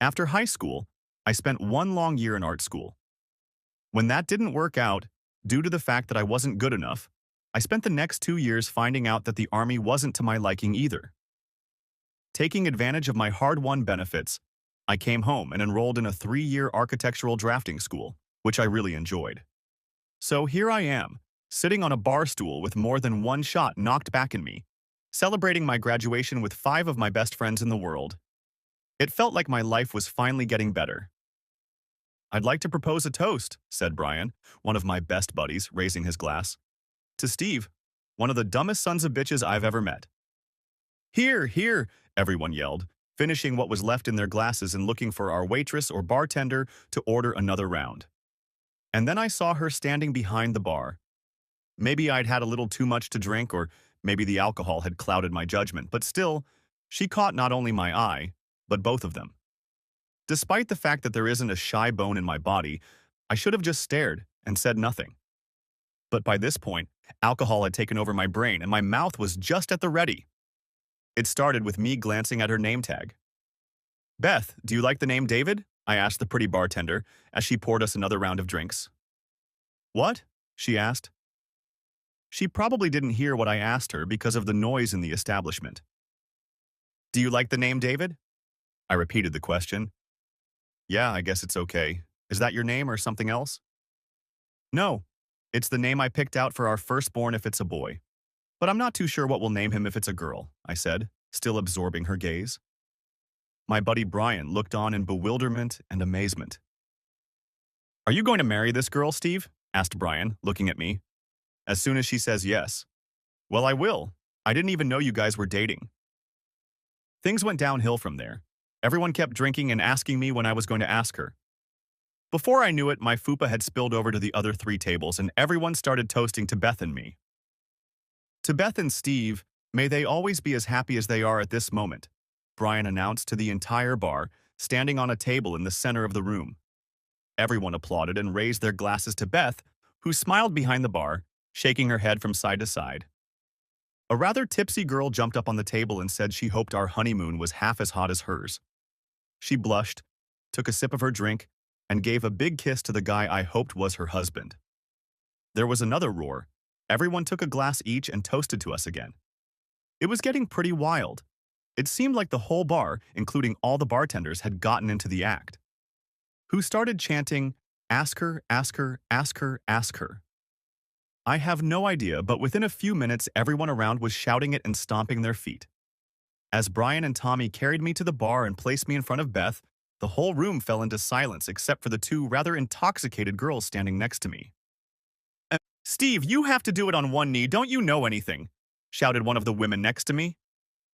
After high school, I spent one long year in art school. When that didn't work out, due to the fact that I wasn't good enough, I spent the next 2 years finding out that the army wasn't to my liking either. Taking advantage of my hard-won benefits, I came home and enrolled in a 3-year architectural drafting school, which I really enjoyed. So here I am, sitting on a bar stool with more than one shot knocked back in me, celebrating my graduation with 5 of my best friends in the world. It felt like my life was finally getting better. "I'd like to propose a toast," said Brian, one of my best buddies, raising his glass. "To Steve, one of the dumbest sons of bitches I've ever met." "Here, here," everyone yelled, finishing what was left in their glasses and looking for our waitress or bartender to order another round. And then I saw her standing behind the bar. Maybe I'd had a little too much to drink, or maybe the alcohol had clouded my judgment, but still, she caught not only my eye, but both of them. Despite the fact that there isn't a shy bone in my body, I should have just stared and said nothing. But by this point, alcohol had taken over my brain and my mouth was just at the ready. It started with me glancing at her name tag. "Beth, do you like the name David?" I asked the pretty bartender as she poured us another round of drinks. "What?" she asked. She probably didn't hear what I asked her because of the noise in the establishment. "Do you like the name David?" I repeated the question. "Yeah, I guess it's okay. Is that your name or something else?" "No, it's the name I picked out for our firstborn if it's a boy. But I'm not too sure what we'll name him if it's a girl," I said, still absorbing her gaze. My buddy Brian looked on in bewilderment and amazement. "Are you going to marry this girl, Steve?" asked Brian, looking at me. "As soon as she says yes." "Well, I will. I didn't even know you guys were dating." Things went downhill from there. Everyone kept drinking and asking me when I was going to ask her. Before I knew it, my fupa had spilled over to the other 3 tables and everyone started toasting to Beth and me. "To Beth and Steve, may they always be as happy as they are at this moment," Brian announced to the entire bar, standing on a table in the center of the room. Everyone applauded and raised their glasses to Beth, who smiled behind the bar, shaking her head from side to side. A rather tipsy girl jumped up on the table and said she hoped our honeymoon was half as hot as hers. She blushed, took a sip of her drink, and gave a big kiss to the guy I hoped was her husband. There was another roar. Everyone took a glass each and toasted to us again. It was getting pretty wild. It seemed like the whole bar, including all the bartenders, had gotten into the act. Who started chanting, "Ask her, ask her, ask her, ask her." I have no idea, but within a few minutes, everyone around was shouting it and stomping their feet. As Brian and Tommy carried me to the bar and placed me in front of Beth, the whole room fell into silence except for the 2 rather intoxicated girls standing next to me. "Steve, you have to do it on one knee, don't you know anything?" shouted one of the women next to me.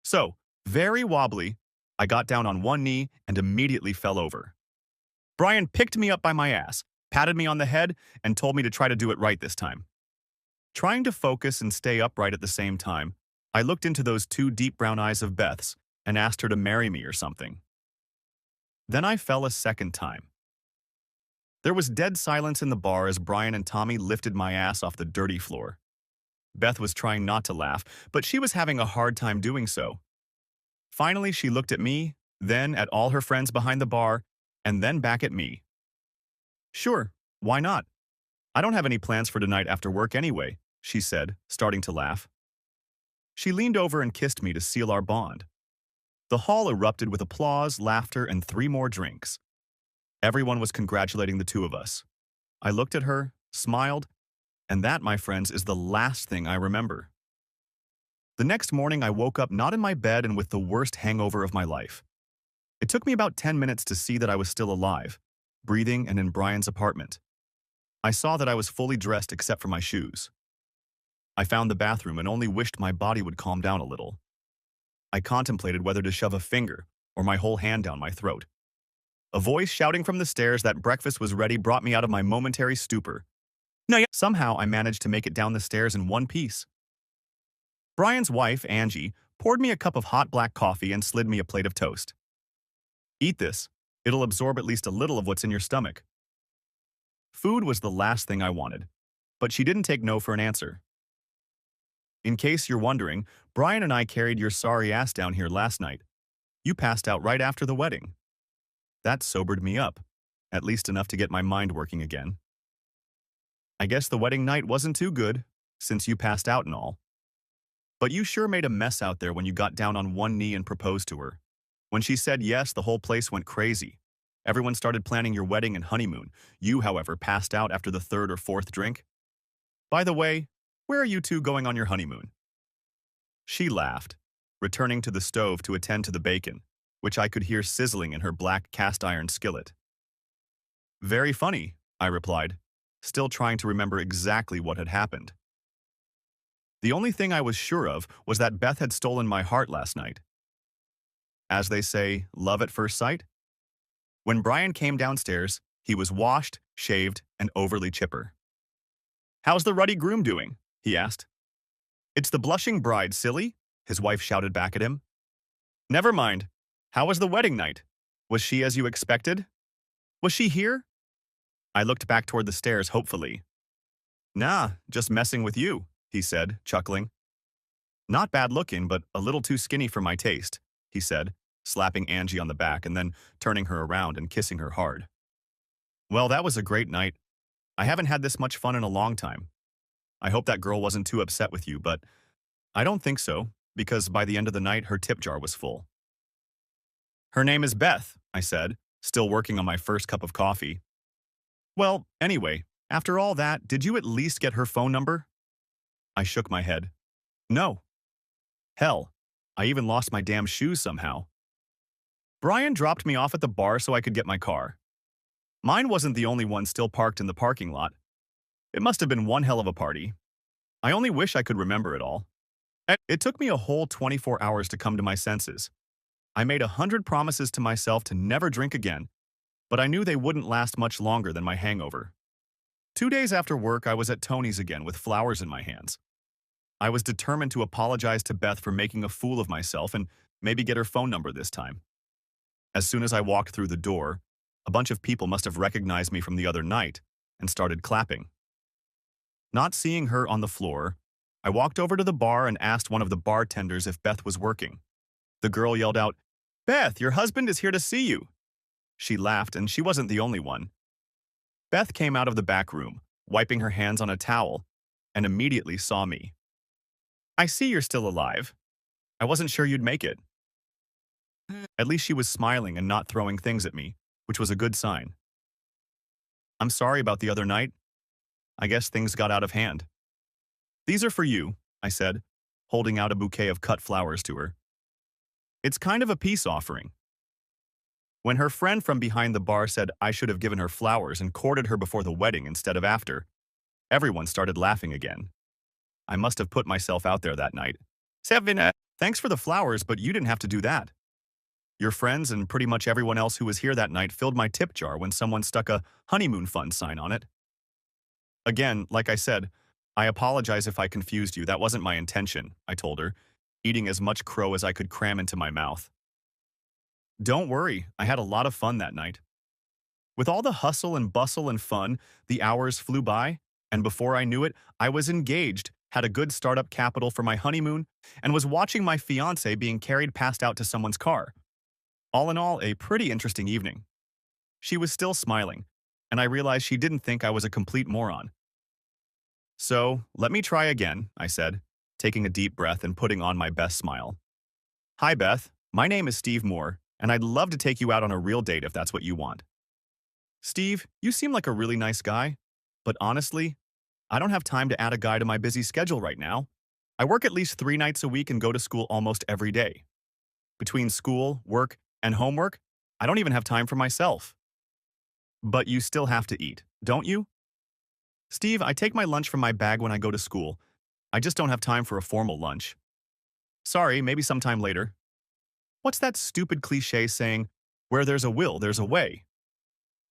So, very wobbly, I got down on one knee and immediately fell over. Brian picked me up by my ass, patted me on the head, and told me to try to do it right this time. Trying to focus and stay upright at the same time, I looked into those 2 deep brown eyes of Beth's and asked her to marry me or something. Then I fell a second time. There was dead silence in the bar as Brian and Tommy lifted my ass off the dirty floor. Beth was trying not to laugh, but she was having a hard time doing so. Finally, she looked at me, then at all her friends behind the bar, and then back at me. "Sure, why not? I don't have any plans for tonight after work anyway," she said, starting to laugh. She leaned over and kissed me to seal our bond. The hall erupted with applause, laughter, and 3 more drinks. Everyone was congratulating the 2 of us. I looked at her, smiled, and that, my friends, is the last thing I remember. The next morning, I woke up not in my bed and with the worst hangover of my life. It took me about 10 minutes to see that I was still alive, breathing and in Brian's apartment. I saw that I was fully dressed except for my shoes. I found the bathroom and only wished my body would calm down a little. I contemplated whether to shove a finger or my whole hand down my throat. A voice shouting from the stairs that breakfast was ready brought me out of my momentary stupor. Somehow I managed to make it down the stairs in one piece. Brian's wife, Angie, poured me a cup of hot black coffee and slid me a plate of toast. "Eat this. It'll absorb at least a little of what's in your stomach." Food was the last thing I wanted, but she didn't take no for an answer. "In case you're wondering, Brian and I carried your sorry ass down here last night. You passed out right after the wedding." That sobered me up, at least enough to get my mind working again. I guess the wedding night wasn't too good, since you passed out and all. But you sure made a mess out there when you got down on one knee and proposed to her. When she said yes, the whole place went crazy. Everyone started planning your wedding and honeymoon. You, however, passed out after the third or fourth drink. By the way, where are you two going on your honeymoon? She laughed, returning to the stove to attend to the bacon, which I could hear sizzling in her black cast-iron skillet. Very funny, I replied, still trying to remember exactly what had happened. The only thing I was sure of was that Beth had stolen my heart last night. As they say, love at first sight? When Brian came downstairs, he was washed, shaved, and overly chipper. "How's the ruddy groom doing?" he asked. "It's the blushing bride, silly," his wife shouted back at him. "Never mind. How was the wedding night? Was she as you expected? Was she here?" I looked back toward the stairs hopefully. "Nah, just messing with you," he said, chuckling. "Not bad looking, but a little too skinny for my taste," he said, slapping Angie on the back and then turning her around and kissing her hard. "Well, that was a great night. I haven't had this much fun in a long time. I hope that girl wasn't too upset with you, but I don't think so, because by the end of the night, her tip jar was full." "Her name is Beth," I said, still working on my first cup of coffee. "Well, anyway, after all that, did you at least get her phone number?" I shook my head. "No. Hell, I even lost my damn shoes somehow. Brian dropped me off at the bar so I could get my car. Mine wasn't the only one still parked in the parking lot. It must have been one hell of a party. I only wish I could remember it all. It took me a whole 24 hours to come to my senses. I made 100 promises to myself to never drink again, but I knew they wouldn't last much longer than my hangover. 2 days after work, I was at Tony's again with flowers in my hands. I was determined to apologize to Beth for making a fool of myself and maybe get her phone number this time. As soon as I walked through the door, a bunch of people must have recognized me from the other night and started clapping. Not seeing her on the floor, I walked over to the bar and asked one of the bartenders if Beth was working. The girl yelled out, "Beth, your husband is here to see you." She laughed, and she wasn't the only one. Beth came out of the back room, wiping her hands on a towel, and immediately saw me. "I see you're still alive. I wasn't sure you'd make it." At least she was smiling and not throwing things at me, which was a good sign. "I'm sorry about the other night. I guess things got out of hand." "These are for you," I said, holding out a bouquet of cut flowers to her. "It's kind of a peace offering." When her friend from behind the bar said I should have given her flowers and courted her before the wedding instead of after, everyone started laughing again. I must have put myself out there that night. "Seven, thanks for the flowers, but you didn't have to do that. Your friends and pretty much everyone else who was here that night filled my tip jar when someone stuck a honeymoon fund sign on it." Again, like I said, "I apologize if I confused you. That wasn't my intention," I told her, eating as much crow as I could cram into my mouth. "Don't worry, I had a lot of fun that night." With all the hustle and bustle and fun, the hours flew by, and before I knew it, I was engaged, had a good startup capital for my honeymoon, and was watching my fiancé being carried passed out to someone's car. All in all, a pretty interesting evening. She was still smiling, and I realized she didn't think I was a complete moron. "So, let me try again," I said, taking a deep breath and putting on my best smile. "Hi, Beth. My name is Steve Moore, and I'd love to take you out on a real date if that's what you want." "Steve, you seem like a really nice guy, but honestly, I don't have time to add a guy to my busy schedule right now. I work at least 3 nights a week and go to school almost every day. Between school, work, and homework, I don't even have time for myself." "But you still have to eat, don't you?" "Steve, I take my lunch from my bag when I go to school. I just don't have time for a formal lunch." "Sorry, maybe sometime later." What's that stupid cliche saying, "Where there's a will, there's a way"?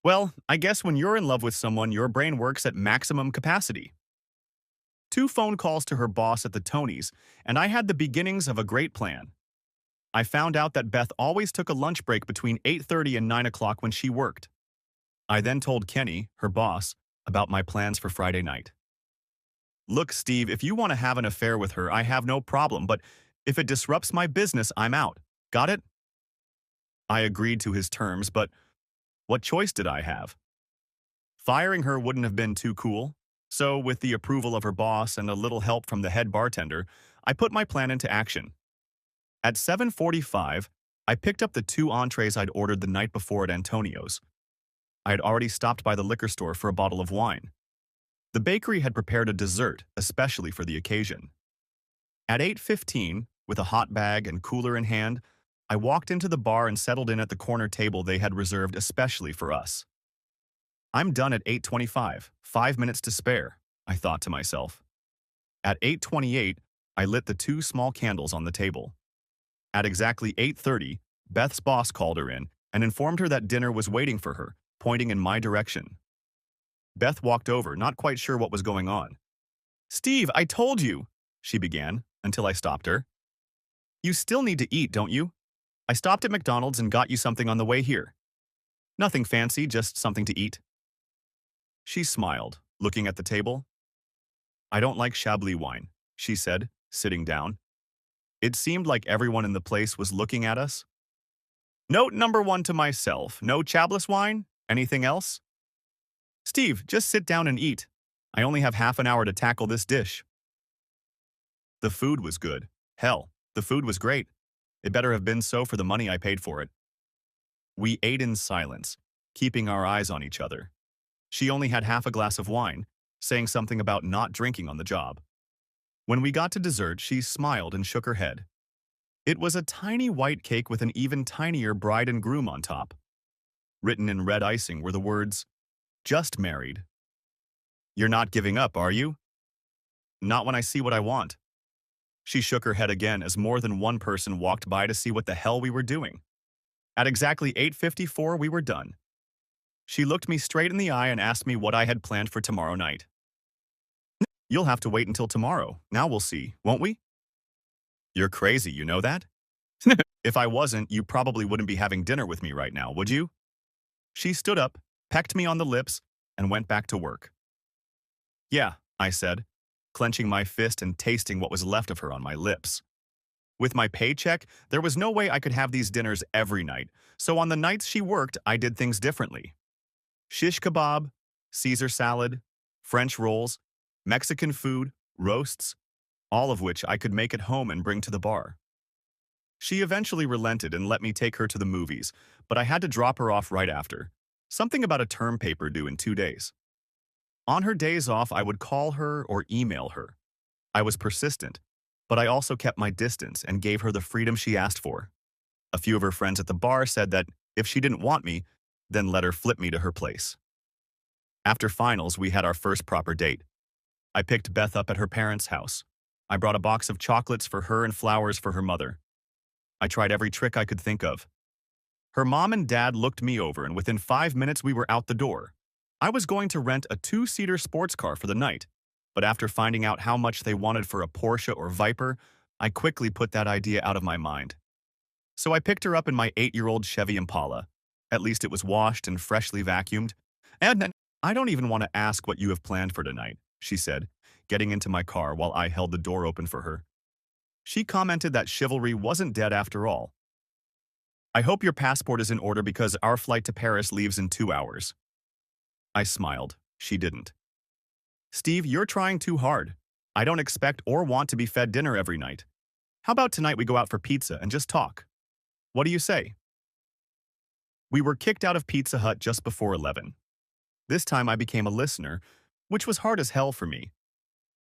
Well, I guess when you're in love with someone, your brain works at maximum capacity. 2 phone calls to her boss at the Tonys, and I had the beginnings of a great plan. I found out that Beth always took a lunch break between 8:30 and 9 o'clock when she worked. I then told Kenny, her boss, about my plans for Friday night. "Look, Steve, if you want to have an affair with her, I have no problem, but if it disrupts my business, I'm out. Got it?" I agreed to his terms, but What choice did I have? Firing her wouldn't have been too cool, so with the approval of her boss and a little help from the head bartender, I put my plan into action. At 7:45, I picked up the 2 entrees I'd ordered the night before at Antonio's. I had already stopped by the liquor store for a bottle of wine. The bakery had prepared a dessert, especially for the occasion. At 8:15, with a hot bag and cooler in hand, I walked into the bar and settled in at the corner table they had reserved especially for us. I'm done at 8:25, 5 minutes to spare, I thought to myself. At 8:28, I lit the 2 small candles on the table. At exactly 8:30, Beth's boss called her in and informed her that dinner was waiting for her, pointing in my direction. Beth walked over, not quite sure what was going on. "Steve, I told you," she began, until I stopped her. "You still need to eat, don't you? I stopped at McDonald's and got you something on the way here. Nothing fancy, just something to eat." She smiled, looking at the table. "I don't like Chablis wine," she said, sitting down. It seemed like everyone in the place was looking at us. Note number 1 to myself, no Chablis wine? Anything else? "Steve, just sit down and eat. I only have half an hour to tackle this dish." The food was good. Hell, the food was great. It better have been so for the money I paid for it. We ate in silence, keeping our eyes on each other. She only had half a glass of wine, saying something about not drinking on the job. When we got to dessert, she smiled and shook her head. It was a tiny white cake with an even tinier bride and groom on top. Written in red icing were the words, "Just married." "You're not giving up, are you?" "Not when I see what I want." She shook her head again as more than one person walked by to see what the hell we were doing. At exactly 8:54, we were done. She looked me straight in the eye and asked me what I had planned for tomorrow night. "You'll have to wait until tomorrow. Now we'll see, won't we?" "You're crazy, you know that?" "If I wasn't, you probably wouldn't be having dinner with me right now, would you?" She stood up, pecked me on the lips, and went back to work. "Yeah," I said, clenching my fist and tasting what was left of her on my lips. With my paycheck, there was no way I could have these dinners every night, so on the nights she worked, I did things differently. Shish kebab, Caesar salad, French rolls, Mexican food, roasts, all of which I could make at home and bring to the bar. She eventually relented and let me take her to the movies, but I had to drop her off right after. Something about a term paper due in 2 days. On her days off, I would call her or email her. I was persistent, but I also kept my distance and gave her the freedom she asked for. A few of her friends at the bar said that if she didn't want me, then let her flip me to her place. After finals, we had our first proper date. I picked Beth up at her parents' house. I brought a box of chocolates for her and flowers for her mother. I tried every trick I could think of. Her mom and dad looked me over, and within 5 minutes we were out the door. I was going to rent a 2-seater sports car for the night, but after finding out how much they wanted for a Porsche or Viper, I quickly put that idea out of my mind. So I picked her up in my 8-year-old Chevy Impala. At least it was washed and freshly vacuumed. "And then, I don't even want to ask what you have planned for tonight," she said, getting into my car while I held the door open for her. She commented that chivalry wasn't dead after all. "I hope your passport is in order because our flight to Paris leaves in 2 hours." I smiled. She didn't. "Steve, you're trying too hard. I don't expect or want to be fed dinner every night. How about tonight we go out for pizza and just talk? What do you say?" We were kicked out of Pizza Hut just before 11. This time I became a listener, which was hard as hell for me.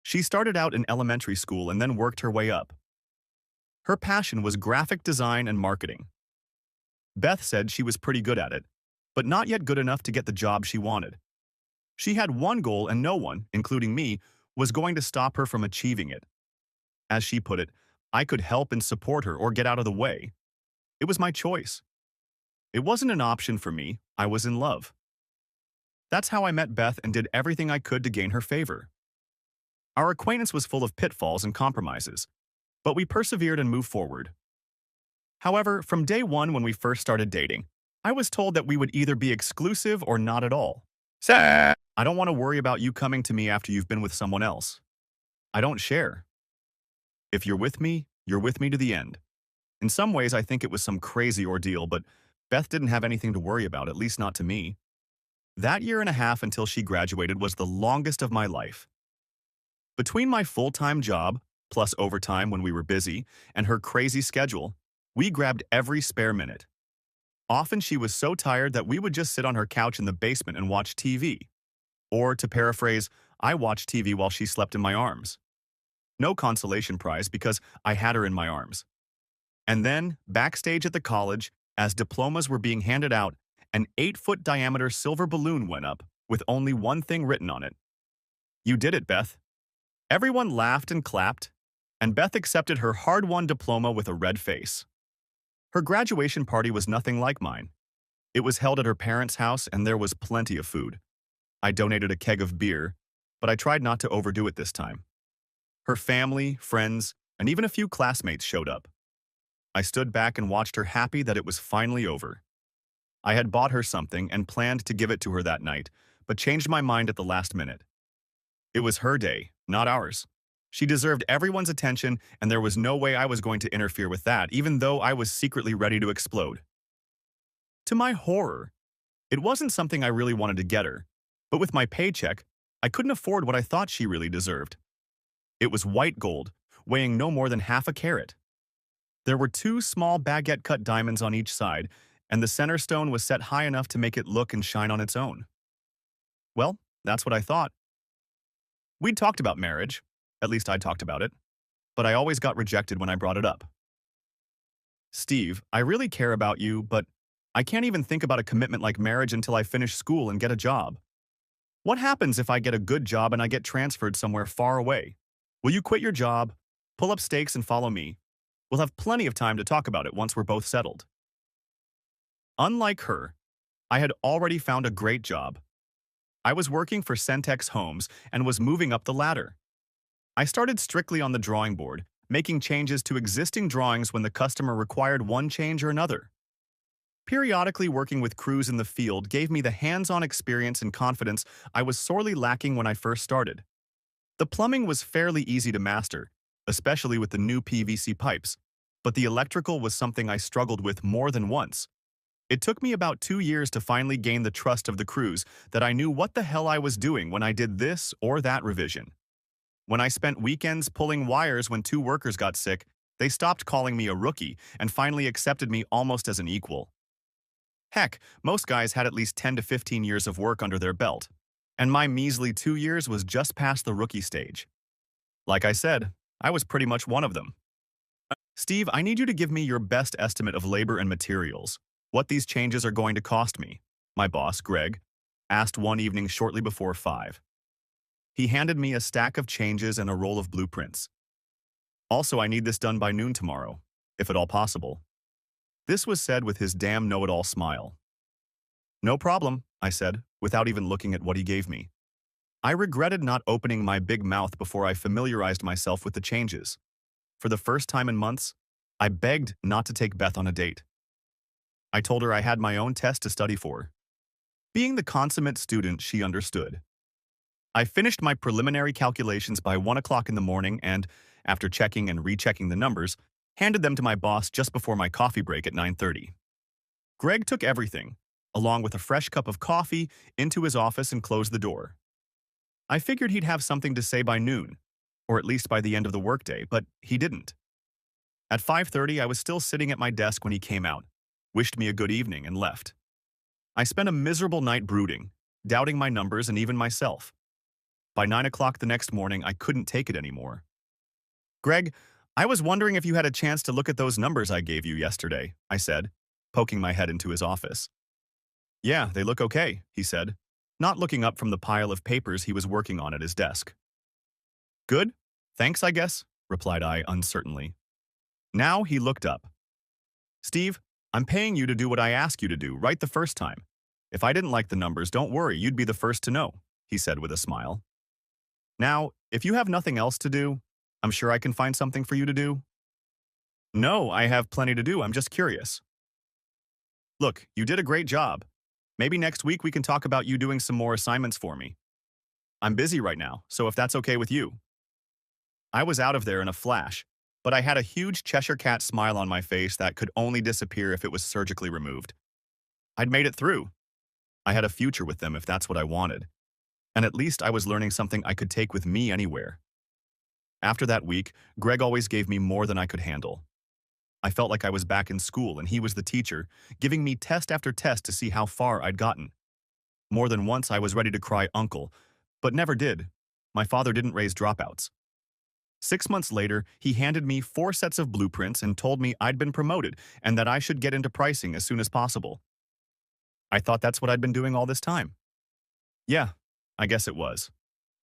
She started out in elementary school and then worked her way up. Her passion was graphic design and marketing. Beth said she was pretty good at it, but not yet good enough to get the job she wanted. She had one goal and no one, including me, was going to stop her from achieving it. As she put it, I could help and support her or get out of the way. It was my choice. It wasn't an option for me, I was in love. That's how I met Beth and did everything I could to gain her favor. Our acquaintance was full of pitfalls and compromises, but we persevered and moved forward. However, from day one when we first started dating, I was told that we would either be exclusive or not at all. "Sir, I don't want to worry about you coming to me after you've been with someone else. I don't share. If you're with me to the end." In some ways, I think it was some crazy ordeal, but Beth didn't have anything to worry about, at least not to me. That year and a half until she graduated was the longest of my life. Between my full-time job, plus overtime when we were busy, and her crazy schedule, we grabbed every spare minute. Often she was so tired that we would just sit on her couch in the basement and watch TV. Or, to paraphrase, I watched TV while she slept in my arms. No consolation prize because I had her in my arms. And then, backstage at the college, as diplomas were being handed out, an 8-foot diameter silver balloon went up with only one thing written on it. "You did it, Beth." Everyone laughed and clapped, and Beth accepted her hard-won diploma with a red face. Her graduation party was nothing like mine. It was held at her parents' house, and there was plenty of food. I donated a keg of beer, but I tried not to overdo it this time. Her family, friends, and even a few classmates showed up. I stood back and watched her, happy that it was finally over. I had bought her something and planned to give it to her that night, but changed my mind at the last minute. It was her day, not ours. She deserved everyone's attention, and there was no way I was going to interfere with that, even though I was secretly ready to explode. To my horror, it wasn't something I really wanted to get her, but with my paycheck, I couldn't afford what I thought she really deserved. It was white gold, weighing no more than half a carat. There were 2 small baguette-cut diamonds on each side, and the center stone was set high enough to make it look and shine on its own. Well, that's what I thought. We'd talked about marriage, at least I talked about it, but I always got rejected when I brought it up. "Steve, I really care about you, but I can't even think about a commitment like marriage until I finish school and get a job. What happens if I get a good job and I get transferred somewhere far away? Will you quit your job, pull up stakes and follow me? We'll have plenty of time to talk about it once we're both settled." Unlike her, I had already found a great job. I was working for Centex Homes and was moving up the ladder. I started strictly on the drawing board, making changes to existing drawings when the customer required one change or another. Periodically working with crews in the field gave me the hands-on experience and confidence I was sorely lacking when I first started. The plumbing was fairly easy to master, especially with the new PVC pipes, but the electrical was something I struggled with more than once. It took me about 2 years to finally gain the trust of the crews that I knew what the hell I was doing when I did this or that revision. When I spent weekends pulling wires when 2 workers got sick, they stopped calling me a rookie and finally accepted me almost as an equal. Heck, most guys had at least 10 to 15 years of work under their belt, and my measly 2 years was just past the rookie stage. Like I said, I was pretty much one of them. "Steve, I need you to give me your best estimate of labor and materials, what these changes are going to cost me," my boss, Greg, asked one evening shortly before 5. He handed me a stack of changes and a roll of blueprints. "Also, I need this done by noon tomorrow, if at all possible." This was said with his damn know-it-all smile. "No problem," I said, without even looking at what he gave me. I regretted not opening my big mouth before I familiarized myself with the changes. For the first time in months, I begged not to take Beth on a date. I told her I had my own test to study for. Being the consummate student she understood. I finished my preliminary calculations by 1 o'clock in the morning and, after checking and rechecking the numbers, handed them to my boss just before my coffee break at 9:30. Greg took everything, along with a fresh cup of coffee, into his office and closed the door. I figured he'd have something to say by noon, or at least by the end of the workday, but he didn't. At 5:30, I was still sitting at my desk when he came out, wished me a good evening, and left. I spent a miserable night brooding, doubting my numbers and even myself. By 9 o'clock the next morning, I couldn't take it anymore. "Greg, I was wondering if you had a chance to look at those numbers I gave you yesterday," I said, poking my head into his office. "Yeah, they look okay," he said, not looking up from the pile of papers he was working on at his desk. "Good? Thanks, I guess," replied I uncertainly. Now he looked up. "Steve, I'm paying you to do what I asked you to do right the first time. If I didn't like the numbers, don't worry, you'd be the first to know," he said with a smile. "Now, if you have nothing else to do, I'm sure I can find something for you to do." "No, I have plenty to do, I'm just curious." "Look, you did a great job. Maybe next week we can talk about you doing some more assignments for me. I'm busy right now, so if that's okay with you." I was out of there in a flash, but I had a huge Cheshire Cat smile on my face that could only disappear if it was surgically removed. I'd made it through. I had a future with them if that's what I wanted. And at least I was learning something I could take with me anywhere. After that week, Greg always gave me more than I could handle. I felt like I was back in school and he was the teacher, giving me test after test to see how far I'd gotten. More than once I was ready to cry uncle, but never did. My father didn't raise dropouts. 6 months later, he handed me 4 sets of blueprints and told me I'd been promoted and that I should get into pricing as soon as possible. I thought that's what I'd been doing all this time. Yeah, I guess it was.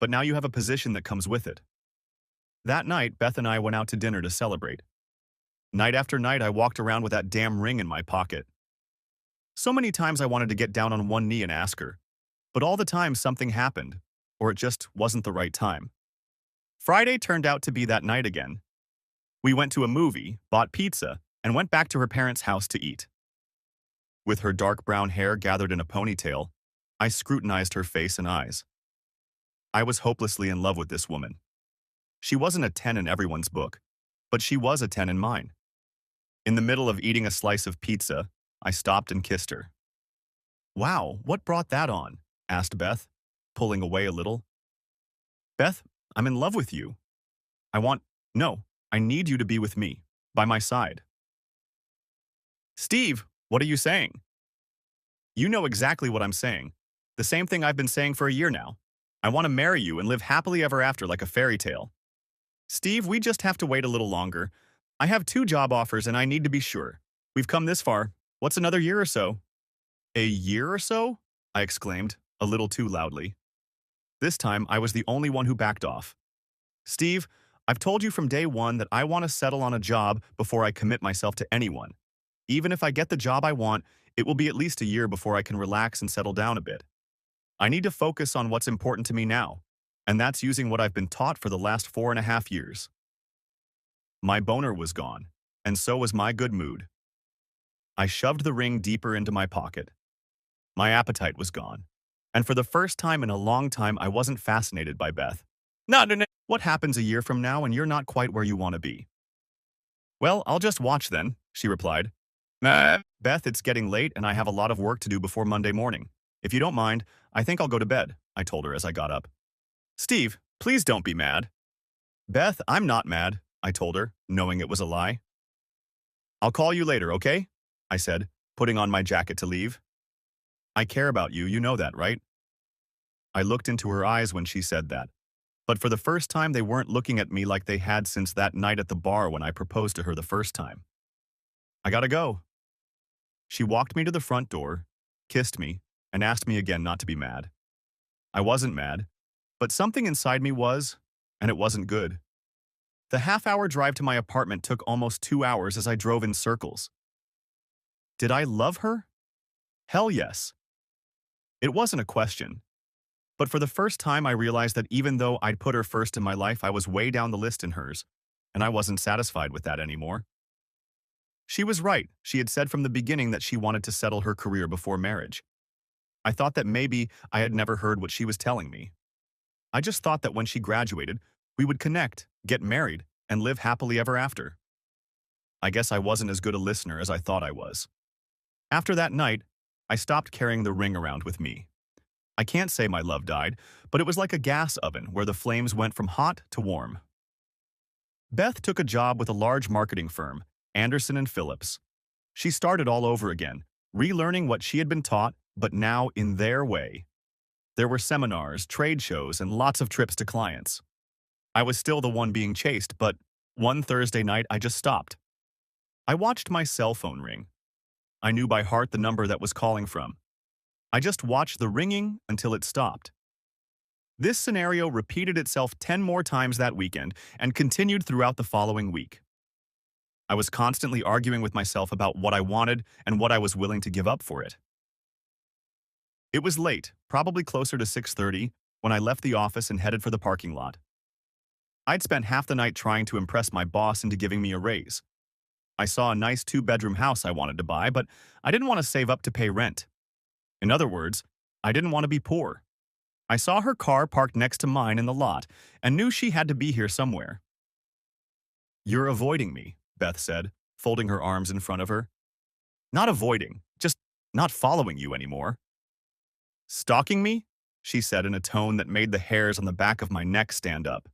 But now you have a position that comes with it. That night, Beth and I went out to dinner to celebrate. Night after night, I walked around with that damn ring in my pocket. So many times I wanted to get down on one knee and ask her, but all the time something happened, or it just wasn't the right time. Friday turned out to be that night again. We went to a movie, bought pizza, and went back to her parents' house to eat. With her dark brown hair gathered in a ponytail, I scrutinized her face and eyes. I was hopelessly in love with this woman. She wasn't a 10 in everyone's book, but she was a 10 in mine. In the middle of eating a slice of pizza, I stopped and kissed her. "Wow, what brought that on?" asked Beth, pulling away a little. "Beth, I'm in love with you. No, I need you to be with me, by my side." "Steve, what are you saying?" "You know exactly what I'm saying. The same thing I've been saying for a year now. I want to marry you and live happily ever after like a fairy tale." "Steve, we just have to wait a little longer. I have 2 job offers and I need to be sure. We've come this far. What's another year or so?" "A year or so?" I exclaimed, a little too loudly. This time, I was the only one who backed off. "Steve, I've told you from day one that I want to settle on a job before I commit myself to anyone. Even if I get the job I want, it will be at least a year before I can relax and settle down a bit. I need to focus on what's important to me now, and that's using what I've been taught for the last 4.5 years. My boner was gone, and so was my good mood. I shoved the ring deeper into my pocket. My appetite was gone, and for the first time in a long time I wasn't fascinated by Beth. No. What happens a year from now when you're not quite where you want to be?" "Well, I'll just watch then," she replied. "Beth, it's getting late and I have a lot of work to do before Monday morning. If you don't mind, I think I'll go to bed," I told her as I got up. "Steve, please don't be mad." "Beth, I'm not mad," I told her, knowing it was a lie. "I'll call you later, okay?" I said, putting on my jacket to leave. "I care about you, you know that, right?" I looked into her eyes when she said that, but for the first time they weren't looking at me like they had since that night at the bar when I proposed to her the first time. "I gotta go." She walked me to the front door, kissed me, and asked me again not to be mad. I wasn't mad, but something inside me was, and it wasn't good. The half-hour drive to my apartment took almost 2 hours as I drove in circles. Did I love her? Hell yes. It wasn't a question. But for the first time I realized that even though I'd put her first in my life, I was way down the list in hers, and I wasn't satisfied with that anymore. She was right. She had said from the beginning that she wanted to settle her career before marriage. I thought that maybe I had never heard what she was telling me. I just thought that when she graduated, we would connect, get married, and live happily ever after. I guess I wasn't as good a listener as I thought I was. After that night, I stopped carrying the ring around with me. I can't say my love died, but it was like a gas oven where the flames went from hot to warm. Beth took a job with a large marketing firm, Anderson and Phillips. She started all over again, relearning what she had been taught, but now in their way. There were seminars, trade shows, and lots of trips to clients. I was still the one being chased, but one Thursday night I just stopped. I watched my cell phone ring. I knew by heart the number that was calling from. I just watched the ringing until it stopped. This scenario repeated itself 10 more times that weekend and continued throughout the following week. I was constantly arguing with myself about what I wanted and what I was willing to give up for it. It was late, probably closer to 6:30, when I left the office and headed for the parking lot. I'd spent half the night trying to impress my boss into giving me a raise. I saw a nice 2-bedroom house I wanted to buy, but I didn't want to save up to pay rent. In other words, I didn't want to be poor. I saw her car parked next to mine in the lot and knew she had to be here somewhere. "You're avoiding me," Beth said, folding her arms in front of her. "Not avoiding, just not following you anymore. Stalking me? She said in a tone that made the hairs on the back of my neck stand up.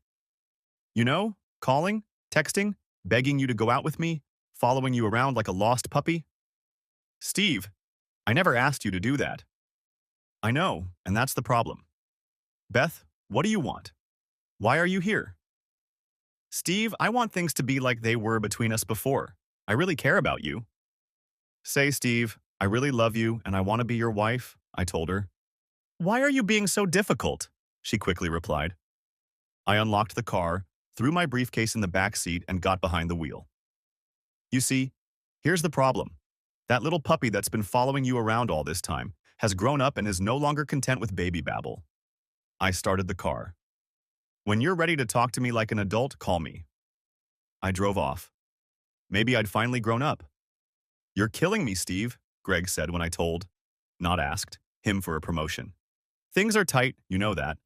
You know, calling, texting, begging you to go out with me, following you around like a lost puppy? Steve, I never asked you to do that. I know, and that's the problem. Beth, what do you want? Why are you here? Steve, I want things to be like they were between us before. I really care about you. Say, Steve, I really love you and I want to be your wife, I told her. Why are you being so difficult? She quickly replied. I unlocked the car, threw my briefcase in the back seat, and got behind the wheel. You see, here's the problem. That little puppy that's been following you around all this time has grown up and is no longer content with baby babble. I started the car. When you're ready to talk to me like an adult, call me. I drove off. Maybe I'd finally grown up. You're killing me, Steve, Greg said when I told, not asked, him for a promotion. Things are tight, you know that.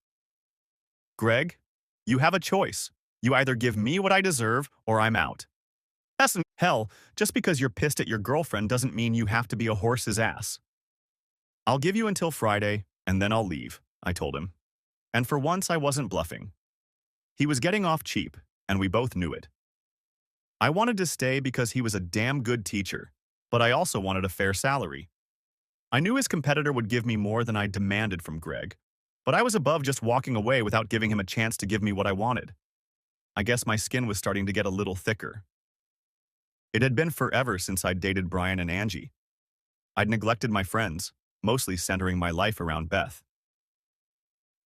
Greg, you have a choice. You either give me what I deserve or I'm out. Hell, just because you're pissed at your girlfriend doesn't mean you have to be a horse's ass. I'll give you until Friday, and then I'll leave, I told him. And for once, I wasn't bluffing. He was getting off cheap, and we both knew it. I wanted to stay because he was a damn good teacher, but I also wanted a fair salary. I knew his competitor would give me more than I demanded from Greg, but I was above just walking away without giving him a chance to give me what I wanted. I guess my skin was starting to get a little thicker. It had been forever since I'd dated Brian and Angie. I'd neglected my friends, mostly centering my life around Beth.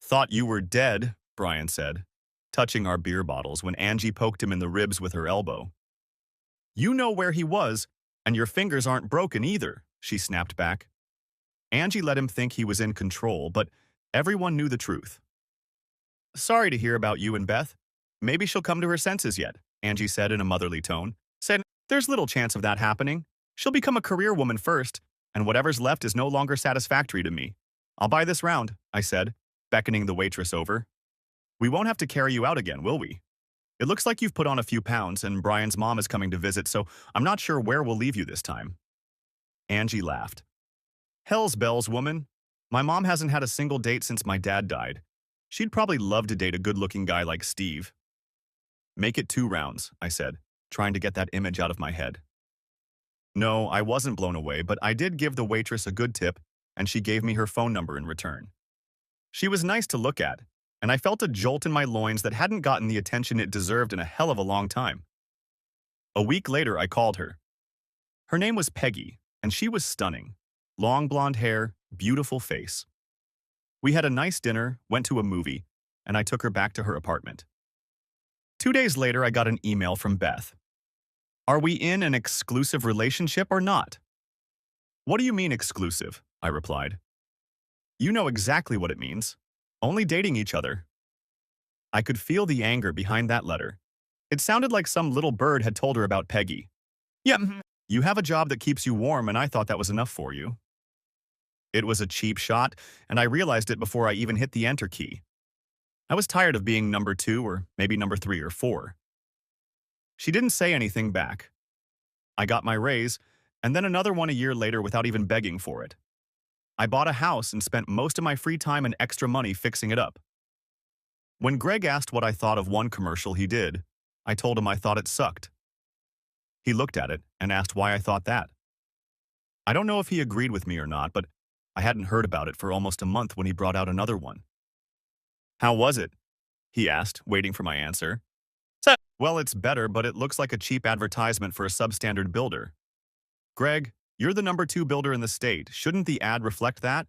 Thought you were dead, Brian said, touching our beer bottles when Angie poked him in the ribs with her elbow. You know where he was, and your fingers aren't broken either, she snapped back. Angie let him think he was in control, but everyone knew the truth. Sorry to hear about you and Beth. Maybe she'll come to her senses yet, Angie said in a motherly tone. There's little chance of that happening. She'll become a career woman first, and whatever's left is no longer satisfactory to me. I'll buy this round, I said, beckoning the waitress over. We won't have to carry you out again, will we? It looks like you've put on a few pounds, and Brian's mom is coming to visit, so I'm not sure where we'll leave you this time. Angie laughed. Hell's bells, woman. My mom hasn't had a single date since my dad died. She'd probably love to date a good-looking guy like Steve. Make it 2 rounds, I said, trying to get that image out of my head. No, I wasn't blown away, but I did give the waitress a good tip, and she gave me her phone number in return. She was nice to look at, and I felt a jolt in my loins that hadn't gotten the attention it deserved in a hell of a long time. A week later, I called her. Her name was Peggy, and she was stunning. Long blonde hair, beautiful face. We had a nice dinner, went to a movie, and I took her back to her apartment. 2 days later, I got an email from Beth. Are we in an exclusive relationship or not? What do you mean exclusive? I replied. You know exactly what it means. Only dating each other. I could feel the anger behind that letter. It sounded like some little bird had told her about Peggy. Yeah, you have a job that keeps you warm, and I thought that was enough for you. It was a cheap shot, and I realized it before I even hit the enter key. I was tired of being number 2 or maybe number 3 or 4. She didn't say anything back. I got my raise, and then another one a year later without even begging for it. I bought a house and spent most of my free time and extra money fixing it up. When Greg asked what I thought of one commercial he did, I told him I thought it sucked. He looked at it and asked why I thought that. I don't know if he agreed with me or not, but I hadn't heard about it for almost a month when he brought out another one. How was it? He asked, waiting for my answer. Well, it's better, but it looks like a cheap advertisement for a substandard builder. Greg, you're the number 2 builder in the state. Shouldn't the ad reflect that?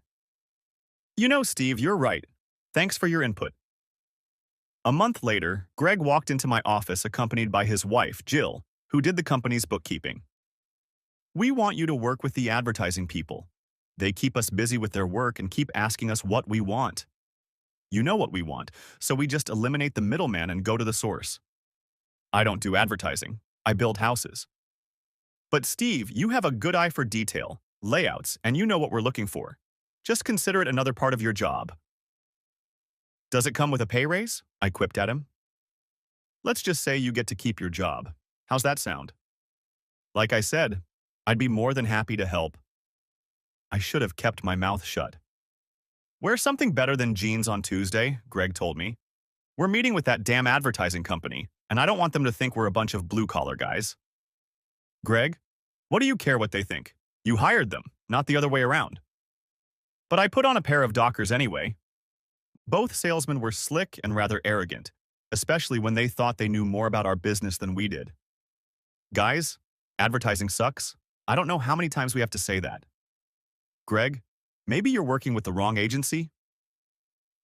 You know, Steve, you're right. Thanks for your input. A month later, Greg walked into my office accompanied by his wife, Jill, who did the company's bookkeeping. We want you to work with the advertising people. They keep us busy with their work and keep asking us what we want. You know what we want, so we just eliminate the middleman and go to the source. I don't do advertising. I build houses. But Steve, you have a good eye for detail, layouts, and you know what we're looking for. Just consider it another part of your job. Does it come with a pay raise? I quipped at him. Let's just say you get to keep your job. How's that sound? Like I said, I'd be more than happy to help. I should have kept my mouth shut. Wear something better than jeans on Tuesday, Greg told me. We're meeting with that damn advertising company, and I don't want them to think we're a bunch of blue-collar guys. Greg, what do you care what they think? You hired them, not the other way around. But I put on a pair of Dockers anyway. Both salesmen were slick and rather arrogant, especially when they thought they knew more about our business than we did. Guys, advertising sucks. I don't know how many times we have to say that. Greg, maybe you're working with the wrong agency?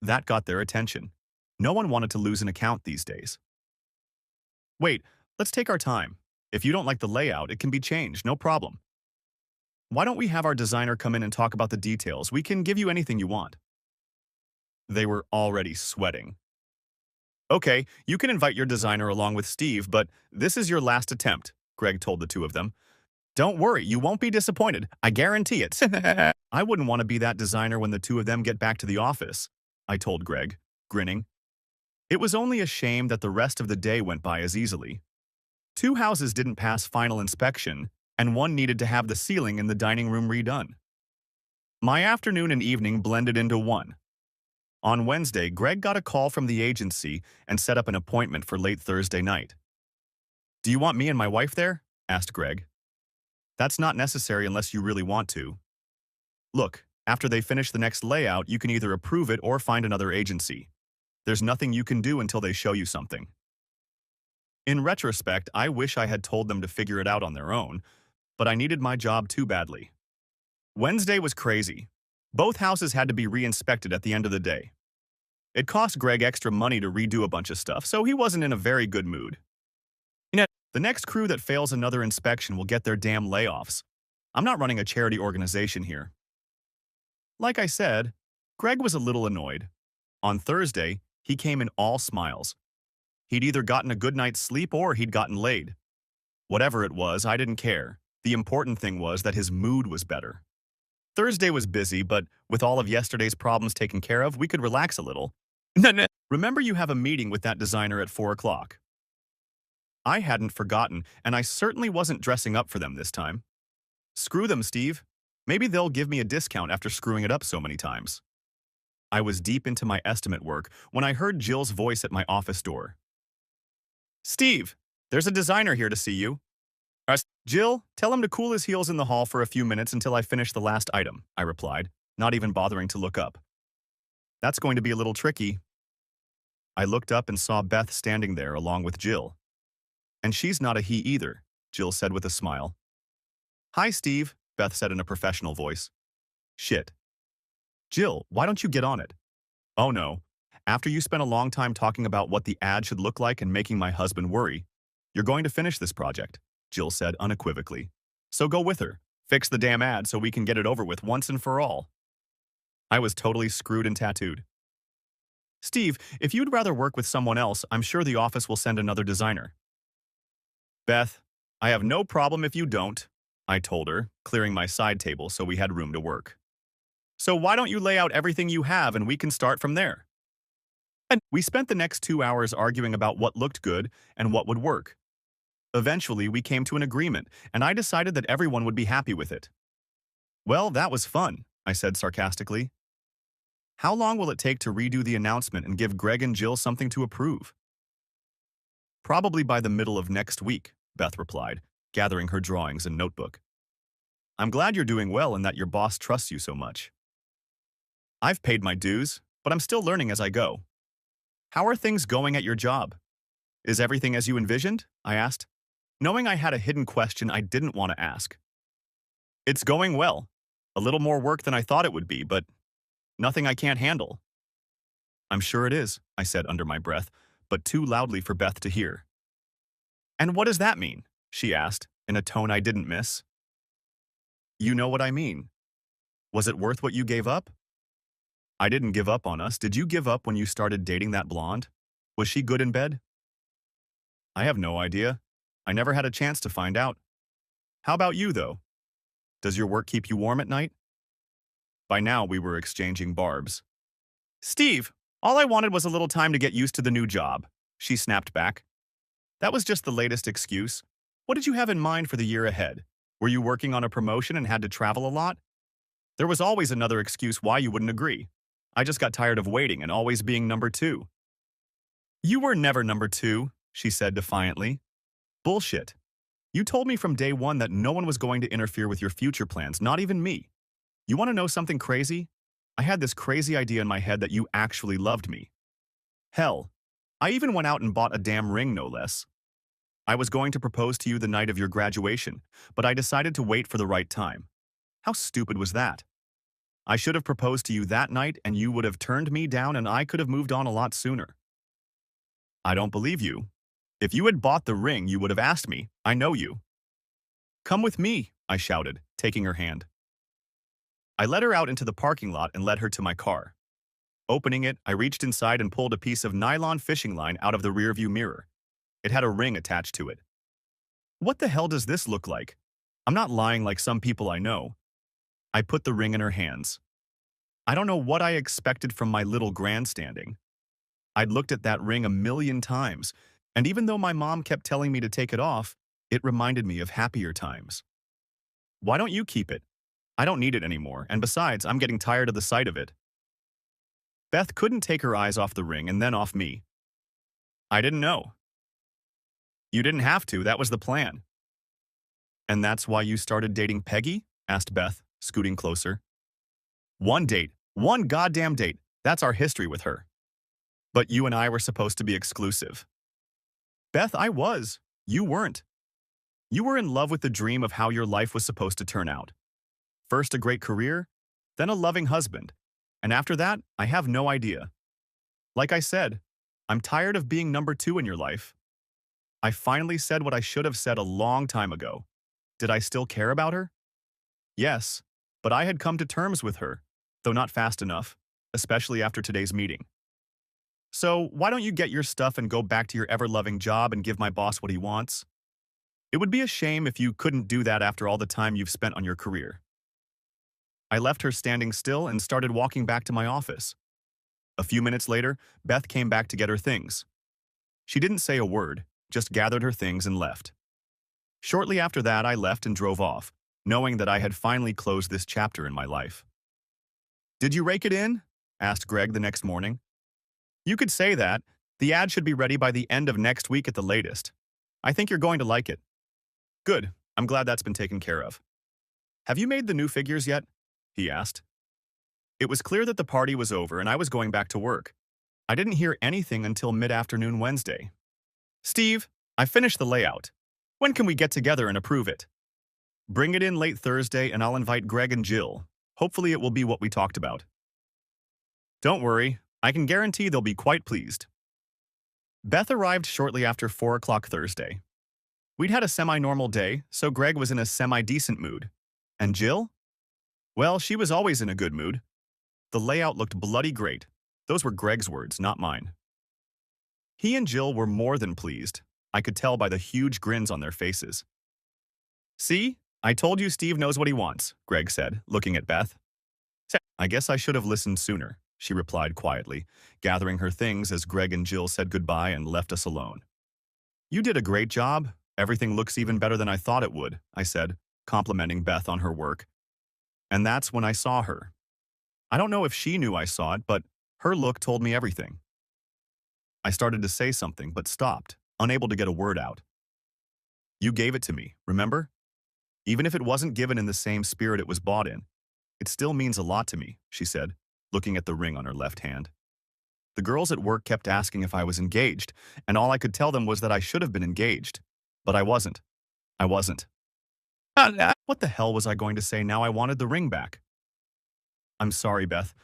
That got their attention. No one wanted to lose an account these days. Wait, let's take our time. If you don't like the layout, it can be changed, no problem. Why don't we have our designer come in and talk about the details? We can give you anything you want. They were already sweating. Okay, you can invite your designer along with Steve, but this is your last attempt, Greg told the two of them. Don't worry, you won't be disappointed. I guarantee it. I wouldn't want to be that designer when the two of them get back to the office, I told Greg, grinning. It was only a shame that the rest of the day went by as easily. 2 houses didn't pass final inspection, and one needed to have the ceiling in the dining room redone. My afternoon and evening blended into one. On Wednesday, Greg got a call from the agency and set up an appointment for late Thursday night. Do you want me and my wife there? Asked Greg. That's not necessary unless you really want to. Look, after they finish the next layout, you can either approve it or find another agency. There's nothing you can do until they show you something. In retrospect, I wish I had told them to figure it out on their own, but I needed my job too badly. Wednesday was crazy. Both houses had to be re-inspected at the end of the day. It cost Greg extra money to redo a bunch of stuff, so he wasn't in a very good mood. The next crew that fails another inspection will get their damn layoffs. I'm not running a charity organization here. Like I said, Greg was a little annoyed. On Thursday, he came in all smiles. He'd either gotten a good night's sleep or he'd gotten laid. Whatever it was, I didn't care. The important thing was that his mood was better. Thursday was busy, but with all of yesterday's problems taken care of, we could relax a little. Remember, you have a meeting with that designer at 4 o'clock. I hadn't forgotten, and I certainly wasn't dressing up for them this time. Screw them, Steve. Maybe they'll give me a discount after screwing it up so many times. I was deep into my estimate work when I heard Jill's voice at my office door. Steve, there's a designer here to see you. Jill, tell him to cool his heels in the hall for a few minutes until I finish the last item, I replied, not even bothering to look up. That's going to be a little tricky. I looked up and saw Beth standing there along with Jill. And she's not a he either, Jill said with a smile. Hi, Steve, Beth said in a professional voice. Shit. Jill, why don't you get on it? Oh no. After you spent a long time talking about what the ad should look like and making my husband worry, you're going to finish this project, Jill said unequivocally. So go with her. Fix the damn ad so we can get it over with once and for all. I was totally screwed and tattooed. Steve, if you'd rather work with someone else, I'm sure the office will send another designer. Beth, I have no problem if you don't, I told her, clearing my side table so we had room to work. So why don't you lay out everything you have and we can start from there? And we spent the next 2 hours arguing about what looked good and what would work. Eventually, we came to an agreement, and I decided that everyone would be happy with it. Well, that was fun, I said sarcastically. How long will it take to redo the announcement and give Greg and Jill something to approve? Probably by the middle of next week, Beth replied, gathering her drawings and notebook. I'm glad you're doing well and that your boss trusts you so much. I've paid my dues, but I'm still learning as I go. How are things going at your job? Is everything as you envisioned? I asked, knowing I had a hidden question I didn't want to ask. It's going well. A little more work than I thought it would be, but nothing I can't handle. I'm sure it is, I said under my breath, but too loudly for Beth to hear. And what does that mean? She asked, in a tone I didn't miss. You know what I mean. Was it worth what you gave up? I didn't give up on us. Did you give up when you started dating that blonde? Was she good in bed? I have no idea. I never had a chance to find out. How about you, though? Does your work keep you warm at night? By now, we were exchanging barbs. Steve, all I wanted was a little time to get used to the new job, she snapped back. That was just the latest excuse. What did you have in mind for the year ahead? Were you working on a promotion and had to travel a lot? There was always another excuse why you wouldn't agree. I just got tired of waiting and always being number two. You were never number two, she said defiantly. Bullshit. You told me from day one that no one was going to interfere with your future plans, not even me. You want to know something crazy? I had this crazy idea in my head that you actually loved me. Hell, I even went out and bought a damn ring, no less. I was going to propose to you the night of your graduation, but I decided to wait for the right time. How stupid was that? I should have proposed to you that night and you would have turned me down and I could have moved on a lot sooner. I don't believe you. If you had bought the ring, you would have asked me. I know you. Come with me, I shouted, taking her hand. I led her out into the parking lot and led her to my car. Opening it, I reached inside and pulled a piece of nylon fishing line out of the rearview mirror. It had a ring attached to it. What the hell does this look like? I'm not lying like some people I know. I put the ring in her hands. I don't know what I expected from my little grandstanding. I'd looked at that ring a million times, and even though my mom kept telling me to take it off, it reminded me of happier times. Why don't you keep it? I don't need it anymore, and besides, I'm getting tired of the sight of it. Beth couldn't take her eyes off the ring and then off me. I didn't know. You didn't have to, that was the plan. And that's why you started dating Peggy? Asked Beth, scooting closer. One date, one goddamn date, that's our history with her. But you and I were supposed to be exclusive. Beth, I was. You weren't. You were in love with the dream of how your life was supposed to turn out. First a great career, then a loving husband. And after that, I have no idea. Like I said, I'm tired of being number two in your life. I finally said what I should have said a long time ago. Did I still care about her? Yes, but I had come to terms with her, though not fast enough, especially after today's meeting. So why don't you get your stuff and go back to your ever-loving job and give my boss what he wants? It would be a shame if you couldn't do that after all the time you've spent on your career. I left her standing still and started walking back to my office. A few minutes later, Beth came back to get her things. She didn't say a word, just gathered her things and left. Shortly after that, I left and drove off, knowing that I had finally closed this chapter in my life. Did you rake it in? Asked Greg the next morning. You could say that. The ad should be ready by the end of next week at the latest. I think you're going to like it. Good. I'm glad that's been taken care of. Have you made the new figures yet? He asked. It was clear that the party was over and I was going back to work. I didn't hear anything until mid-afternoon Wednesday. Steve, I finished the layout. When can we get together and approve it? Bring it in late Thursday and I'll invite Greg and Jill. Hopefully it will be what we talked about. Don't worry, I can guarantee they'll be quite pleased. Beth arrived shortly after 4 o'clock Thursday. We'd had a semi-normal day, so Greg was in a semi-decent mood. And Jill? Well, she was always in a good mood. The layout looked bloody great. Those were Greg's words, not mine. He and Jill were more than pleased. I could tell by the huge grins on their faces. See? I told you Steve knows what he wants, Greg said, looking at Beth. I guess I should have listened sooner, she replied quietly, gathering her things as Greg and Jill said goodbye and left us alone. You did a great job. Everything looks even better than I thought it would, I said, complimenting Beth on her work. And that's when I saw her. I don't know if she knew I saw it, but her look told me everything. I started to say something, but stopped, unable to get a word out. You gave it to me, remember? Even if it wasn't given in the same spirit it was bought in, it still means a lot to me, she said, looking at the ring on her left hand. The girls at work kept asking if I was engaged, and all I could tell them was that I should have been engaged. But I wasn't. I wasn't. What the hell was I going to say now I wanted the ring back? I'm sorry, Beth.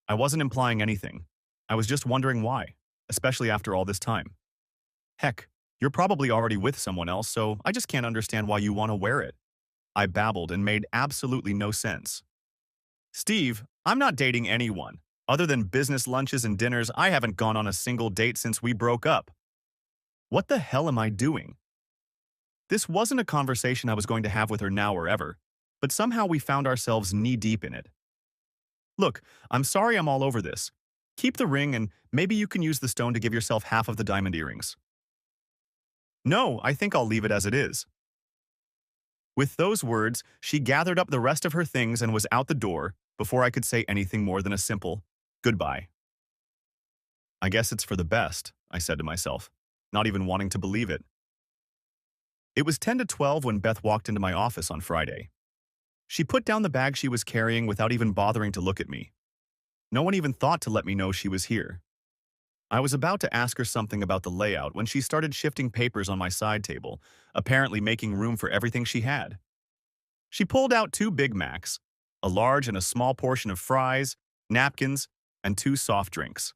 I wasn't implying anything. I was just wondering why, especially after all this time. Heck, you're probably already with someone else, so I just can't understand why you want to wear it. I babbled and made absolutely no sense. Steve, I'm not dating anyone. Other than business lunches and dinners, I haven't gone on a single date since we broke up. What the hell am I doing? This wasn't a conversation I was going to have with her now or ever, but somehow we found ourselves knee-deep in it. Look, I'm sorry I'm all over this. Keep the ring and maybe you can use the stone to give yourself half of the diamond earrings. No, I think I'll leave it as it is. With those words, she gathered up the rest of her things and was out the door, before I could say anything more than a simple goodbye. I guess it's for the best, I said to myself, not even wanting to believe it. It was 10 to 12 when Beth walked into my office on Friday. She put down the bag she was carrying without even bothering to look at me. No one even thought to let me know she was here. I was about to ask her something about the layout when she started shifting papers on my side table, apparently making room for everything she had. She pulled out 2 Big Macs, a large and a small portion of fries, napkins, and 2 soft drinks.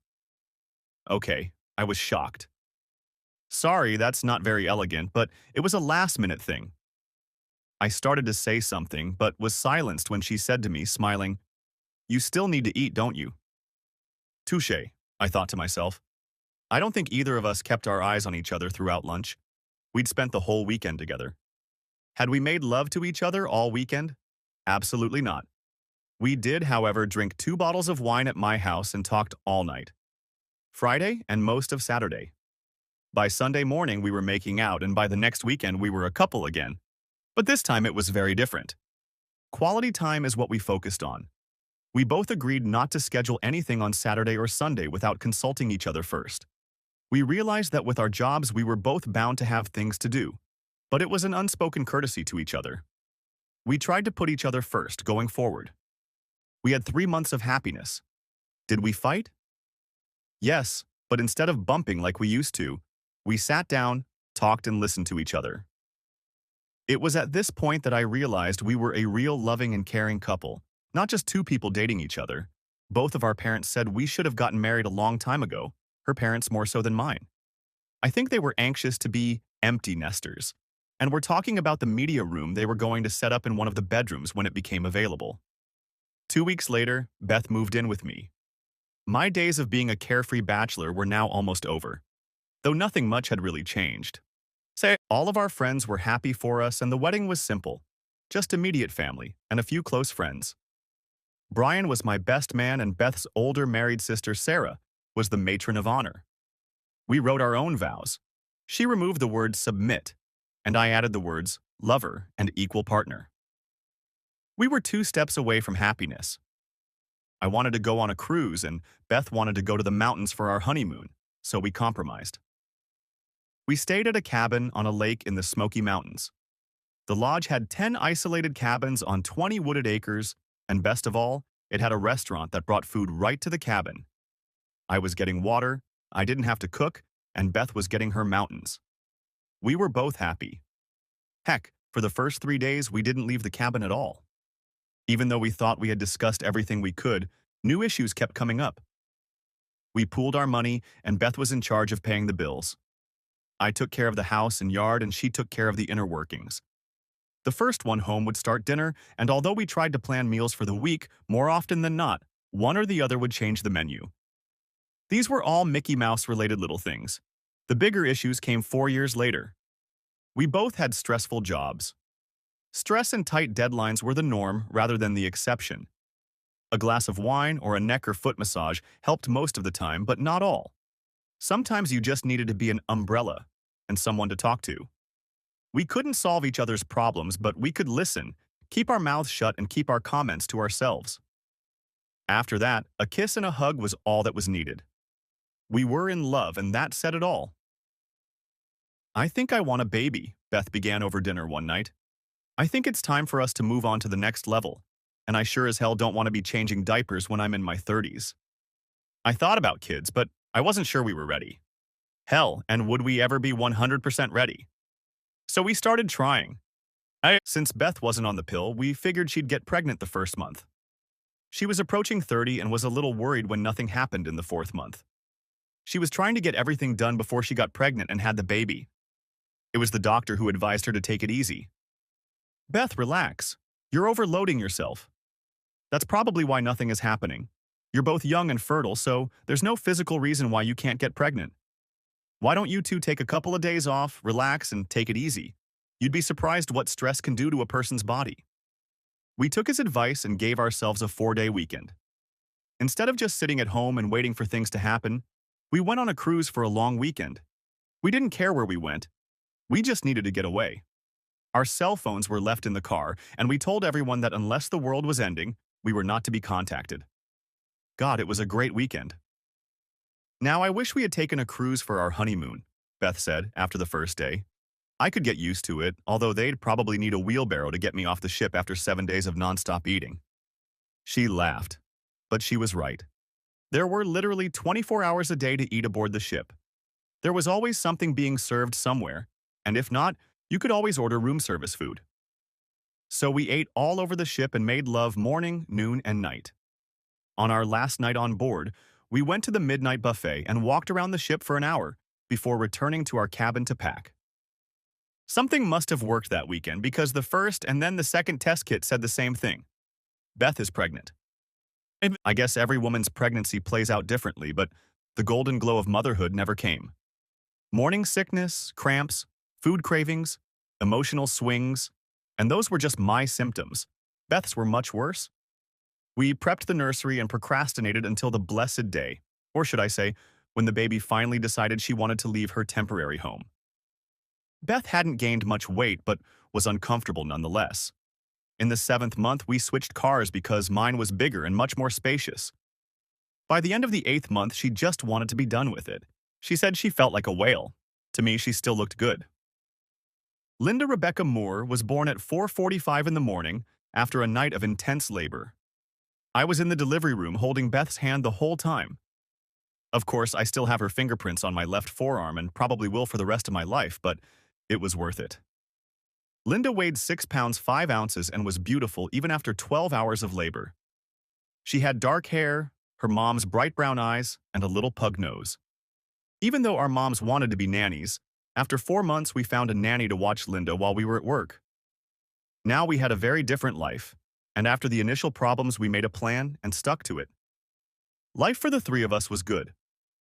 Okay, I was shocked. Sorry, that's not very elegant, but it was a last-minute thing. I started to say something, but was silenced when she said to me, smiling, "You still need to eat, don't you?" Touché, I thought to myself. I don't think either of us kept our eyes on each other throughout lunch. We'd spent the whole weekend together. Had we made love to each other all weekend? Absolutely not. We did, however, drink 2 bottles of wine at my house and talked all night. Friday and most of Saturday. By Sunday morning, we were making out, and by the next weekend, we were a couple again. But this time, it was very different. Quality time is what we focused on. We both agreed not to schedule anything on Saturday or Sunday without consulting each other first. We realized that with our jobs, we were both bound to have things to do, but it was an unspoken courtesy to each other. We tried to put each other first going forward. We had 3 months of happiness. Did we fight? Yes, but instead of bumping like we used to, we sat down, talked, and listened to each other. It was at this point that I realized we were a real loving and caring couple, not just 2 people dating each other. Both of our parents said we should have gotten married a long time ago, her parents more so than mine. I think they were anxious to be empty nesters, and were talking about the media room they were going to set up in one of the bedrooms when it became available. 2 weeks later, Beth moved in with me. My days of being a carefree bachelor were now almost over, though nothing much had really changed. All of our friends were happy for us, and the wedding was simple, just immediate family and a few close friends. Brian was my best man, and Beth's older married sister, Sarah, was the matron of honor. We wrote our own vows. She removed the word submit, and I added the words lover and equal partner. We were 2 steps away from happiness. I wanted to go on a cruise, and Beth wanted to go to the mountains for our honeymoon, so we compromised. We stayed at a cabin on a lake in the Smoky Mountains. The lodge had 10 isolated cabins on 20 wooded acres, and best of all, it had a restaurant that brought food right to the cabin. I was getting water, I didn't have to cook, and Beth was getting her mountains. We were both happy. Heck, for the first 3 days, we didn't leave the cabin at all. Even though we thought we had discussed everything we could, new issues kept coming up. We pooled our money, and Beth was in charge of paying the bills. I took care of the house and yard, and she took care of the inner workings. The first one home would start dinner, and although we tried to plan meals for the week, more often than not, one or the other would change the menu. These were all Mickey Mouse-related little things. The bigger issues came 4 years later. We both had stressful jobs. Stress and tight deadlines were the norm rather than the exception. A glass of wine or a neck or foot massage helped most of the time, but not all. Sometimes you just needed to be an umbrella and someone to talk to. We couldn't solve each other's problems, but we could listen, keep our mouths shut, and keep our comments to ourselves. After that, a kiss and a hug was all that was needed. We were in love, and that said it all. "I think I want a baby," Beth began over dinner one night. "I think it's time for us to move on to the next level, and I sure as hell don't want to be changing diapers when I'm in my 30s. I thought about kids, but I wasn't sure we were ready. Hell, and would we ever be 100% ready? So we started trying. Since Beth wasn't on the pill, we figured she'd get pregnant the first month. She was approaching 30 and was a little worried when nothing happened in the 4th month. She was trying to get everything done before she got pregnant and had the baby. It was the doctor who advised her to take it easy. "Beth, relax. You're overloading yourself. That's probably why nothing is happening. You're both young and fertile, so there's no physical reason why you can't get pregnant. Why don't you 2 take a couple of days off, relax, and take it easy? You'd be surprised what stress can do to a person's body." We took his advice and gave ourselves a 4-day weekend. Instead of just sitting at home and waiting for things to happen, we went on a cruise for a long weekend. We didn't care where we went. We just needed to get away. Our cell phones were left in the car, and we told everyone that unless the world was ending, We were not to be contacted. God, it was a great weekend. Now, I wish we had taken a cruise for our honeymoon, Beth said after the first day. I could get used to it, although they'd probably need a wheelbarrow to get me off the ship after 7 days of nonstop eating. She laughed, but she was right. There were literally 24 hours a day to eat aboard the ship. There was always something being served somewhere, and if not, you could always order room service food. So we ate all over the ship and made love morning, noon, and night. On our last night on board, we went to the midnight buffet and walked around the ship for an hour before returning to our cabin to pack. Something must have worked that weekend because the first and then the second test kit said the same thing. Beth is pregnant. And I guess every woman's pregnancy plays out differently, but the golden glow of motherhood never came. Morning sickness, cramps, food cravings, emotional swings, and those were just my symptoms. Beth's were much worse. We prepped the nursery and procrastinated until the blessed day, or should I say, when the baby finally decided she wanted to leave her temporary home. Beth hadn't gained much weight, but was uncomfortable nonetheless. In the 7th month, we switched cars because mine was bigger and much more spacious. By the end of the 8th month, she just wanted to be done with it. She said she felt like a whale. To me, she still looked good. Linda Rebecca Moore was born at 4:45 in the morning after a night of intense labor. I was in the delivery room holding Beth's hand the whole time. Of course, I still have her fingerprints on my left forearm and probably will for the rest of my life, but it was worth it. Linda weighed 6 pounds 5 ounces and was beautiful even after 12 hours of labor. She had dark hair, her mom's bright brown eyes, and a little pug nose. Even though our moms wanted to be nannies, after 4 months we found a nanny to watch Linda while we were at work. Now we had a very different life, and after the initial problems we made a plan and stuck to it. Life for the three of us was good.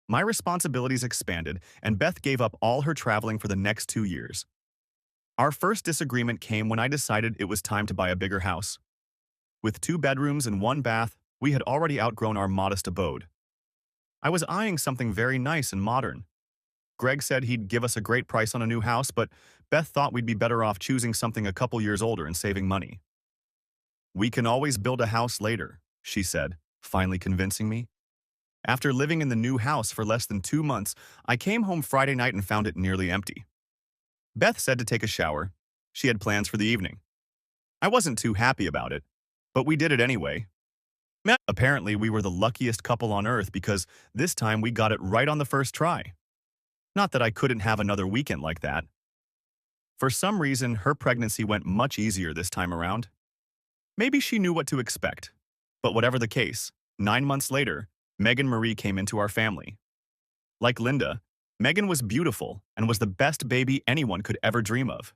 My responsibilities expanded, and Beth gave up all her traveling for the next 2 years. Our first disagreement came when I decided it was time to buy a bigger house. With 2 bedrooms and 1 bath, we had already outgrown our modest abode. I was eyeing something very nice and modern. Greg said he'd give us a great price on a new house, but Beth thought we'd be better off choosing something a couple years older and saving money. "We can always build a house later," she said, finally convincing me. After living in the new house for less than 2 months, I came home Friday night and found it nearly empty. Beth said to take a shower. She had plans for the evening. I wasn't too happy about it, but we did it anyway. Apparently, we were the luckiest couple on earth because this time we got it right on the first try. Not that I couldn't have another weekend like that. For some reason, her pregnancy went much easier this time around. Maybe she knew what to expect. But whatever the case, 9 months later, Megan Marie came into our family. Like Linda, Megan was beautiful and was the best baby anyone could ever dream of.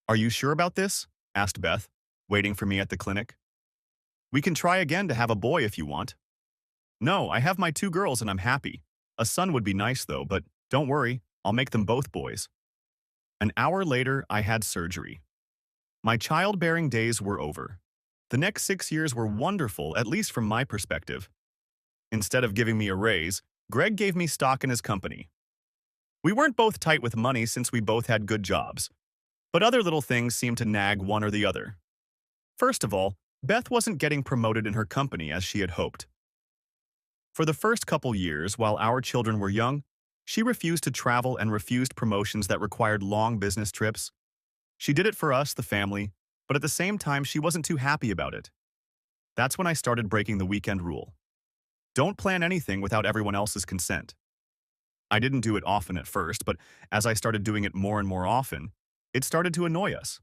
"Are you sure about this?" asked Beth, waiting for me at the clinic. "We can try again to have a boy if you want." "No, I have my 2 girls and I'm happy. A son would be nice though, but don't worry, I'll make them both boys." An hour later, I had surgery. My childbearing days were over. The next 6 years were wonderful, at least from my perspective. Instead of giving me a raise, Greg gave me stock in his company. We weren't both tight with money since we both had good jobs, but other little things seemed to nag one or the other. First of all, Beth wasn't getting promoted in her company as she had hoped. For the first couple years, while our children were young, she refused to travel and refused promotions that required long business trips. She did it for us, the family, but at the same time, she wasn't too happy about it. That's when I started breaking the weekend rule. Don't plan anything without everyone else's consent. I didn't do it often at first, but as I started doing it more and more often, it started to annoy us.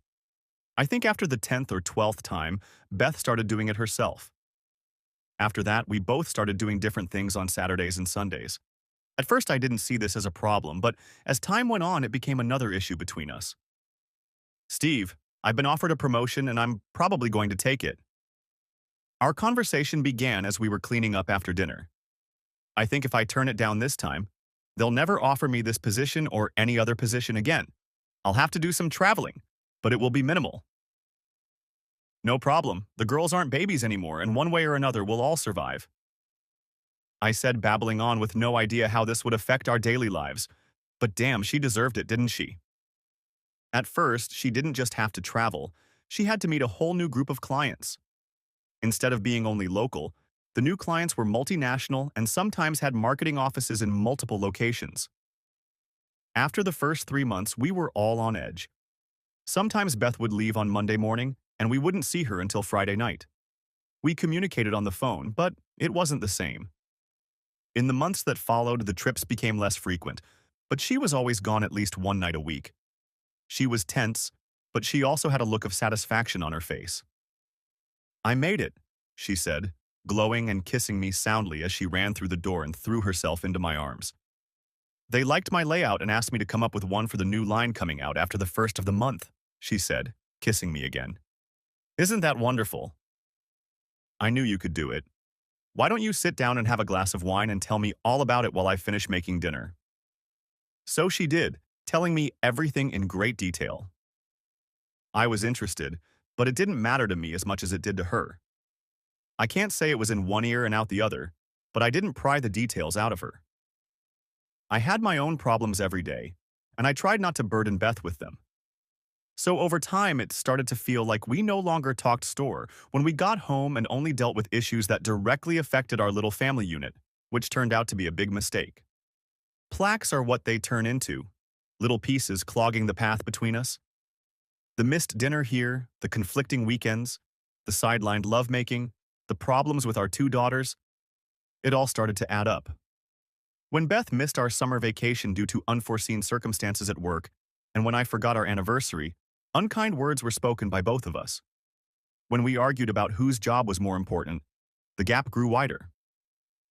I think after the 10th or 12th time, Beth started doing it herself. After that, we both started doing different things on Saturdays and Sundays. At first, I didn't see this as a problem, but as time went on, it became another issue between us. "Steve, I've been offered a promotion and I'm probably going to take it." Our conversation began as we were cleaning up after dinner. "I think if I turn it down this time, they'll never offer me this position or any other position again. I'll have to do some traveling, but it will be minimal." "No problem. The girls aren't babies anymore, and one way or another, we'll all survive." I said, babbling on with no idea how this would affect our daily lives. But damn, she deserved it, didn't she? At first, she didn't just have to travel. She had to meet a whole new group of clients. Instead of being only local, the new clients were multinational and sometimes had marketing offices in multiple locations. After the first 3 months, we were all on edge. Sometimes Beth would leave on Monday morning, and we wouldn't see her until Friday night. We communicated on the phone, but it wasn't the same. In the months that followed, the trips became less frequent, but she was always gone at least one night a week. She was tense, but she also had a look of satisfaction on her face. "I made it," she said, glowing and kissing me soundly as she ran through the door and threw herself into my arms. "They liked my layout and asked me to come up with one for the new line coming out after the first of the month," she said, kissing me again. "Isn't that wonderful?" "I knew you could do it. Why don't you sit down and have a glass of wine and tell me all about it while I finish making dinner?" So she did, telling me everything in great detail. I was interested, but it didn't matter to me as much as it did to her. I can't say it was in one ear and out the other, but I didn't pry the details out of her. I had my own problems every day, and I tried not to burden Beth with them. So over time, it started to feel like we no longer talked store when we got home and only dealt with issues that directly affected our little family unit, which turned out to be a big mistake. Plaques are what they turn into, little pieces clogging the path between us. The missed dinner here, the conflicting weekends, the sidelined lovemaking, the problems with our 2 daughters, it all started to add up. When Beth missed our summer vacation due to unforeseen circumstances at work, and when I forgot our anniversary, unkind words were spoken by both of us. When we argued about whose job was more important, the gap grew wider.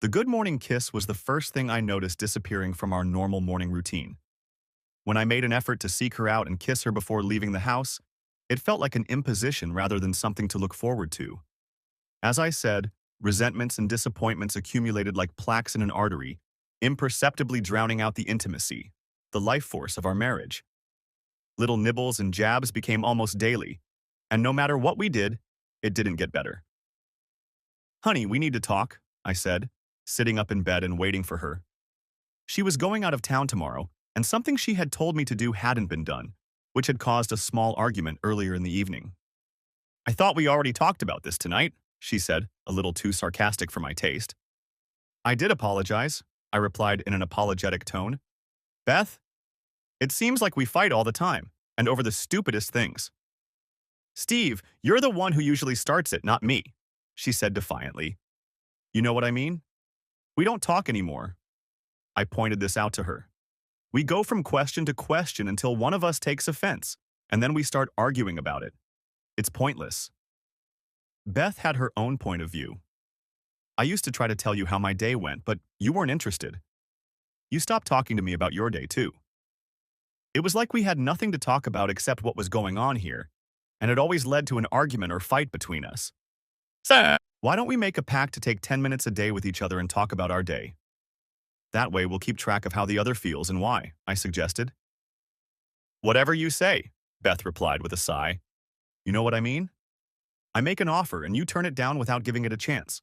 The good morning kiss was the first thing I noticed disappearing from our normal morning routine. When I made an effort to seek her out and kiss her before leaving the house, it felt like an imposition rather than something to look forward to. As I said, resentments and disappointments accumulated like plaques in an artery, imperceptibly drowning out the intimacy, the life force of our marriage. Little nibbles and jabs became almost daily, and no matter what we did, it didn't get better. "Honey, we need to talk," I said, sitting up in bed and waiting for her. She was going out of town tomorrow, and something she had told me to do hadn't been done, which had caused a small argument earlier in the evening. "I thought we already talked about this tonight," she said, a little too sarcastic for my taste. "I did apologize," I replied in an apologetic tone. "Beth, it seems like we fight all the time, and over the stupidest things." "Steve, you're the one who usually starts it, not me," she said defiantly. "You know what I mean? We don't talk anymore." I pointed this out to her. "We go from question to question until one of us takes offense, and then we start arguing about it. It's pointless." Beth had her own point of view. "I used to try to tell you how my day went, but you weren't interested. You stopped talking to me about your day, too. It was like we had nothing to talk about except what was going on here, and it always led to an argument or fight between us. So, why don't we make a pact to take 10 minutes a day with each other and talk about our day? That way we'll keep track of how the other feels and why," I suggested. "Whatever you say," Beth replied with a sigh. "You know what I mean? I make an offer and you turn it down without giving it a chance."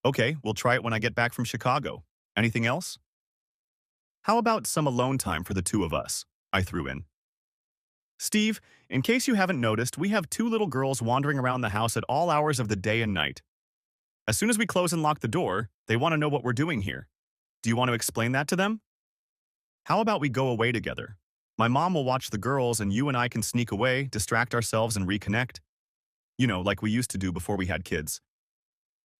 "Okay, we'll try it when I get back from Chicago. Anything else?" "How about some alone time for the two of us?" I threw in. "Steve, in case you haven't noticed, we have 2 little girls wandering around the house at all hours of the day and night. As soon as we close and lock the door, they want to know what we're doing here. Do you want to explain that to them? How about we go away together? My mom will watch the girls and you and I can sneak away, distract ourselves, and reconnect. You know, like we used to do before we had kids.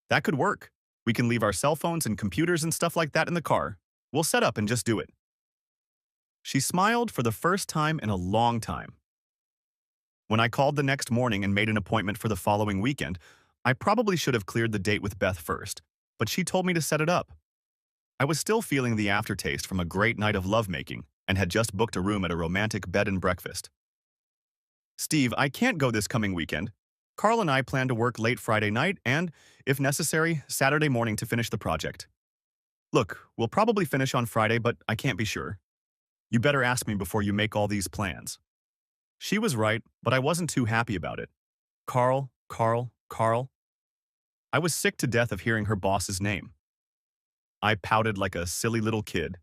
That could work. We can leave our cell phones and computers and stuff like that in the car. We'll set up and just do it." She smiled for the first time in a long time. When I called the next morning and made an appointment for the following weekend, I probably should have cleared the date with Beth first, but she told me to set it up. I was still feeling the aftertaste from a great night of lovemaking and had just booked a room at a romantic bed and breakfast. "Steve, I can't go this coming weekend. Carl and I plan to work late Friday night and, if necessary, Saturday morning to finish the project. Look, we'll probably finish on Friday, but I can't be sure. You better ask me before you make all these plans." She was right, but I wasn't too happy about it. Carl, Carl, Carl. I was sick to death of hearing her boss's name. I pouted like a silly little kid,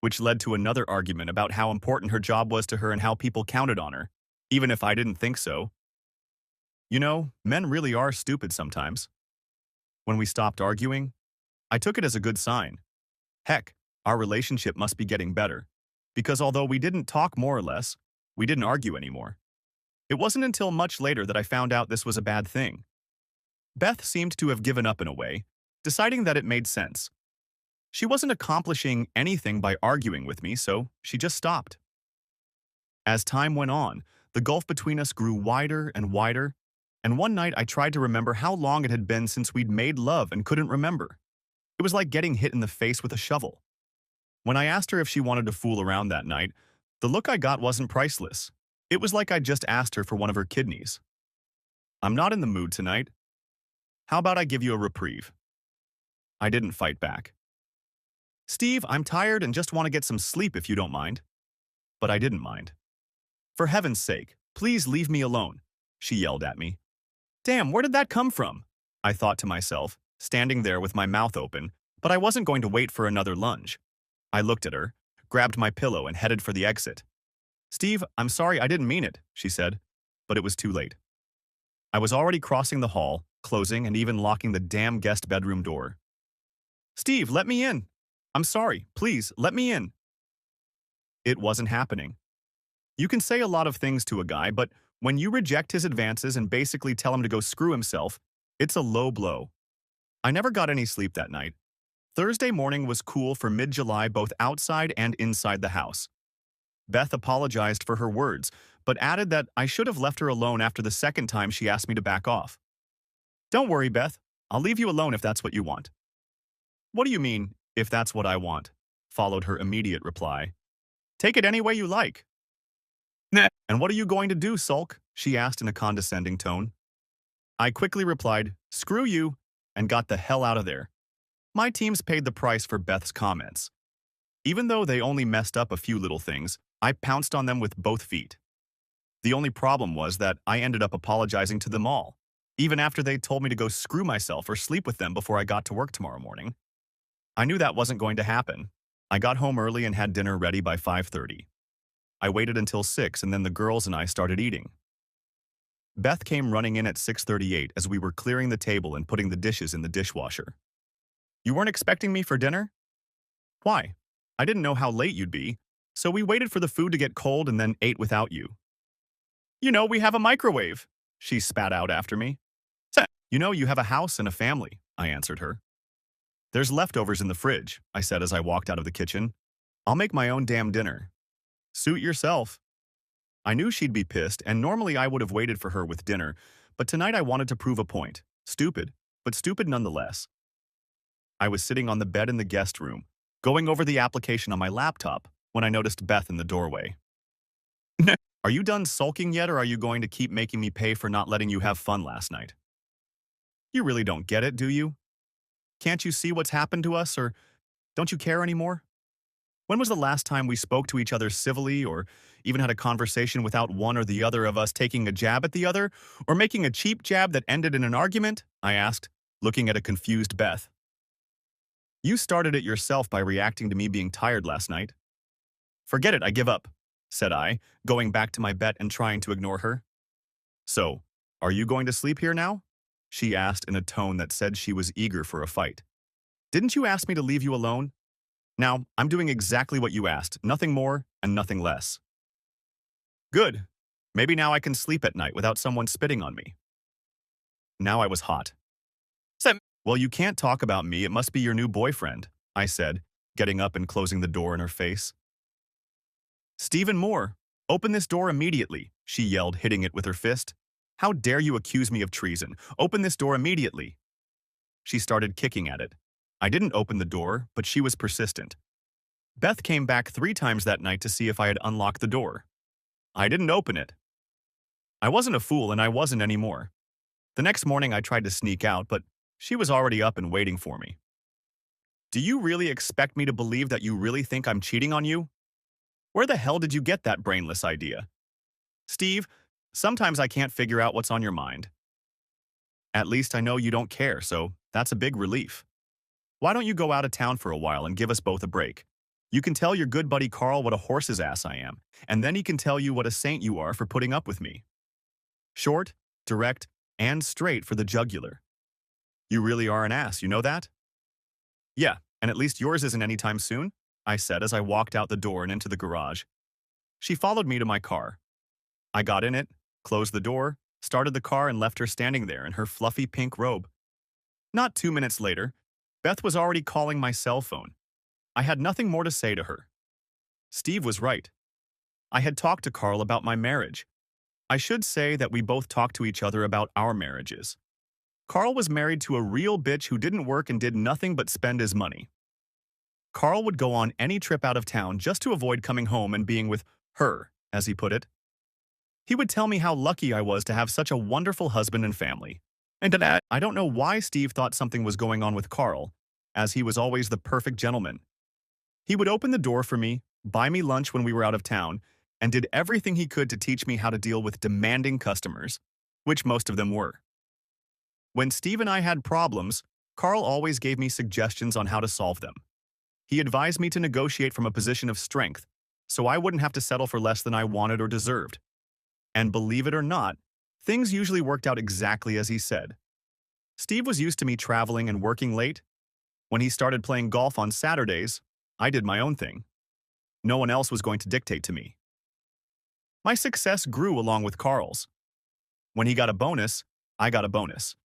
which led to another argument about how important her job was to her and how people counted on her, even if I didn't think so. You know, men really are stupid sometimes. When we stopped arguing, I took it as a good sign. Heck, our relationship must be getting better. Because although we didn't talk more or less, we didn't argue anymore. It wasn't until much later that I found out this was a bad thing. Beth seemed to have given up in a way, deciding that it made sense. She wasn't accomplishing anything by arguing with me, so she just stopped. As time went on, the gulf between us grew wider and wider, and one night I tried to remember how long it had been since we'd made love and couldn't remember. It was like getting hit in the face with a shovel. When I asked her if she wanted to fool around that night, the look I got wasn't priceless. It was like I'd just asked her for one of her kidneys. I'm not in the mood tonight. How about I give you a reprieve? I didn't fight back. Steve, I'm tired and just want to get some sleep if you don't mind. But I didn't mind. For heaven's sake, please leave me alone, she yelled at me. Damn, where did that come from? I thought to myself, standing there with my mouth open, but I wasn't going to wait for another lunge. I looked at her, grabbed my pillow, and headed for the exit. Steve, I'm sorry, I didn't mean it, she said, but it was too late. I was already crossing the hall, closing and even locking the damn guest bedroom door. Steve, let me in. I'm sorry, please, let me in. It wasn't happening. You can say a lot of things to a guy, but when you reject his advances and basically tell him to go screw himself, it's a low blow. I never got any sleep that night. Thursday morning was cool for mid-July both outside and inside the house. Beth apologized for her words, but added that I should have left her alone after the second time she asked me to back off. Don't worry, Beth. I'll leave you alone if that's what you want. What do you mean, if that's what I want? Followed her immediate reply. Take it any way you like. Nah. And what are you going to do, sulk? She asked in a condescending tone. I quickly replied, screw you, and got the hell out of there. My teams paid the price for Beth's comments. Even though they only messed up a few little things, I pounced on them with both feet. The only problem was that I ended up apologizing to them all, even after they told me to go screw myself or sleep with them before I got to work tomorrow morning. I knew that wasn't going to happen. I got home early and had dinner ready by 5:30. I waited until 6 and then the girls and I started eating. Beth came running in at 6:38 as we were clearing the table and putting the dishes in the dishwasher. You weren't expecting me for dinner? Why? I didn't know how late you'd be, so we waited for the food to get cold and then ate without you. You know, we have a microwave, she spat out after me. You know, you have a house and a family, I answered her. There's leftovers in the fridge, I said as I walked out of the kitchen. I'll make my own damn dinner. Suit yourself. I knew she'd be pissed, and normally I would have waited for her with dinner, but tonight I wanted to prove a point. Stupid, but stupid nonetheless. I was sitting on the bed in the guest room, going over the application on my laptop, when I noticed Beth in the doorway. Are you done sulking yet, or are you going to keep making me pay for not letting you have fun last night? You really don't get it, do you? Can't you see what's happened to us, or don't you care anymore? When was the last time we spoke to each other civilly or even had a conversation without one or the other of us taking a jab at the other or making a cheap jab that ended in an argument? I asked, looking at a confused Beth. You started it yourself by reacting to me being tired last night. Forget it, I give up, said I, going back to my bed and trying to ignore her. So, are you going to sleep here now? She asked in a tone that said she was eager for a fight. Didn't you ask me to leave you alone? Now, I'm doing exactly what you asked, nothing more and nothing less. Good. Maybe now I can sleep at night without someone spitting on me. Now I was hot. Well, you can't talk about me, it must be your new boyfriend, I said, getting up and closing the door in her face. Stephen Moore, open this door immediately, she yelled, hitting it with her fist. How dare you accuse me of treason? Open this door immediately. She started kicking at it. I didn't open the door, but she was persistent. Beth came back 3 times that night to see if I had unlocked the door. I didn't open it. I wasn't a fool, and I wasn't anymore. The next morning I tried to sneak out, but she was already up and waiting for me. Do you really expect me to believe that you really think I'm cheating on you? Where the hell did you get that brainless idea? Steve, sometimes I can't figure out what's on your mind. At least I know you don't care, so that's a big relief. Why don't you go out of town for a while and give us both a break? You can tell your good buddy Carl what a horse's ass I am, and then he can tell you what a saint you are for putting up with me. Short, direct, and straight for the jugular. You really are an ass, you know that? Yeah, and at least yours isn't anytime soon, I said as I walked out the door and into the garage. She followed me to my car. I got in it, closed the door, started the car, and left her standing there in her fluffy pink robe. Not 2 minutes later, Beth was already calling my cell phone. I had nothing more to say to her. Steve was right. I had talked to Carl about my marriage. I should say that we both talked to each other about our marriages. Carl was married to a real bitch who didn't work and did nothing but spend his money. Carl would go on any trip out of town just to avoid coming home and being with her, as he put it. He would tell me how lucky I was to have such a wonderful husband and family. And to that, I don't know why Steve thought something was going on with Carl, as he was always the perfect gentleman. He would open the door for me, buy me lunch when we were out of town, and did everything he could to teach me how to deal with demanding customers, which most of them were. When Steve and I had problems, Carl always gave me suggestions on how to solve them. He advised me to negotiate from a position of strength, so I wouldn't have to settle for less than I wanted or deserved. And believe it or not, things usually worked out exactly as he said. Steve was used to me traveling and working late. When he started playing golf on Saturdays, I did my own thing. No one else was going to dictate to me. My success grew along with Carl's. When he got a bonus, I got a bonus.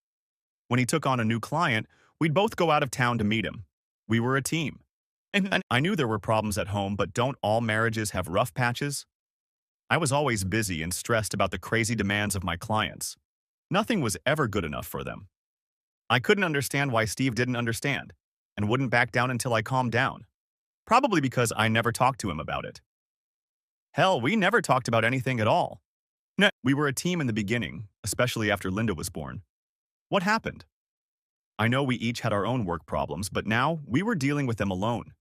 When he took on a new client, we'd both go out of town to meet him. We were a team. And I knew there were problems at home, but don't all marriages have rough patches? I was always busy and stressed about the crazy demands of my clients. Nothing was ever good enough for them. I couldn't understand why Steve didn't understand, and wouldn't back down until I calmed down. Probably because I never talked to him about it. Hell, we never talked about anything at all. No, we were a team in the beginning, especially after Linda was born. What happened? I know we each had our own work problems, but now we were dealing with them alone.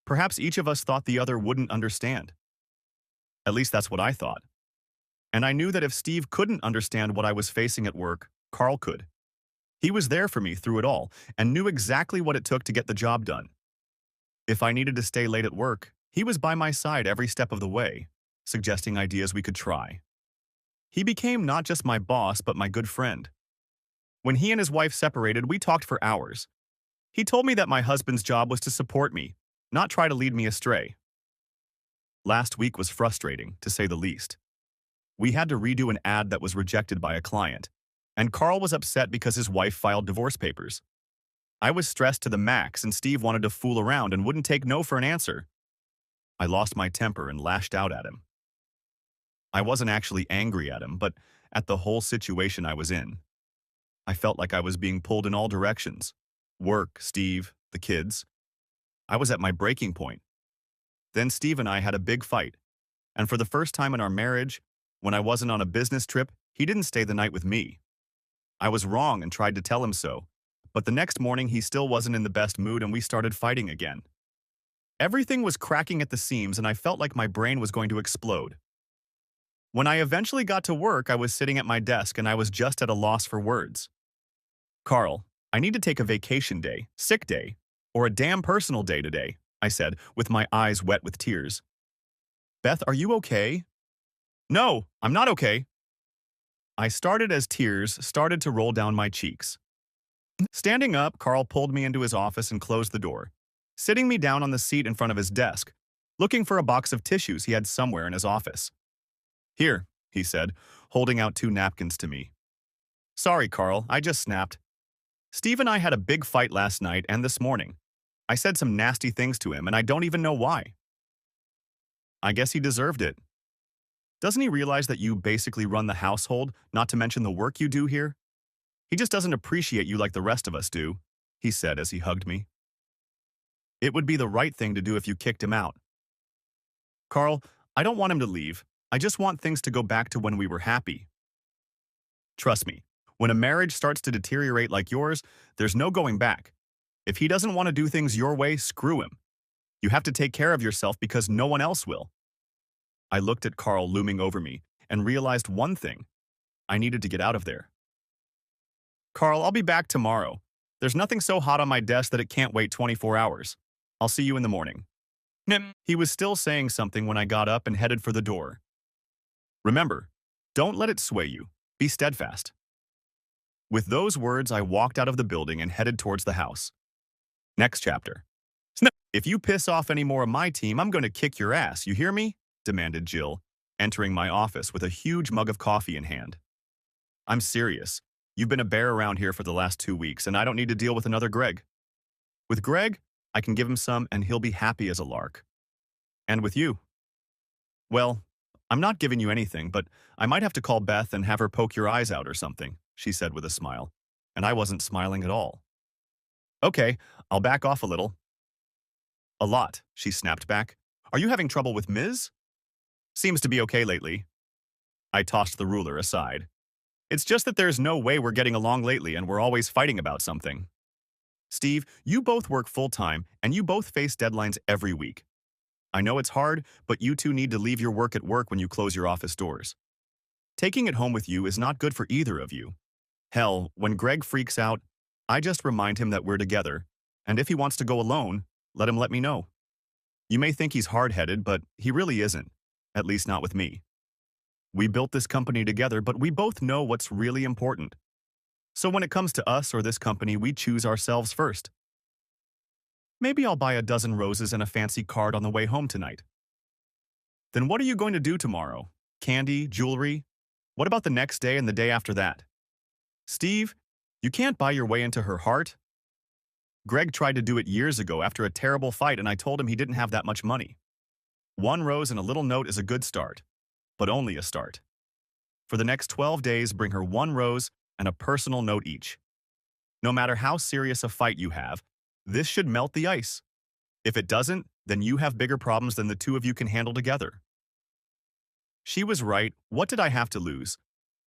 Perhaps each of us thought the other wouldn't understand. At least that's what I thought. And I knew that if Steve couldn't understand what I was facing at work, Carl could. He was there for me through it all and knew exactly what it took to get the job done. If I needed to stay late at work, he was by my side every step of the way, suggesting ideas we could try. He became not just my boss, but my good friend. When he and his wife separated, we talked for hours. He told me that my husband's job was to support me, not try to lead me astray. Last week was frustrating, to say the least. We had to redo an ad that was rejected by a client, and Carl was upset because his wife filed divorce papers. I was stressed to the max, and Steve wanted to fool around and wouldn't take no for an answer. I lost my temper and lashed out at him. I wasn't actually angry at him, but at the whole situation I was in. I felt like I was being pulled in all directions. Work, Steve, the kids. I was at my breaking point. Then Steve and I had a big fight, and for the first time in our marriage, when I wasn't on a business trip, he didn't stay the night with me. I was wrong and tried to tell him so, but the next morning he still wasn't in the best mood and we started fighting again. Everything was cracking at the seams and I felt like my brain was going to explode. When I eventually got to work, I was sitting at my desk and I was just at a loss for words. Carl, I need to take a vacation day, sick day, or a damn personal day today, I said, with my eyes wet with tears. Beth, are you okay? No, I'm not okay. I started as tears started to roll down my cheeks. Standing up, Carl pulled me into his office and closed the door, sitting me down on the seat in front of his desk, looking for a box of tissues he had somewhere in his office. Here, he said, holding out 2 napkins to me. Sorry, Carl, I just snapped. Steve and I had a big fight last night and this morning. I said some nasty things to him and I don't even know why. I guess he deserved it. Doesn't he realize that you basically run the household, not to mention the work you do here? He just doesn't appreciate you like the rest of us do, he said as he hugged me. It would be the right thing to do if you kicked him out. Carl, I don't want him to leave. I just want things to go back to when we were happy. Trust me, when a marriage starts to deteriorate like yours, there's no going back. If he doesn't want to do things your way, screw him. You have to take care of yourself because no one else will. I looked at Carl looming over me and realized one thing. I needed to get out of there. Carl, I'll be back tomorrow. There's nothing so hot on my desk that it can't wait 24 hours. I'll see you in the morning. He was still saying something when I got up and headed for the door. Remember, don't let it sway you. Be steadfast. With those words, I walked out of the building and headed towards the house. Next chapter. Snap. If you piss off any more of my team, I'm going to kick your ass, you hear me? Demanded Jill, entering my office with a huge mug of coffee in hand. I'm serious. You've been a bear around here for the last 2 weeks, and I don't need to deal with another Greg. With Greg, I can give him some and he'll be happy as a lark. And with you? Well, I'm not giving you anything, but I might have to call Beth and have her poke your eyes out or something, she said with a smile. And I wasn't smiling at all. Okay, I'll back off a little. A lot, she snapped back. Are you having trouble with Ms.? Seems to be okay lately. I tossed the ruler aside. It's just that there's no way we're getting along lately and we're always fighting about something. Steve, you both work full-time and you both face deadlines every week. I know it's hard, but you two need to leave your work at work when you close your office doors. Taking it home with you is not good for either of you. Hell, when Greg freaks out, I just remind him that we're together, and if he wants to go alone, let me know. You may think he's hard-headed, but he really isn't, at least not with me. We built this company together, but we both know what's really important. So when it comes to us or this company, we choose ourselves first. Maybe I'll buy a dozen roses and a fancy card on the way home tonight. Then what are you going to do tomorrow? Candy, jewelry? What about the next day and the day after that? Steve, you can't buy your way into her heart. Greg tried to do it years ago after a terrible fight, and I told him he didn't have that much money. 1 rose and a little note is a good start, but only a start. For the next 12 days, bring her 1 rose and a personal note each. No matter how serious a fight you have, this should melt the ice. If it doesn't, then you have bigger problems than the two of you can handle together. She was right. What did I have to lose?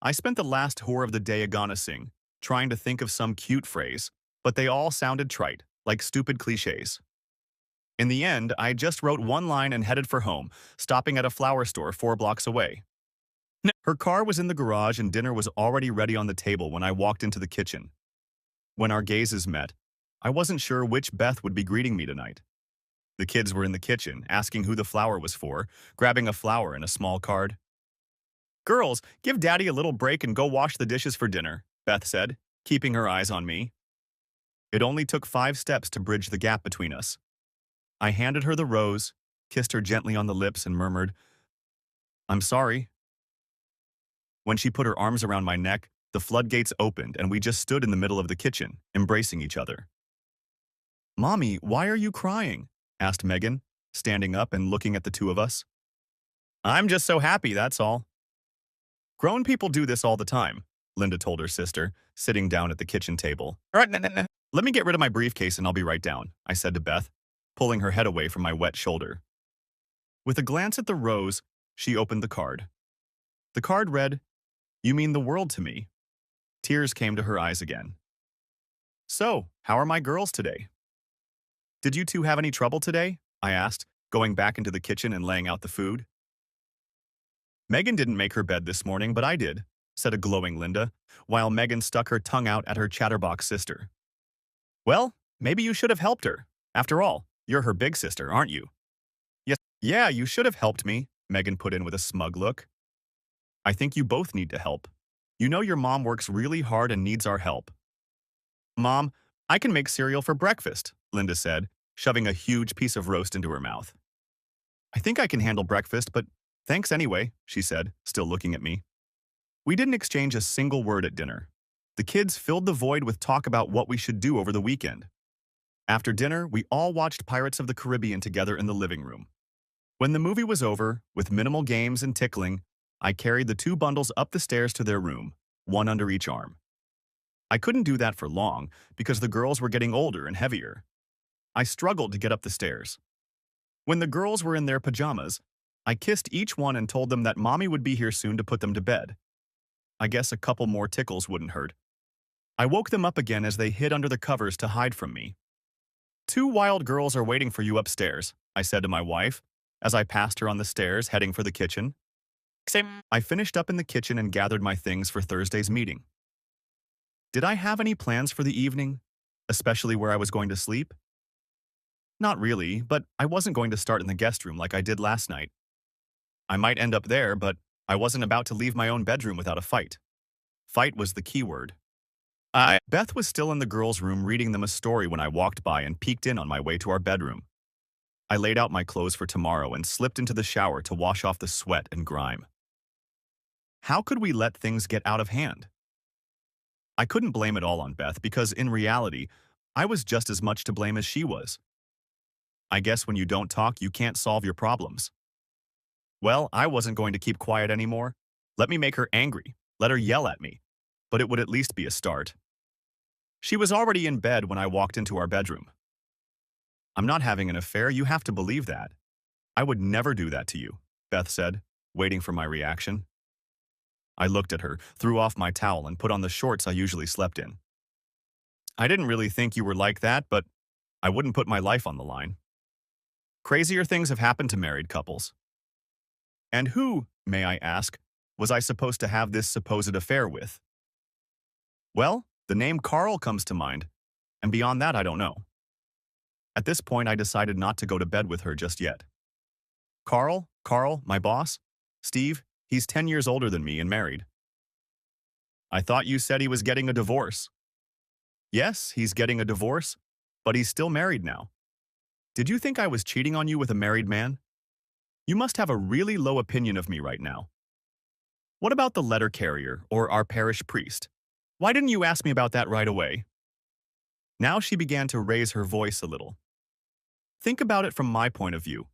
I spent the last whore of the day agonizing, trying to think of some cute phrase, but they all sounded trite, like stupid cliches. In the end, I just wrote 1 line and headed for home, stopping at a flower store 4 blocks away. Her car was in the garage and dinner was already ready on the table when I walked into the kitchen. When our gazes met, I wasn't sure which Beth would be greeting me tonight. The kids were in the kitchen, asking who the flower was for, grabbing a flower and a small card. Girls, give Daddy a little break and go wash the dishes for dinner, Beth said, keeping her eyes on me. It only took 5 steps to bridge the gap between us. I handed her the rose, kissed her gently on the lips, and murmured, "I'm sorry." When she put her arms around my neck, the floodgates opened and we just stood in the middle of the kitchen, embracing each other. "Mommy, why are you crying?" asked Megan, standing up and looking at the two of us. "I'm just so happy, that's all." "Grown people do this all the time," Linda told her sister, sitting down at the kitchen table. "Let me get rid of my briefcase and I'll be right down," I said to Beth, pulling her head away from my wet shoulder. With a glance at the rose, she opened the card. The card read, "You mean the world to me." Tears came to her eyes again. "So, how are my girls today?" "Did you two have any trouble today?" I asked, going back into the kitchen and laying out the food. "Megan didn't make her bed this morning, but I did," said a glowing Linda, while Megan stuck her tongue out at her chatterbox sister. "Well, maybe you should have helped her. After all, you're her big sister, aren't you?" "Yes, yeah, you should have helped me," Megan put in with a smug look. "I think you both need to help. You know your mom works really hard and needs our help." "Mom, I can make cereal for breakfast," Linda said, shoving a huge piece of roast into her mouth. "I think I can handle breakfast, but thanks anyway," she said, still looking at me. We didn't exchange a single word at dinner. The kids filled the void with talk about what we should do over the weekend. After dinner, we all watched Pirates of the Caribbean together in the living room. When the movie was over, with minimal games and tickling, I carried the 2 bundles up the stairs to their room, 1 under each arm. I couldn't do that for long because the girls were getting older and heavier. I struggled to get up the stairs. When the girls were in their pajamas, I kissed each one and told them that Mommy would be here soon to put them to bed. I guess a couple more tickles wouldn't hurt. I woke them up again as they hid under the covers to hide from me. "2 wild girls are waiting for you upstairs," I said to my wife, as I passed her on the stairs heading for the kitchen. I finished up in the kitchen and gathered my things for Thursday's meeting. Did I have any plans for the evening, especially where I was going to sleep? Not really, but I wasn't going to start in the guest room like I did last night. I might end up there, but I wasn't about to leave my own bedroom without a fight. Fight was the key word. Beth was still in the girls' room reading them a story when I walked by and peeked in on my way to our bedroom. I laid out my clothes for tomorrow and slipped into the shower to wash off the sweat and grime. How could we let things get out of hand? I couldn't blame it all on Beth because, in reality, I was just as much to blame as she was. I guess when you don't talk, you can't solve your problems. Well, I wasn't going to keep quiet anymore. Let me make her angry, let her yell at me. But it would at least be a start. She was already in bed when I walked into our bedroom. I'm not having an affair, you have to believe that. I would never do that to you, Beth said, waiting for my reaction. I looked at her, threw off my towel, and put on the shorts I usually slept in. I didn't really think you were like that, but I wouldn't put my life on the line. Crazier things have happened to married couples. And who, may I ask, was I supposed to have this supposed affair with? Well, the name Carl comes to mind, and beyond that I don't know. At this point, I decided not to go to bed with her just yet. Carl, my boss? Steve, he's 10 years older than me and married. I thought you said he was getting a divorce. Yes, he's getting a divorce, but he's still married now. Did you think I was cheating on you with a married man? You must have a really low opinion of me right now. What about the letter carrier or our parish priest? Why didn't you ask me about that right away? Now she began to raise her voice a little. Think about it from my point of view.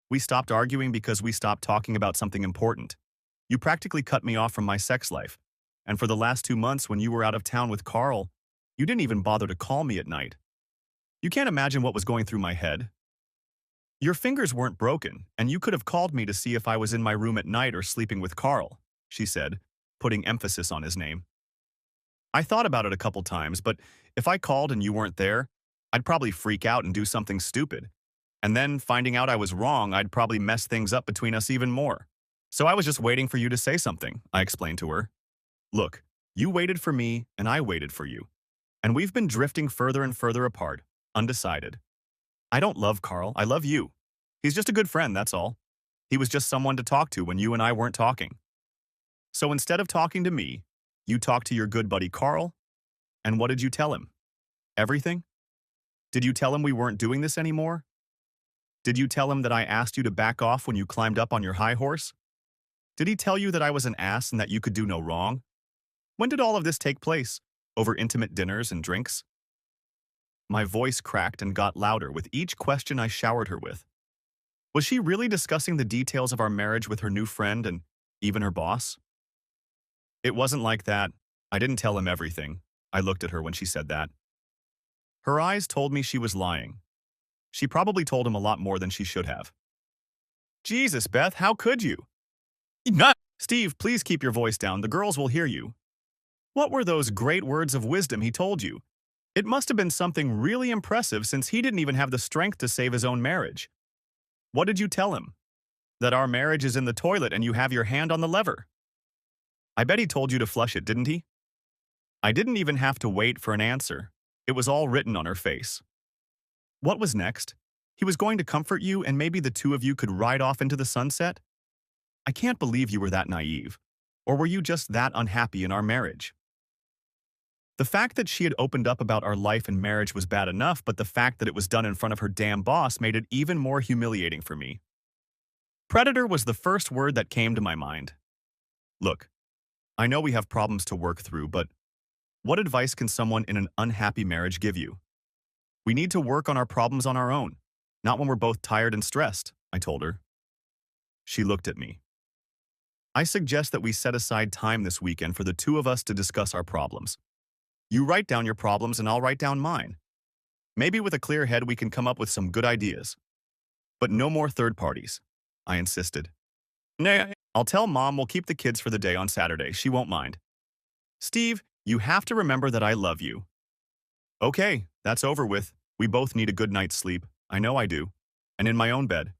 We stopped arguing because we stopped talking about something important. You practically cut me off from my sex life. And for the last 2 months when you were out of town with Carl, you didn't even bother to call me at night. You can't imagine what was going through my head. Your fingers weren't broken, and you could have called me to see if I was in my room at night or sleeping with Carl, she said, putting emphasis on his name. I thought about it a couple times, but if I called and you weren't there, I'd probably freak out and do something stupid. And then, finding out I was wrong, I'd probably mess things up between us even more. So I was just waiting for you to say something, I explained to her. Look, you waited for me, and I waited for you. And we've been drifting further and further apart, undecided. I don't love Carl, I love you. He's just a good friend, that's all. He was just someone to talk to when you and I weren't talking. So instead of talking to me, you talked to your good buddy Carl? And what did you tell him? Everything? Did you tell him we weren't doing this anymore? Did you tell him that I asked you to back off when you climbed up on your high horse? Did he tell you that I was an ass and that you could do no wrong? When did all of this take place? Over intimate dinners and drinks? My voice cracked and got louder with each question I showered her with. Was she really discussing the details of our marriage with her new friend and even her boss? It wasn't like that. I didn't tell him everything. I looked at her when she said that. Her eyes told me she was lying. She probably told him a lot more than she should have. Jesus, Beth, how could you? Steve, please keep your voice down. The girls will hear you. What were those great words of wisdom he told you? It must have been something really impressive since he didn't even have the strength to save his own marriage. What did you tell him? That our marriage is in the toilet and you have your hand on the lever. I bet he told you to flush it, didn't he? I didn't even have to wait for an answer. It was all written on her face. What was next? He was going to comfort you and maybe the two of you could ride off into the sunset? I can't believe you were that naive. Or were you just that unhappy in our marriage? The fact that she had opened up about our life and marriage was bad enough, but the fact that it was done in front of her damn boss made it even more humiliating for me. Predator was the first word that came to my mind. Look, I know we have problems to work through, but what advice can someone in an unhappy marriage give you? We need to work on our problems on our own, not when we're both tired and stressed, I told her. She looked at me. I suggest that we set aside time this weekend for the two of us to discuss our problems. You write down your problems and I'll write down mine. Maybe with a clear head we can come up with some good ideas. But no more third parties, I insisted. Nah, I'll tell Mom we'll keep the kids for the day on Saturday. She won't mind. Steve, you have to remember that I love you. Okay, that's over with. We both need a good night's sleep. I know I do. And in my own bed.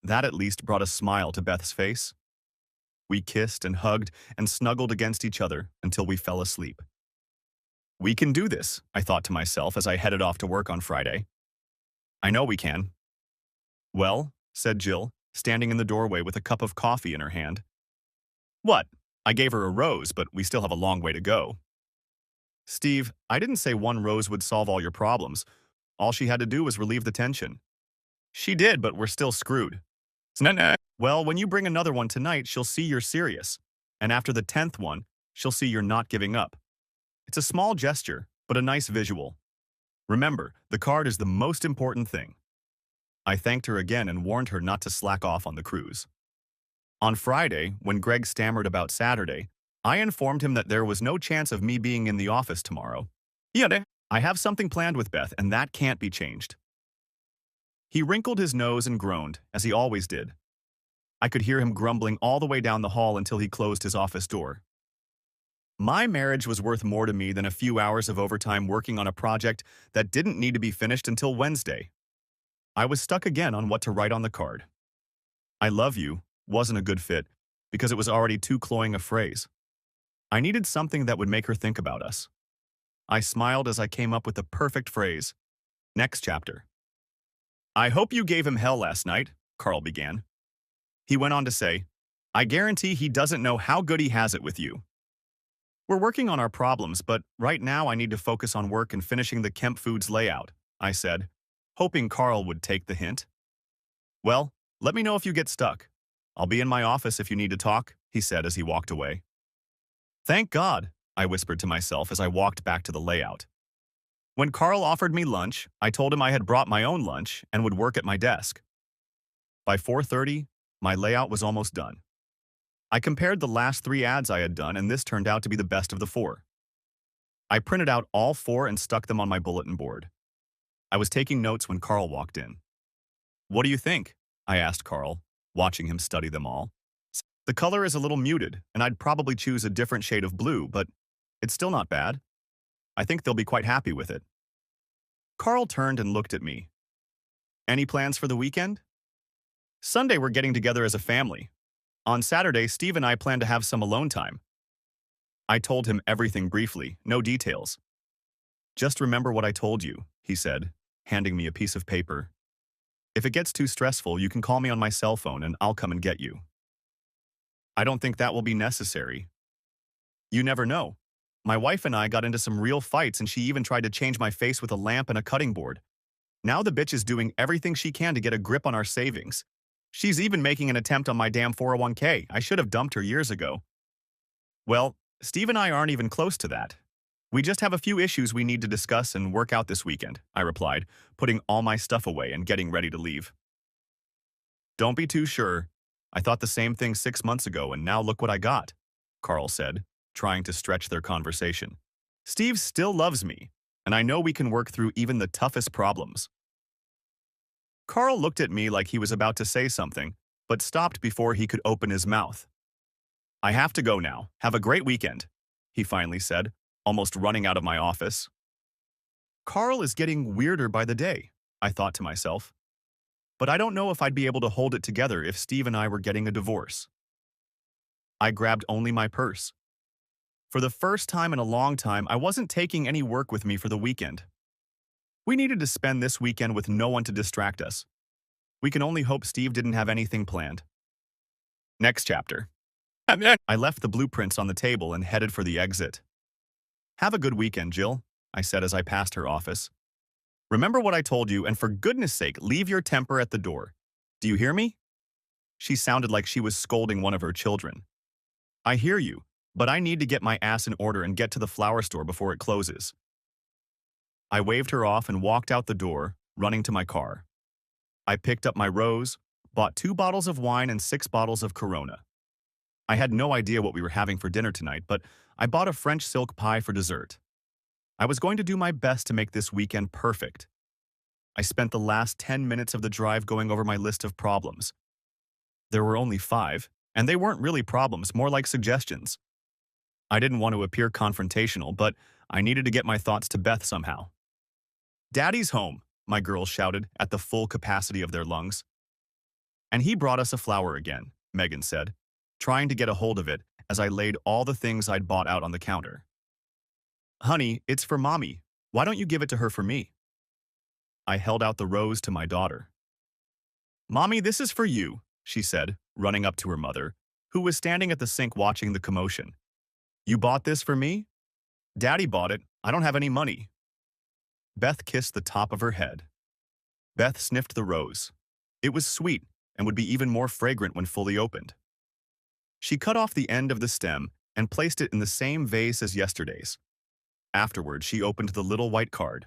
That at least brought a smile to Beth's face. We kissed and hugged and snuggled against each other until we fell asleep. We can do this, I thought to myself as I headed off to work on Friday. I know we can. Well, said Jill, standing in the doorway with a cup of coffee in her hand. What? I gave her a rose, but we still have a long way to go. Steve, I didn't say one rose would solve all your problems. All she had to do was relieve the tension. She did, but we're still screwed. Well, when you bring another one tonight, she'll see you're serious. And after the 10th one, she'll see you're not giving up. It's a small gesture, but a nice visual. Remember, the card is the most important thing. I thanked her again and warned her not to slack off on the cruise. On Friday, when Greg stammered about Saturday, I informed him that there was no chance of me being in the office tomorrow. I have something planned with Beth, and that can't be changed. He wrinkled his nose and groaned, as he always did. I could hear him grumbling all the way down the hall until he closed his office door. My marriage was worth more to me than a few hours of overtime working on a project that didn't need to be finished until Wednesday. I was stuck again on what to write on the card. I love you wasn't a good fit because it was already too cloying a phrase. I needed something that would make her think about us. I smiled as I came up with the perfect phrase. Next chapter. I hope you gave him hell last night, Carl began. He went on to say, I guarantee he doesn't know how good he has it with you. We're working on our problems, but right now I need to focus on work and finishing the Kemp Foods layout, I said, hoping Carl would take the hint. Well, let me know if you get stuck. I'll be in my office if you need to talk, he said as he walked away. Thank God, I whispered to myself as I walked back to the layout. When Carl offered me lunch, I told him I had brought my own lunch and would work at my desk. By 4:30, my layout was almost done. I compared the last 3 ads I had done, and this turned out to be the best of the 4. I printed out all 4 and stuck them on my bulletin board. I was taking notes when Carl walked in. What do you think? I asked Carl, watching him study them all. The color is a little muted, and I'd probably choose a different shade of blue, but it's still not bad. I think they'll be quite happy with it. Carl turned and looked at me. Any plans for the weekend? Sunday we're getting together as a family. On Saturday, Steve and I plan to have some alone time. I told him everything briefly, no details. Just remember what I told you, he said, handing me a piece of paper. If it gets too stressful, you can call me on my cell phone and I'll come and get you. I don't think that will be necessary. You never know. My wife and I got into some real fights and she even tried to change my face with a lamp and a cutting board. Now the bitch is doing everything she can to get a grip on our savings. She's even making an attempt on my damn 401k. I should have dumped her years ago. Well, Steve and I aren't even close to that. We just have a few issues we need to discuss and work out this weekend, I replied, putting all my stuff away and getting ready to leave. Don't be too sure. I thought the same thing 6 months ago and now look what I got, Carl said, trying to stretch their conversation. Steve still loves me, and I know we can work through even the toughest problems. Carl looked at me like he was about to say something, but stopped before he could open his mouth. I have to go now. Have a great weekend, he finally said, almost running out of my office. Carl is getting weirder by the day, I thought to myself. But I don't know if I'd be able to hold it together if Steve and I were getting a divorce. I grabbed only my purse. For the first time in a long time, I wasn't taking any work with me for the weekend. We needed to spend this weekend with no one to distract us. We can only hope Steve didn't have anything planned. Next chapter. I left the blueprints on the table and headed for the exit. Have a good weekend, Jill, I said as I passed her office. Remember what I told you, and for goodness sake, leave your temper at the door. Do you hear me? She sounded like she was scolding one of her children. I hear you, but I need to get my ass in order and get to the flower store before it closes. I waved her off and walked out the door, running to my car. I picked up my rose, bought 2 bottles of wine and 6 bottles of Corona. I had no idea what we were having for dinner tonight, but I bought a French silk pie for dessert. I was going to do my best to make this weekend perfect. I spent the last 10 minutes of the drive going over my list of problems. There were only 5, and they weren't really problems, more like suggestions. I didn't want to appear confrontational, but I needed to get my thoughts to Beth somehow. Daddy's home, my girls shouted at the full capacity of their lungs. And he brought us a flower again, Megan said, trying to get a hold of it as I laid all the things I'd bought out on the counter. Honey, it's for Mommy. Why don't you give it to her for me? I held out the rose to my daughter. Mommy, this is for you, she said, running up to her mother, who was standing at the sink watching the commotion. You bought this for me? Daddy bought it. I don't have any money. Beth kissed the top of her head. Beth sniffed the rose. It was sweet and would be even more fragrant when fully opened. She cut off the end of the stem and placed it in the same vase as yesterday's. Afterward, she opened the little white card.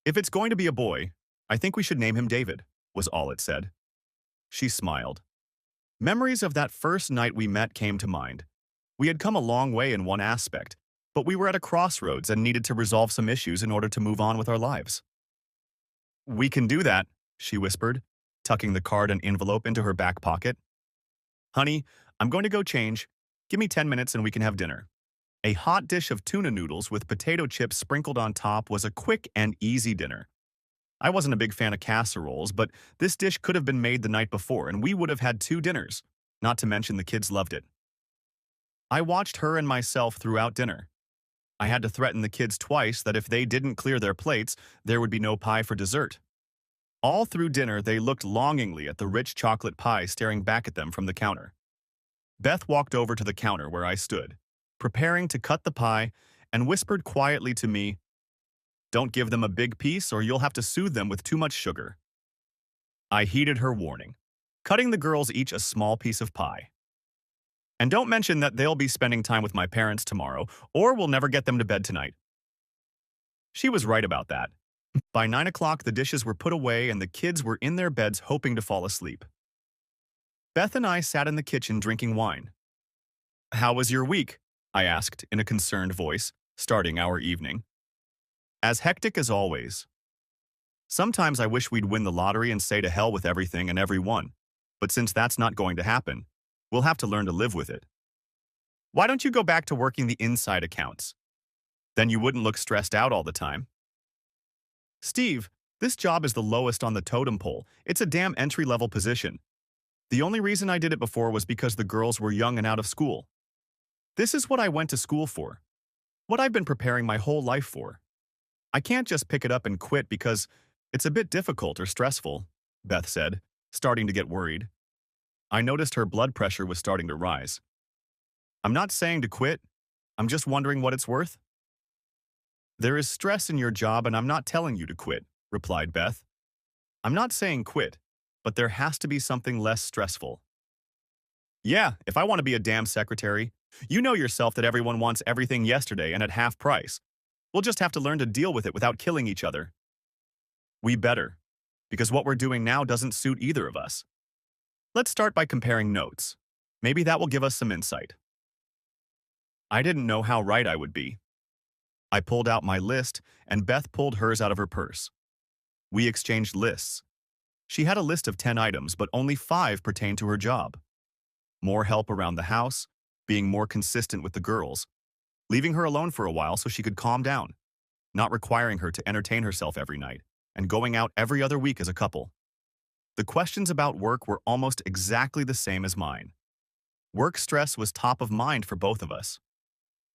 If it's going to be a boy, I think we should name him David, was all it said. She smiled. Memories of that first night we met came to mind. We had come a long way in one aspect, but we were at a crossroads and needed to resolve some issues in order to move on with our lives. We can do that, she whispered, tucking the card and envelope into her back pocket. Honey, I'm going to go change. Give me 10 minutes and we can have dinner. A hot dish of tuna noodles with potato chips sprinkled on top was a quick and easy dinner. I wasn't a big fan of casseroles, but this dish could have been made the night before and we would have had 2 dinners, not to mention the kids loved it. I watched her and myself throughout dinner. I had to threaten the kids twice that if they didn't clear their plates, there would be no pie for dessert. All through dinner, they looked longingly at the rich chocolate pie staring back at them from the counter. Beth walked over to the counter where I stood, preparing to cut the pie, and whispered quietly to me, "Don't give them a big piece or you'll have to soothe them with too much sugar." I heeded her warning, cutting the girls each a small piece of pie. And don't mention that they'll be spending time with my parents tomorrow, or we'll never get them to bed tonight. She was right about that. By 9 o'clock, the dishes were put away and the kids were in their beds hoping to fall asleep. Beth and I sat in the kitchen drinking wine. "How was your week?" I asked in a concerned voice, starting our evening. "As hectic as always. Sometimes I wish we'd win the lottery and say to hell with everything and everyone, but since that's not going to happen, we'll have to learn to live with it. Why don't you go back to working the inside accounts? Then you wouldn't look stressed out all the time." "Steve, this job is the lowest on the totem pole. It's a damn entry-level position. The only reason I did it before was because the girls were young and out of school. This is what I went to school for. What I've been preparing my whole life for. I can't just pick it up and quit because it's a bit difficult or stressful," Beth said, starting to get worried. I noticed her blood pressure was starting to rise. "I'm not saying to quit. I'm just wondering what it's worth." "There is stress in your job and I'm not telling you to quit," replied Beth. "I'm not saying quit, but there has to be something less stressful." "Yeah, if I want to be a damn secretary. You know yourself that everyone wants everything yesterday and at half price. We'll just have to learn to deal with it without killing each other." "We better, because what we're doing now doesn't suit either of us. Let's start by comparing notes. Maybe that will give us some insight." I didn't know how right I would be. I pulled out my list, and Beth pulled hers out of her purse. We exchanged lists. She had a list of 10 items, but only 5 pertained to her job. More help around the house, being more consistent with the girls, leaving her alone for a while so she could calm down, not requiring her to entertain herself every night, and going out every other week as a couple. The questions about work were almost exactly the same as mine. Work stress was top of mind for both of us.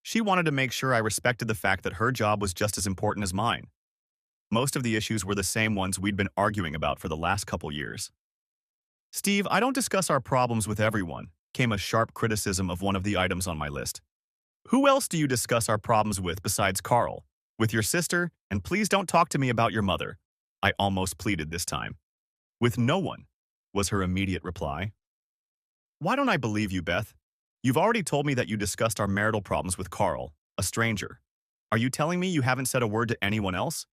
She wanted to make sure I respected the fact that her job was just as important as mine. Most of the issues were the same ones we'd been arguing about for the last couple years. "Steve, I don't discuss our problems with everyone," came a sharp criticism of one of the items on my list. "Who else do you discuss our problems with besides Carl? With your sister? And please don't talk to me about your mother," I almost pleaded this time. "With no one," was her immediate reply. "Why don't I believe you, Beth? You've already told me that you discussed our marital problems with Carl, a stranger. Are you telling me you haven't said a word to anyone else?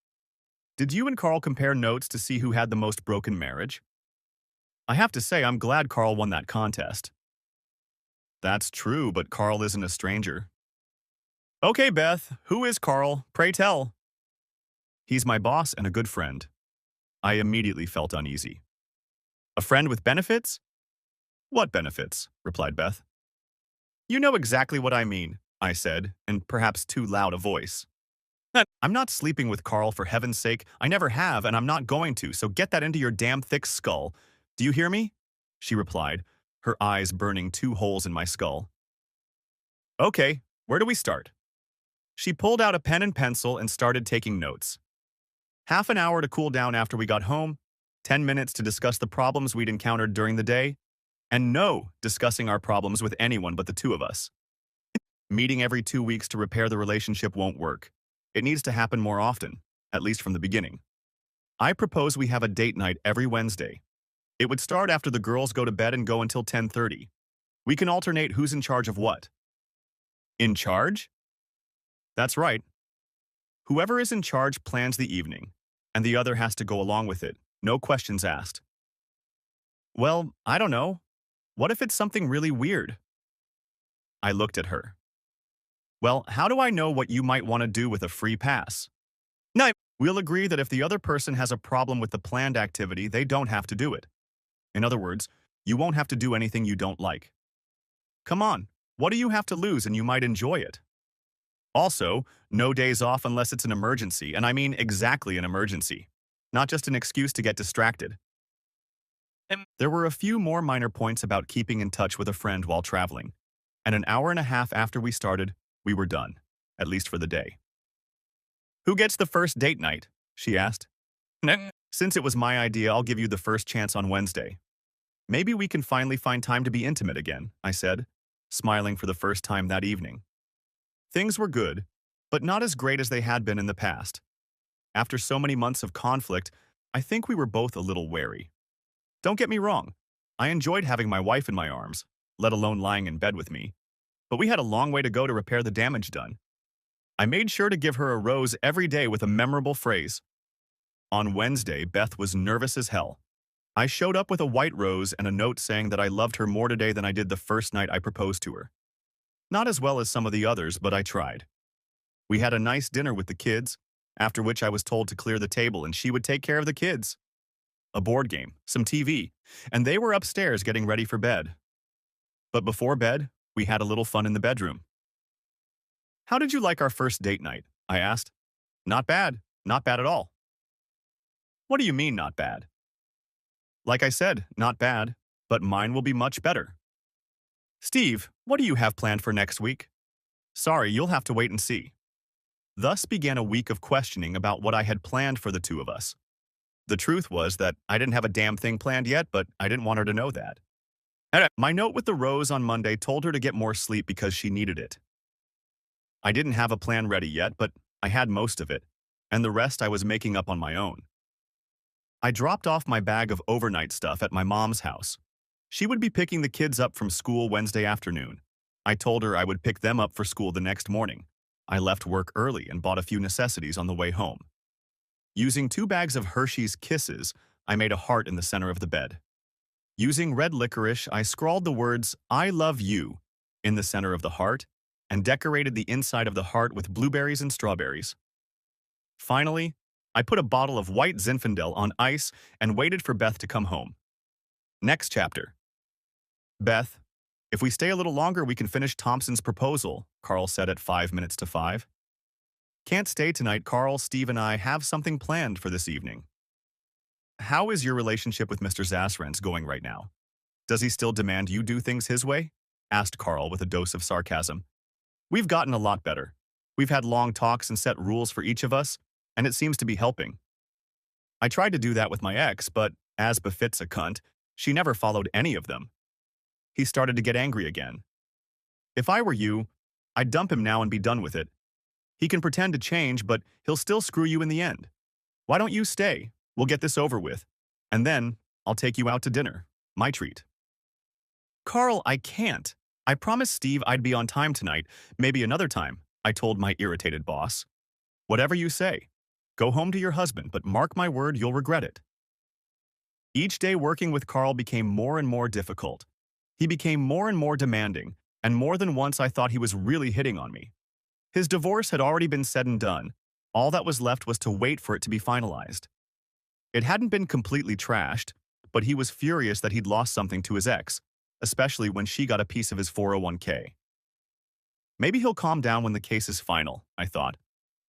Did you and Carl compare notes to see who had the most broken marriage? I have to say I'm glad Carl won that contest." "That's true, but Carl isn't a stranger." "Okay, Beth, who is Carl? Pray tell." "He's my boss and a good friend." I immediately felt uneasy. "A friend with benefits?" "What benefits?" replied Beth. "You know exactly what I mean," I said, in perhaps too loud a voice. "I'm not sleeping with Carl for heaven's sake. I never have, and I'm not going to, so get that into your damn thick skull. Do you hear me?" she replied, her eyes burning 2 holes in my skull. "Okay, where do we start?" She pulled out a pen and pencil and started taking notes. Half an hour to cool down after we got home, 10 minutes to discuss the problems we'd encountered during the day, and no discussing our problems with anyone but the 2 of us. Meeting every 2 weeks to repair the relationship won't work. It needs to happen more often, at least from the beginning. I propose we have a date night every Wednesday. It would start after the girls go to bed and go until 10:30. We can alternate who's in charge of what. In charge? That's right. Whoever is in charge plans the evening, and the other has to go along with it. No questions asked. Well, I don't know. What if it's something really weird? I looked at her. Well, how do I know what you might want to do with a free pass? No, we'll agree that if the other person has a problem with the planned activity, they don't have to do it. In other words, you won't have to do anything you don't like. Come on, what do you have to lose and you might enjoy it? Also, no days off unless it's an emergency, and I mean exactly an emergency, not just an excuse to get distracted. There were a few more minor points about keeping in touch with a friend while traveling, and an hour and a half after we started, we were done, at least for the day. Who gets the first date night? She asked. Since it was my idea, I'll give you the first chance on Wednesday. Maybe we can finally find time to be intimate again, I said, smiling for the first time that evening. Things were good, but not as great as they had been in the past. After so many months of conflict, I think we were both a little wary. Don't get me wrong, I enjoyed having my wife in my arms, let alone lying in bed with me, but we had a long way to go to repair the damage done. I made sure to give her a rose every day with a memorable phrase. On Wednesday, Beth was nervous as hell. I showed up with a white rose and a note saying that I loved her more today than I did the first night I proposed to her. Not as well as some of the others, but I tried. We had a nice dinner with the kids, after which I was told to clear the table and she would take care of the kids. A board game, some TV, and they were upstairs getting ready for bed. But before bed, we had a little fun in the bedroom. How did you like our first date night? I asked. Not bad. Not bad at all. What do you mean, not bad? Like I said, not bad, but mine will be much better. Steve, what do you have planned for next week? Sorry, you'll have to wait and see. Thus began a week of questioning about what I had planned for the two of us. The truth was that I didn't have a damn thing planned yet, but I didn't want her to know that. My note with the rose on Monday told her to get more sleep because she needed it. I didn't have a plan ready yet, but I had most of it, and the rest I was making up on my own. I dropped off my bag of overnight stuff at my mom's house. She would be picking the kids up from school Wednesday afternoon. I told her I would pick them up for school the next morning. I left work early and bought a few necessities on the way home. Using 2 bags of Hershey's Kisses, I made a heart in the center of the bed. Using red licorice, I scrawled the words, "I love you," in the center of the heart, and decorated the inside of the heart with blueberries and strawberries. Finally, I put a bottle of white Zinfandel on ice and waited for Beth to come home. Next chapter. Beth, if we stay a little longer, we can finish Thompson's proposal, Carl said at 5 minutes to 5. Can't stay tonight, Carl. Steve and I have something planned for this evening. How is your relationship with Mr. Zasrens going right now? Does he still demand you do things his way? Asked Carl with a dose of sarcasm. We've gotten a lot better. We've had long talks and set rules for each of us, and it seems to be helping. I tried to do that with my ex, but, as befits a cunt, she never followed any of them. He started to get angry again. If I were you, I'd dump him now and be done with it. He can pretend to change, but he'll still screw you in the end. Why don't you stay? We'll get this over with. And then, I'll take you out to dinner. My treat. Carl, I can't. I promised Steve I'd be on time tonight, maybe another time, I told my irritated boss. Whatever you say. Go home to your husband, but mark my word, you'll regret it. Each day working with Carl became more and more difficult. He became more and more demanding, and more than once I thought he was really hitting on me. His divorce had already been said and done. All that was left was to wait for it to be finalized. It hadn't been completely trashed, but he was furious that he'd lost something to his ex, especially when she got a piece of his 401k. Maybe he'll calm down when the case is final, I thought,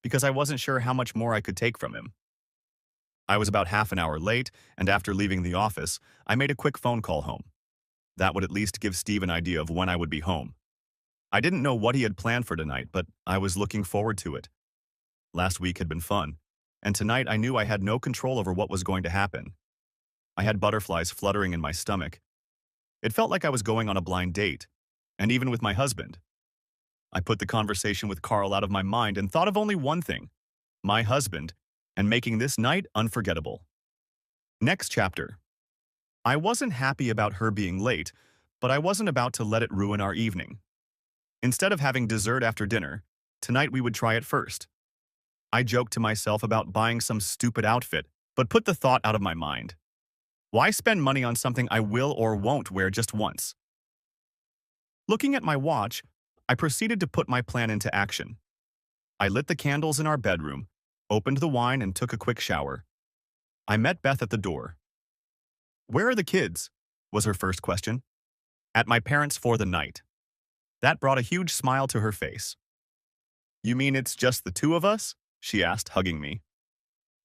because I wasn't sure how much more I could take from him. I was about half an hour late, and after leaving the office, I made a quick phone call home. That would at least give Steve an idea of when I would be home. I didn't know what he had planned for tonight, but I was looking forward to it. Last week had been fun, and tonight I knew I had no control over what was going to happen. I had butterflies fluttering in my stomach. It felt like I was going on a blind date, and even with my husband. I put the conversation with Carl out of my mind and thought of only one thing, my husband, and making this night unforgettable. Next chapter. I wasn't happy about her being late, but I wasn't about to let it ruin our evening. Instead of having dessert after dinner, tonight we would try it first. I joked to myself about buying some stupid outfit, but put the thought out of my mind. Why spend money on something I will or won't wear just once? Looking at my watch, I proceeded to put my plan into action. I lit the candles in our bedroom, opened the wine, and took a quick shower. I met Beth at the door. "Where are the kids?" was her first question. "At my parents' for the night." That brought a huge smile to her face. "You mean it's just the two of us?" she asked, hugging me.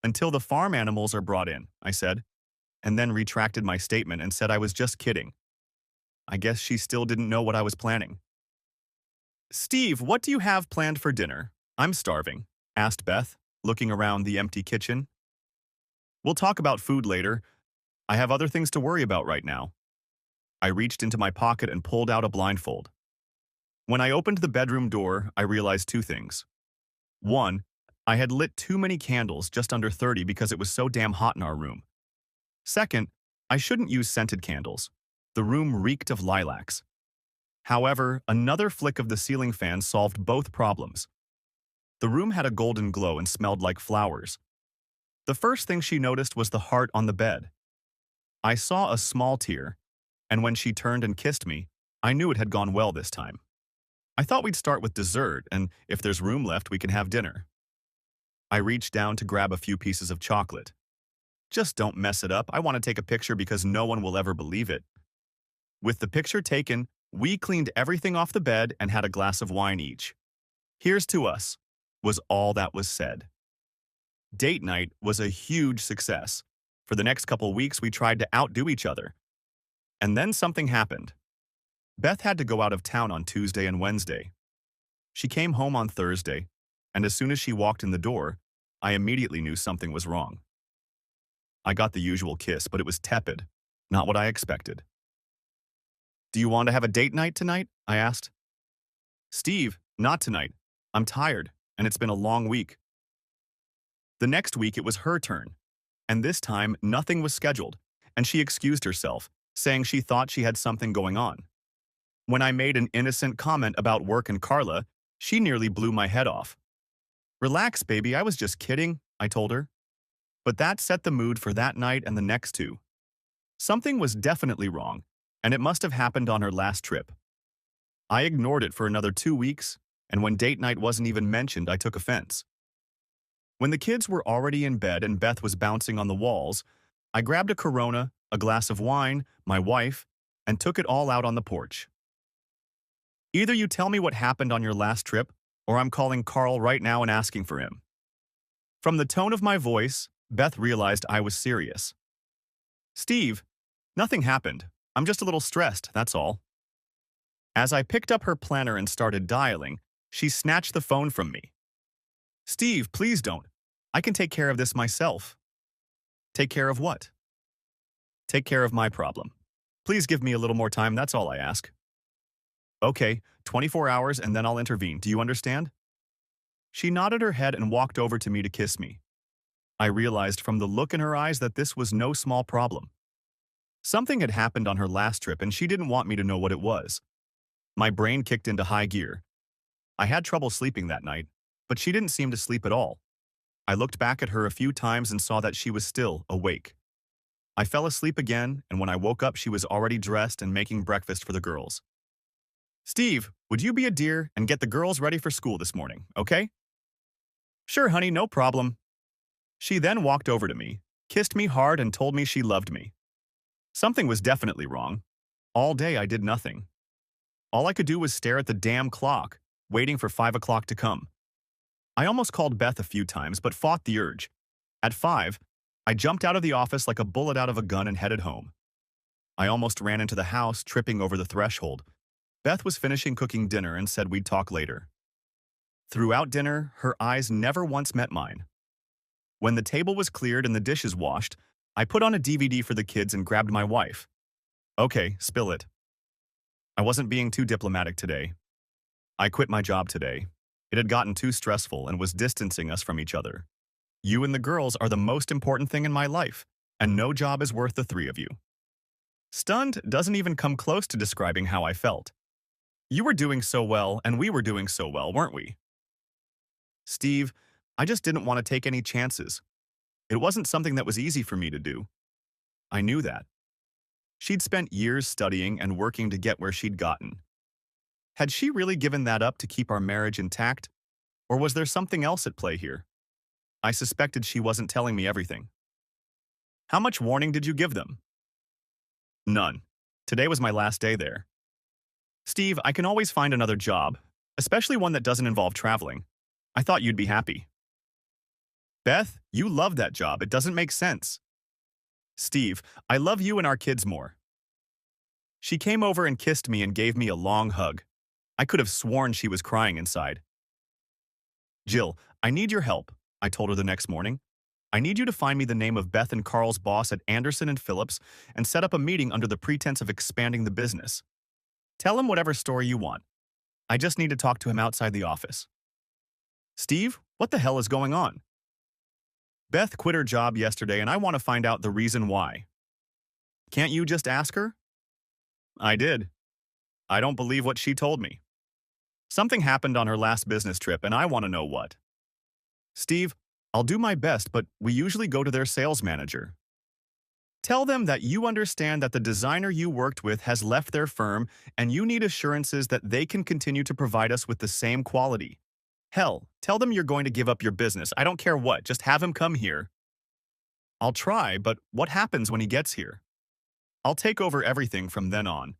"Until the farm animals are brought in," I said, and then retracted my statement and said I was just kidding. I guess she still didn't know what I was planning. "Steve, what do you have planned for dinner? I'm starving," asked Beth, looking around the empty kitchen. "We'll talk about food later. I have other things to worry about right now." I reached into my pocket and pulled out a blindfold. When I opened the bedroom door, I realized two things. One, I had lit too many candles, just under 30, because it was so damn hot in our room. Second, I shouldn't use scented candles. The room reeked of lilacs. However, another flick of the ceiling fan solved both problems. The room had a golden glow and smelled like flowers. The first thing she noticed was the heart on the bed. I saw a small tear, and when she turned and kissed me, I knew it had gone well this time. I thought we'd start with dessert, and if there's room left, we can have dinner. I reached down to grab a few pieces of chocolate. "Just don't mess it up. I want to take a picture because no one will ever believe it." With the picture taken, we cleaned everything off the bed and had a glass of wine each. "Here's to us," was all that was said. Date night was a huge success. For the next couple weeks, we tried to outdo each other. And then something happened. Beth had to go out of town on Tuesday and Wednesday. She came home on Thursday, and as soon as she walked in the door, I immediately knew something was wrong. I got the usual kiss, but it was tepid, not what I expected. "Do you want to have a date night tonight?" I asked. "Steve, not tonight. I'm tired, and it's been a long week." The next week, it was her turn, and this time, nothing was scheduled, and she excused herself, saying she thought she had something going on. When I made an innocent comment about work and Carla, she nearly blew my head off. "Relax, baby, I was just kidding," I told her. But that set the mood for that night and the next two. Something was definitely wrong, and it must have happened on her last trip. I ignored it for another 2 weeks, and when date night wasn't even mentioned, I took offense. When the kids were already in bed and Beth was bouncing on the walls, I grabbed a Corona, a glass of wine, my wife, and took it all out on the porch. "Either you tell me what happened on your last trip, or I'm calling Carl right now and asking for him." From the tone of my voice, Beth realized I was serious. "Steve, nothing happened. I'm just a little stressed, that's all." As I picked up her planner and started dialing, she snatched the phone from me. "Steve, please don't. I can take care of this myself." "Take care of what?" "Take care of my problem. Please give me a little more time, that's all I ask." "Okay, 24 hours and then I'll intervene. Do you understand?" She nodded her head and walked over to me to kiss me. I realized from the look in her eyes that this was no small problem. Something had happened on her last trip and she didn't want me to know what it was. My brain kicked into high gear. I had trouble sleeping that night, but she didn't seem to sleep at all. I looked back at her a few times and saw that she was still awake. I fell asleep again, and when I woke up, she was already dressed and making breakfast for the girls. "Steve, would you be a dear and get the girls ready for school this morning, okay?" "Sure, honey, no problem." She then walked over to me, kissed me hard, and told me she loved me. Something was definitely wrong. All day I did nothing. All I could do was stare at the damn clock, waiting for 5 o'clock to come. I almost called Beth a few times, but fought the urge. At 5, I jumped out of the office like a bullet out of a gun and headed home. I almost ran into the house, tripping over the threshold. Beth was finishing cooking dinner and said we'd talk later. Throughout dinner, her eyes never once met mine. When the table was cleared and the dishes washed, I put on a DVD for the kids and grabbed my wife. "Okay, spill it." I wasn't being too diplomatic today. I quit my job today. It had gotten too stressful and was distancing us from each other. You and the girls are the most important thing in my life, and no job is worth the three of you. Stunned doesn't even come close to describing how I felt. You were doing so well, and we were doing so well, weren't we? Steve, I just didn't want to take any chances. It wasn't something that was easy for me to do. I knew that. She'd spent years studying and working to get where she'd gotten. Had she really given that up to keep our marriage intact? Or was there something else at play here? I suspected she wasn't telling me everything. How much warning did you give them? None. Today was my last day there. Steve, I can always find another job, especially one that doesn't involve traveling. I thought you'd be happy. Beth, you love that job. It doesn't make sense. Steve, I love you and our kids more. She came over and kissed me and gave me a long hug. I could have sworn she was crying inside. Jill, I need your help, I told her the next morning. I need you to find me the name of Beth and Carl's boss at Anderson and Phillips and set up a meeting under the pretense of expanding the business. Tell him whatever story you want. I just need to talk to him outside the office. Steve, what the hell is going on? Beth quit her job yesterday and I want to find out the reason why. Can't you just ask her? I did. I don't believe what she told me. Something happened on her last business trip and I want to know what. Steve, I'll do my best, but we usually go to their sales manager. Tell them that you understand that the designer you worked with has left their firm and you need assurances that they can continue to provide us with the same quality. Hell, tell them you're going to give up your business. I don't care what, just have him come here. I'll try, but what happens when he gets here? I'll take over everything from then on.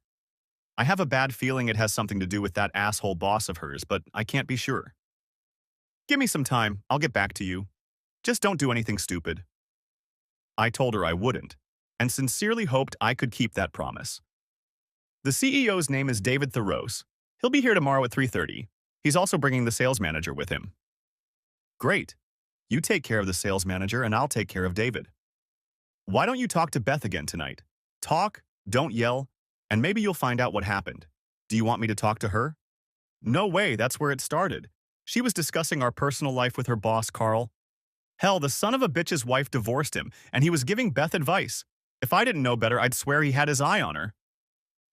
I have a bad feeling it has something to do with that asshole boss of hers, but I can't be sure. Give me some time, I'll get back to you. Just don't do anything stupid. I told her I wouldn't, and sincerely hoped I could keep that promise. The CEO's name is David Thoreaus. He'll be here tomorrow at 3:30. He's also bringing the sales manager with him. Great. You take care of the sales manager and I'll take care of David. Why don't you talk to Beth again tonight? Talk, don't yell, and maybe you'll find out what happened. Do you want me to talk to her? No way, that's where it started. She was discussing our personal life with her boss, Carl. Hell, the son of a bitch's wife divorced him, and he was giving Beth advice. If I didn't know better, I'd swear he had his eye on her.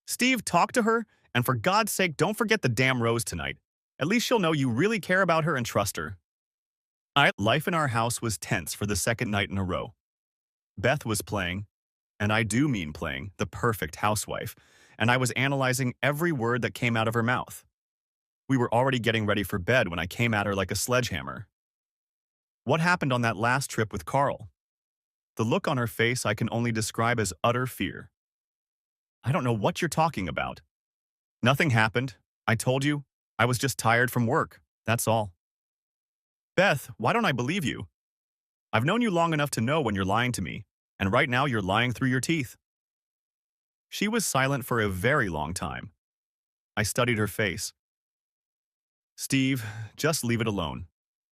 Steve, talk to her, and for God's sake, don't forget the damn rose tonight. At least she'll know you really care about her and trust her. Life in our house was tense for the second night in a row. Beth was playing, and I do mean playing, the perfect housewife, and I was analyzing every word that came out of her mouth. We were already getting ready for bed when I came at her like a sledgehammer. What happened on that last trip with Carl? The look on her face I can only describe as utter fear. I don't know what you're talking about. Nothing happened. I told you, I was just tired from work, that's all. Beth, why don't I believe you? I've known you long enough to know when you're lying to me, and right now you're lying through your teeth. She was silent for a very long time. I studied her face. Steve, just leave it alone.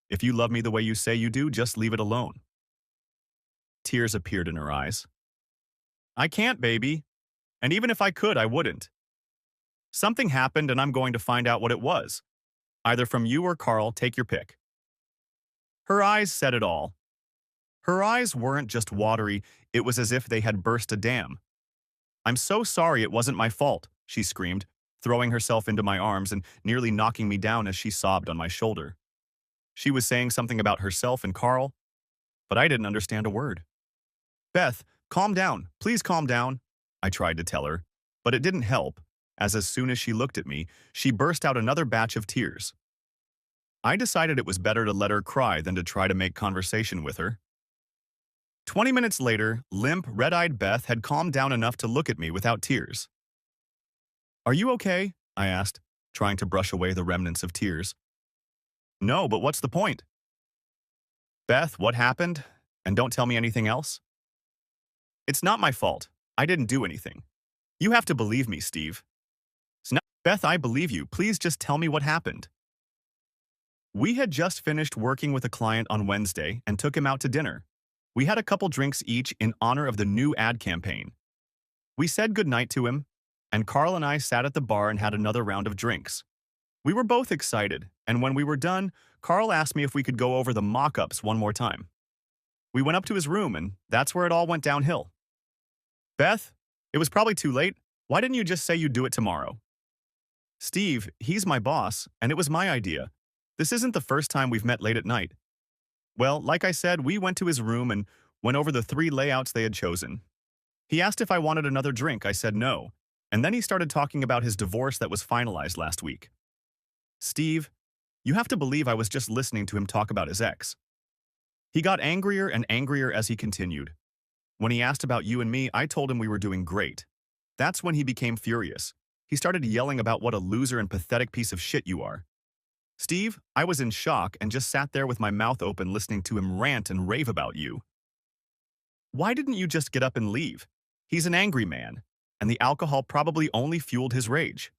If you love me the way you say you do, just leave it alone. Tears appeared in her eyes. I can't, baby. And even if I could, I wouldn't. Something happened and I'm going to find out what it was. Either from you or Carl, take your pick. Her eyes said it all. Her eyes weren't just watery, it was as if they had burst a dam. I'm so sorry it wasn't my fault, she screamed, throwing herself into my arms and nearly knocking me down as she sobbed on my shoulder. She was saying something about herself and Carl, but I didn't understand a word. Beth, calm down, please calm down, I tried to tell her, but it didn't help, as soon as she looked at me, she burst out another batch of tears. I decided it was better to let her cry than to try to make conversation with her. 20 minutes later, limp, red-eyed Beth had calmed down enough to look at me without tears. Are you okay? I asked, trying to brush away the remnants of tears. No, but what's the point? Beth, what happened? And don't tell me anything else? It's not my fault. I didn't do anything. You have to believe me, Steve. Beth, I believe you. Please just tell me what happened. We had just finished working with a client on Wednesday and took him out to dinner. We had a couple drinks each in honor of the new ad campaign. We said goodnight to him, and Carl and I sat at the bar and had another round of drinks. We were both excited, and when we were done, Carl asked me if we could go over the mock-ups one more time. We went up to his room, and that's where it all went downhill. Beth, it was probably too late. Why didn't you just say you'd do it tomorrow? Steve, he's my boss, and it was my idea. This isn't the first time we've met late at night. Well, like I said, we went to his room and went over the 3 layouts they had chosen. He asked if I wanted another drink. I said no, and then he started talking about his divorce that was finalized last week. Steve, you have to believe I was just listening to him talk about his ex. He got angrier and angrier as he continued. When he asked about you and me, I told him we were doing great. That's when he became furious. He started yelling about what a loser and pathetic piece of shit you are. Steve, I was in shock and just sat there with my mouth open listening to him rant and rave about you. Why didn't you just get up and leave? He's an angry man, and the alcohol probably only fueled his rage.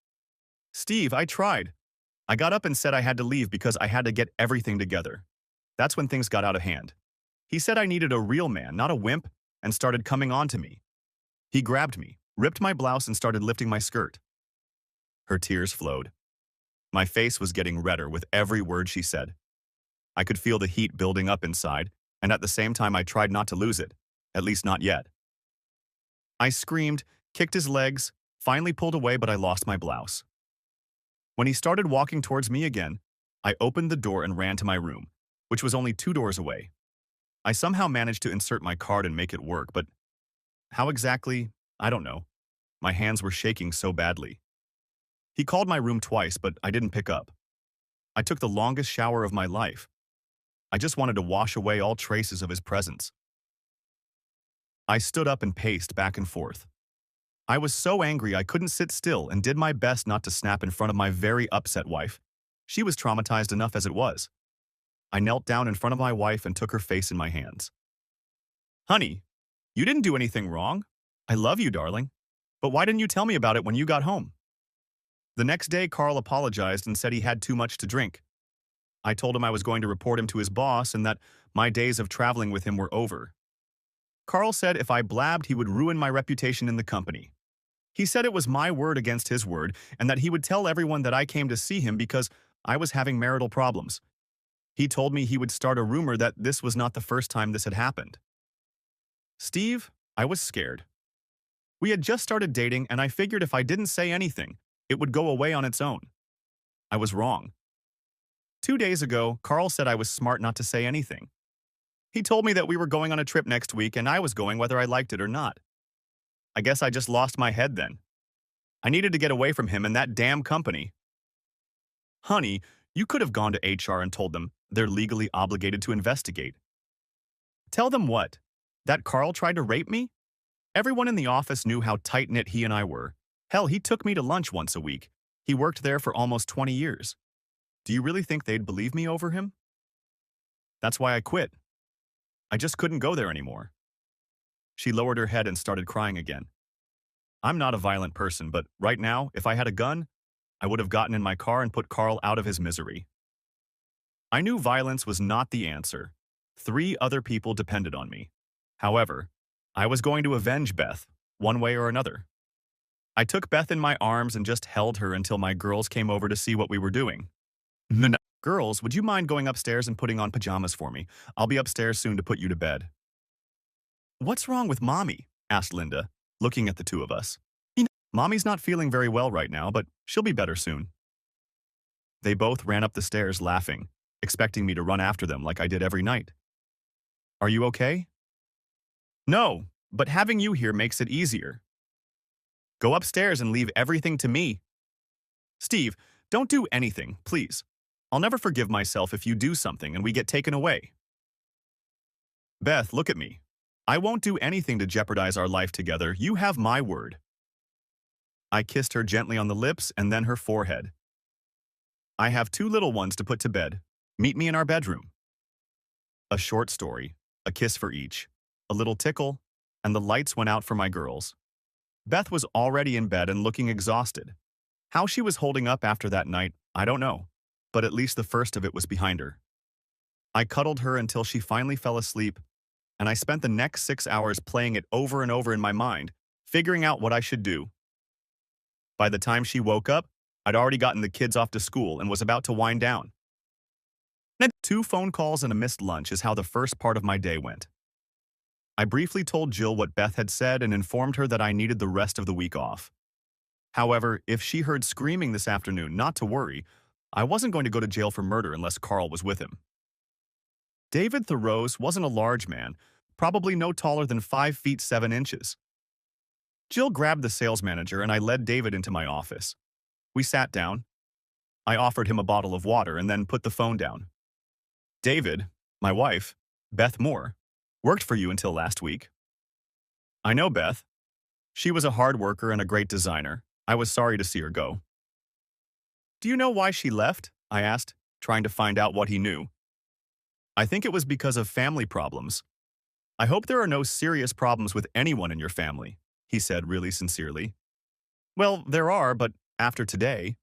Steve, I tried. I got up and said I had to leave because I had to get everything together. That's when things got out of hand. He said I needed a real man, not a wimp, and started coming on to me. He grabbed me, ripped my blouse, and started lifting my skirt. Her tears flowed. My face was getting redder with every word she said. I could feel the heat building up inside, and at the same time I tried not to lose it, at least not yet. I screamed, kicked his legs, finally pulled away, but I lost my blouse. When he started walking towards me again, I opened the door and ran to my room, which was only 2 doors away. I somehow managed to insert my card and make it work, but how exactly, I don't know. My hands were shaking so badly. He called my room twice, but I didn't pick up. I took the longest shower of my life. I just wanted to wash away all traces of his presence. I stood up and paced back and forth. I was so angry I couldn't sit still and did my best not to snap in front of my very upset wife. She was traumatized enough as it was. I knelt down in front of my wife and took her face in my hands. Honey, you didn't do anything wrong. I love you, darling. But why didn't you tell me about it when you got home? The next day, Carl apologized and said he had too much to drink. I told him I was going to report him to his boss and that my days of traveling with him were over. Carl said if I blabbed, he would ruin my reputation in the company. He said it was my word against his word and that he would tell everyone that I came to see him because I was having marital problems. He told me he would start a rumor that this was not the first time this had happened. Steve, I was scared. We had just started dating and I figured if I didn't say anything, it would go away on its own. I was wrong. 2 days ago, Carl said I was smart not to say anything. He told me that we were going on a trip next week and I was going whether I liked it or not. I guess I just lost my head then. I needed to get away from him and that damn company. Honey, you could have gone to HR and told them they're legally obligated to investigate. Tell them what? That Carl tried to rape me? Everyone in the office knew how tight-knit he and I were. Hell, he took me to lunch once a week. He worked there for almost 20 years. Do you really think they'd believe me over him? That's why I quit. I just couldn't go there anymore. She lowered her head and started crying again. I'm not a violent person, but right now, if I had a gun, I would have gotten in my car and put Carl out of his misery. I knew violence was not the answer. 3 other people depended on me. However, I was going to avenge Beth, one way or another. I took Beth in my arms and just held her until my girls came over to see what we were doing. Girls, would you mind going upstairs and putting on pajamas for me? I'll be upstairs soon to put you to bed. What's wrong with Mommy? Asked Linda, looking at the 2 of us. Mommy's not feeling very well right now, but she'll be better soon. They both ran up the stairs laughing, expecting me to run after them like I did every night. Are you okay? No, but having you here makes it easier. Go upstairs and leave everything to me. Steve, don't do anything, please. I'll never forgive myself if you do something and we get taken away. Beth, look at me. I won't do anything to jeopardize our life together. You have my word. I kissed her gently on the lips and then her forehead. I have 2 little ones to put to bed. Meet me in our bedroom. A short story, a kiss for each, a little tickle, and the lights went out for my girls. Beth was already in bed and looking exhausted. How she was holding up after that night, I don't know, but at least the first of it was behind her. I cuddled her until she finally fell asleep, and I spent the next 6 hours playing it over and over in my mind, figuring out what I should do. By the time she woke up, I'd already gotten the kids off to school and was about to wind down. Then 2 phone calls and a missed lunch is how the first part of my day went. I briefly told Jill what Beth had said and informed her that I needed the rest of the week off. However, if she heard screaming this afternoon, not to worry, I wasn't going to go to jail for murder unless Carl was with him. David Thoreau's wasn't a large man, probably no taller than 5 feet 7 inches. Jill grabbed the sales manager and I led David into my office. We sat down. I offered him a bottle of water and then put the phone down. David, my wife, Beth Moore, worked for you until last week. I know Beth. She was a hard worker and a great designer. I was sorry to see her go. Do you know why she left? I asked, trying to find out what he knew. I think it was because of family problems. I hope there are no serious problems with anyone in your family, he said really sincerely. Well, there are, but after today,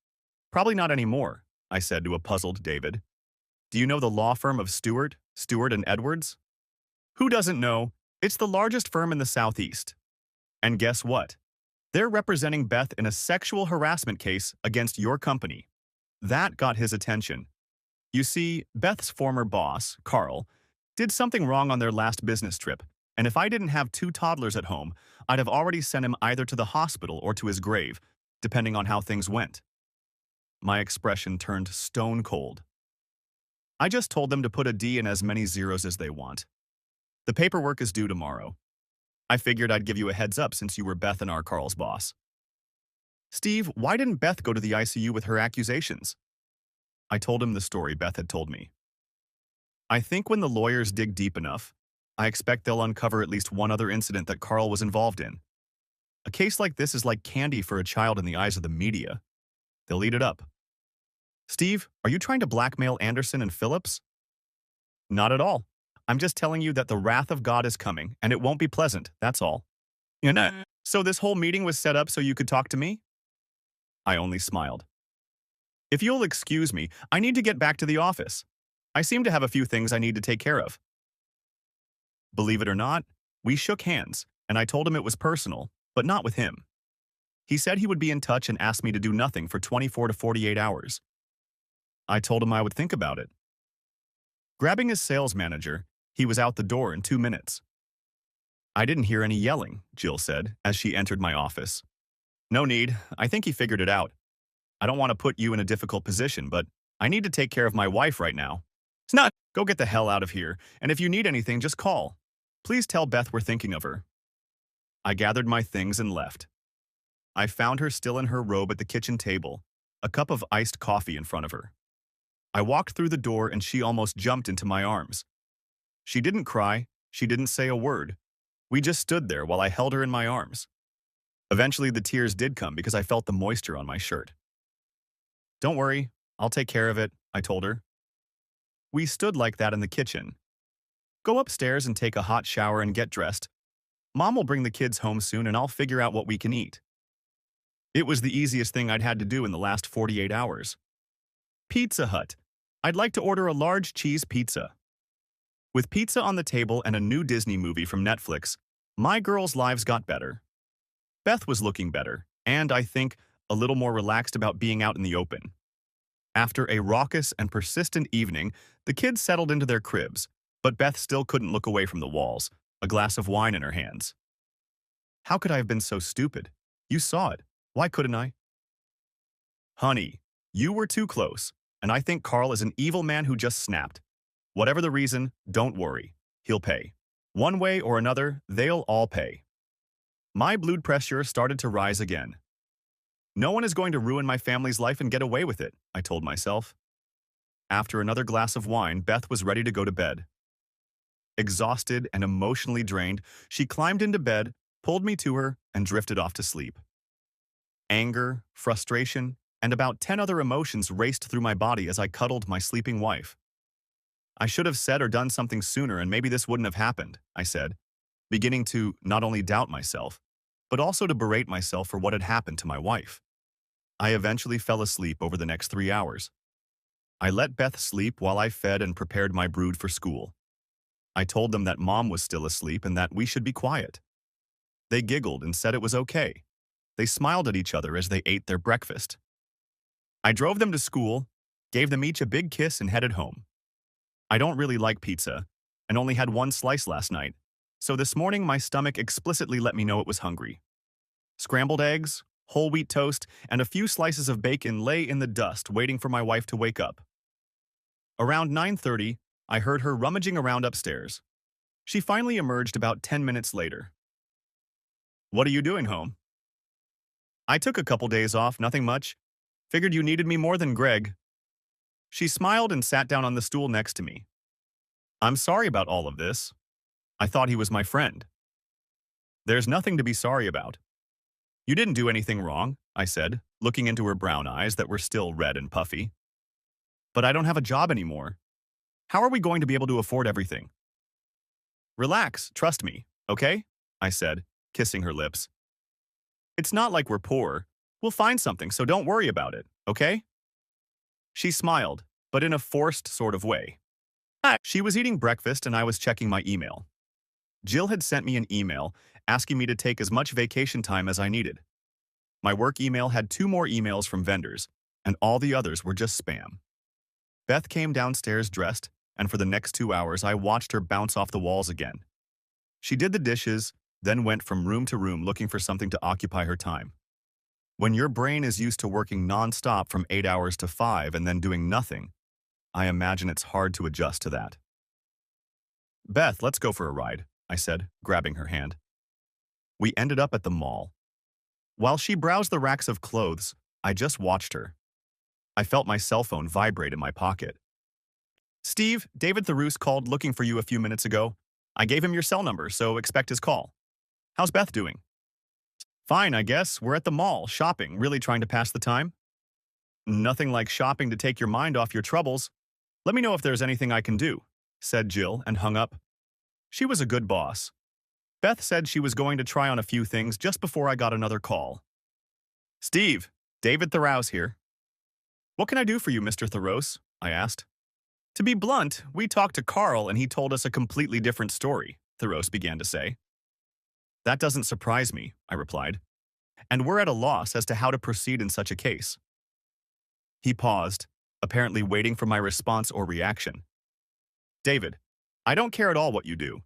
probably not anymore, I said to a puzzled David. Do you know the law firm of Stewart and Edwards? Who doesn't know? It's the largest firm in the Southeast. And guess what? They're representing Beth in a sexual harassment case against your company. That got his attention. You see, Beth's former boss, Carl, did something wrong on their last business trip, and if I didn't have 2 toddlers at home, I'd have already sent him either to the hospital or to his grave, depending on how things went. My expression turned stone cold. I just told them to put a D in as many zeros as they want. The paperwork is due tomorrow. I figured I'd give you a heads up since you were Beth and our Carl's boss. Steve, why didn't Beth go to the ICU with her accusations? I told him the story Beth had told me. I think when the lawyers dig deep enough, I expect they'll uncover at least one other incident that Carl was involved in. A case like this is like candy for a child in the eyes of the media. They'll eat it up. Steve, are you trying to blackmail Anderson and Phillips? Not at all. I'm just telling you that the wrath of God is coming, and it won't be pleasant, that's all. So this whole meeting was set up so you could talk to me? I only smiled. If you'll excuse me, I need to get back to the office. I seem to have a few things I need to take care of. Believe it or not, we shook hands, and I told him it was personal, but not with him. He said he would be in touch and asked me to do nothing for 24 to 48 hours. I told him I would think about it. Grabbing his sales manager, he was out the door in 2 minutes. I didn't hear any yelling, Jill said, as she entered my office. No need. I think he figured it out. I don't want to put you in a difficult position, but I need to take care of my wife right now. It's not. Go get the hell out of here, and if you need anything, just call. Please tell Beth we're thinking of her. I gathered my things and left. I found her still in her robe at the kitchen table, a cup of iced coffee in front of her. I walked through the door and she almost jumped into my arms. She didn't cry, she didn't say a word. We just stood there while I held her in my arms. Eventually the tears did come because I felt the moisture on my shirt. Don't worry, I'll take care of it, I told her. We stood like that in the kitchen. Go upstairs and take a hot shower and get dressed. Mom will bring the kids home soon and I'll figure out what we can eat. It was the easiest thing I'd had to do in the last 48 hours. Pizza Hut. I'd like to order a large cheese pizza. With pizza on the table and a new Disney movie from Netflix, my girls' lives got better. Beth was looking better, and I think a little more relaxed about being out in the open. After a raucous and persistent evening, the kids settled into their cribs, but Beth still couldn't look away from the walls, a glass of wine in her hands. How could I have been so stupid? You saw it. Why couldn't I? Honey, you were too close, and I think Carl is an evil man who just snapped. Whatever the reason, don't worry. He'll pay. One way or another, they'll all pay. My blood pressure started to rise again. No one is going to ruin my family's life and get away with it, I told myself. After another glass of wine, Beth was ready to go to bed. Exhausted and emotionally drained, she climbed into bed, pulled me to her, and drifted off to sleep. Anger, frustration, and about 10 other emotions raced through my body as I cuddled my sleeping wife. I should have said or done something sooner and maybe this wouldn't have happened, I said, beginning to not only doubt myself, but also to berate myself for what had happened to my wife. I eventually fell asleep over the next 3 hours. I let Beth sleep while I fed and prepared my brood for school. I told them that Mom was still asleep and that we should be quiet. They giggled and said it was okay. They smiled at each other as they ate their breakfast. I drove them to school, gave them each a big kiss, and headed home. I don't really like pizza, and only had one slice last night, so this morning my stomach explicitly let me know it was hungry. Scrambled eggs, whole wheat toast, and a few slices of bacon lay in the dust waiting for my wife to wake up. Around 9:30, I heard her rummaging around upstairs. She finally emerged about 10 minutes later. "What are you doing home?" "I took a couple days off, nothing much. Figured you needed me more than Greg." She smiled and sat down on the stool next to me. "I'm sorry about all of this. I thought he was my friend." "There's nothing to be sorry about. You didn't do anything wrong," I said, looking into her brown eyes that were still red and puffy. "But I don't have a job anymore. How are we going to be able to afford everything?" "Relax, trust me, okay?" I said, kissing her lips. "It's not like we're poor. We'll find something, so don't worry about it, okay?" She smiled, but in a forced sort of way. She was eating breakfast and I was checking my email. Jill had sent me an email asking me to take as much vacation time as I needed. My work email had 2 more emails from vendors, and all the others were just spam. Beth came downstairs dressed, and for the next 2 hours I watched her bounce off the walls again. She did the dishes, then went from room to room looking for something to occupy her time. When your brain is used to working non-stop from 8 hours to 5 and then doing nothing, I imagine it's hard to adjust to that. "Beth, let's go for a ride," I said, grabbing her hand. We ended up at the mall. While she browsed the racks of clothes, I just watched her. I felt my cell phone vibrate in my pocket. "Steve, David Theruse called looking for you a few minutes ago. I gave him your cell number, so expect his call. How's Beth doing?" "Fine, I guess. We're at the mall, shopping, really trying to pass the time." "Nothing like shopping to take your mind off your troubles. Let me know if there's anything I can do," said Jill and hung up. She was a good boss. Beth said she was going to try on a few things just before I got another call. "Steve, David Theruse here." "What can I do for you, Mr. Therose?" I asked. "To be blunt, we talked to Carl and he told us a completely different story," Therose began to say. "That doesn't surprise me," I replied. "And we're at a loss as to how to proceed in such a case." He paused, apparently waiting for my response or reaction. "David, I don't care at all what you do.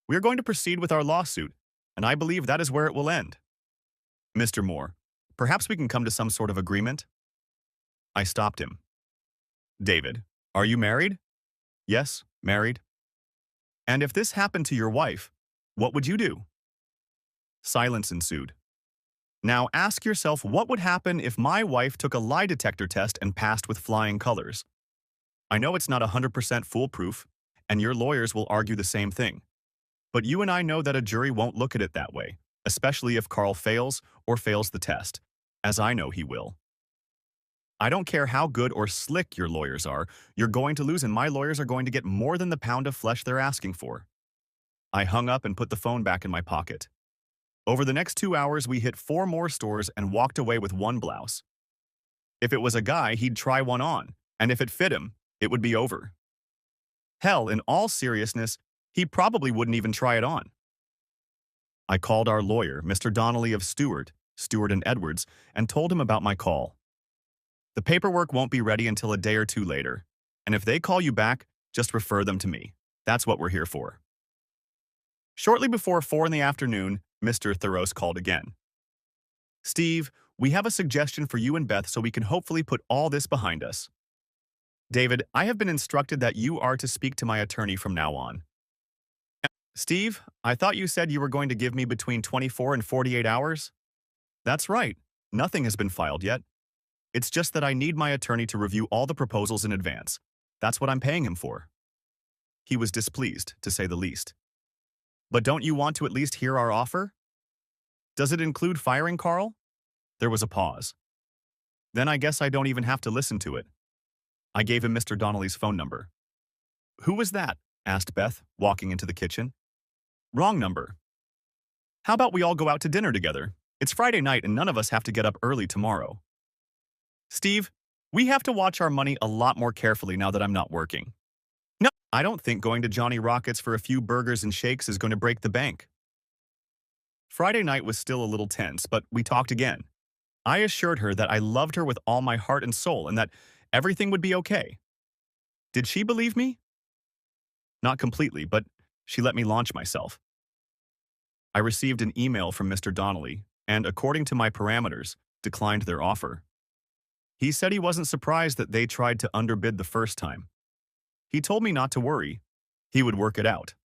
We're going to proceed with our lawsuit, and I believe that is where it will end. Mr. Moore, perhaps we can come to some sort of agreement?" I stopped him. "David, are you married?" "Yes, married." "And if this happened to your wife, what would you do?" Silence ensued. Now ask yourself what would happen if my wife took a lie detector test and passed with flying colors. I know it's not 100% foolproof, and your lawyers will argue the same thing. But you and I know that a jury won't look at it that way, especially if Carl fails or fails the test, as I know he will. I don't care how good or slick your lawyers are, you're going to lose and my lawyers are going to get more than the pound of flesh they're asking for. I hung up and put the phone back in my pocket. Over the next 2 hours, we hit 4 more stores and walked away with one blouse. If it was a guy, he'd try one on, and if it fit him, it would be over. Hell, in all seriousness, he probably wouldn't even try it on. I called our lawyer, Mr. Donnelly of Stewart and Edwards, and told him about my call. "The paperwork won't be ready until a day or 2 later, and if they call you back, just refer them to me. That's what we're here for." Shortly before 4 in the afternoon, Mr. Therose called again. "Steve, we have a suggestion for you and Beth so we can hopefully put all this behind us. David, I have been instructed that you are to speak to my attorney from now on." "Steve, I thought you said you were going to give me between 24 and 48 hours?" "That's right. Nothing has been filed yet. It's just that I need my attorney to review all the proposals in advance. That's what I'm paying him for." He was displeased, to say the least. "But don't you want to at least hear our offer? Does it include firing Carl?" There was a pause. "Then I guess I don't even have to listen to it." I gave him Mr. Donnelly's phone number. "Who was that?" asked Beth, walking into the kitchen. "Wrong number. How about we all go out to dinner together? It's Friday night and none of us have to get up early tomorrow." "Steve, we have to watch our money a lot more carefully now that I'm not working. No, I don't think going to Johnny Rockets for a few burgers and shakes is going to break the bank." Friday night was still a little tense, but we talked again. I assured her that I loved her with all my heart and soul and that everything would be okay. Did she believe me? Not completely, but she let me launch myself. I received an email from Mr. Donnelly, and according to my parameters, declined their offer. He said he wasn't surprised that they tried to underbid the first time. He told me not to worry. He would work it out.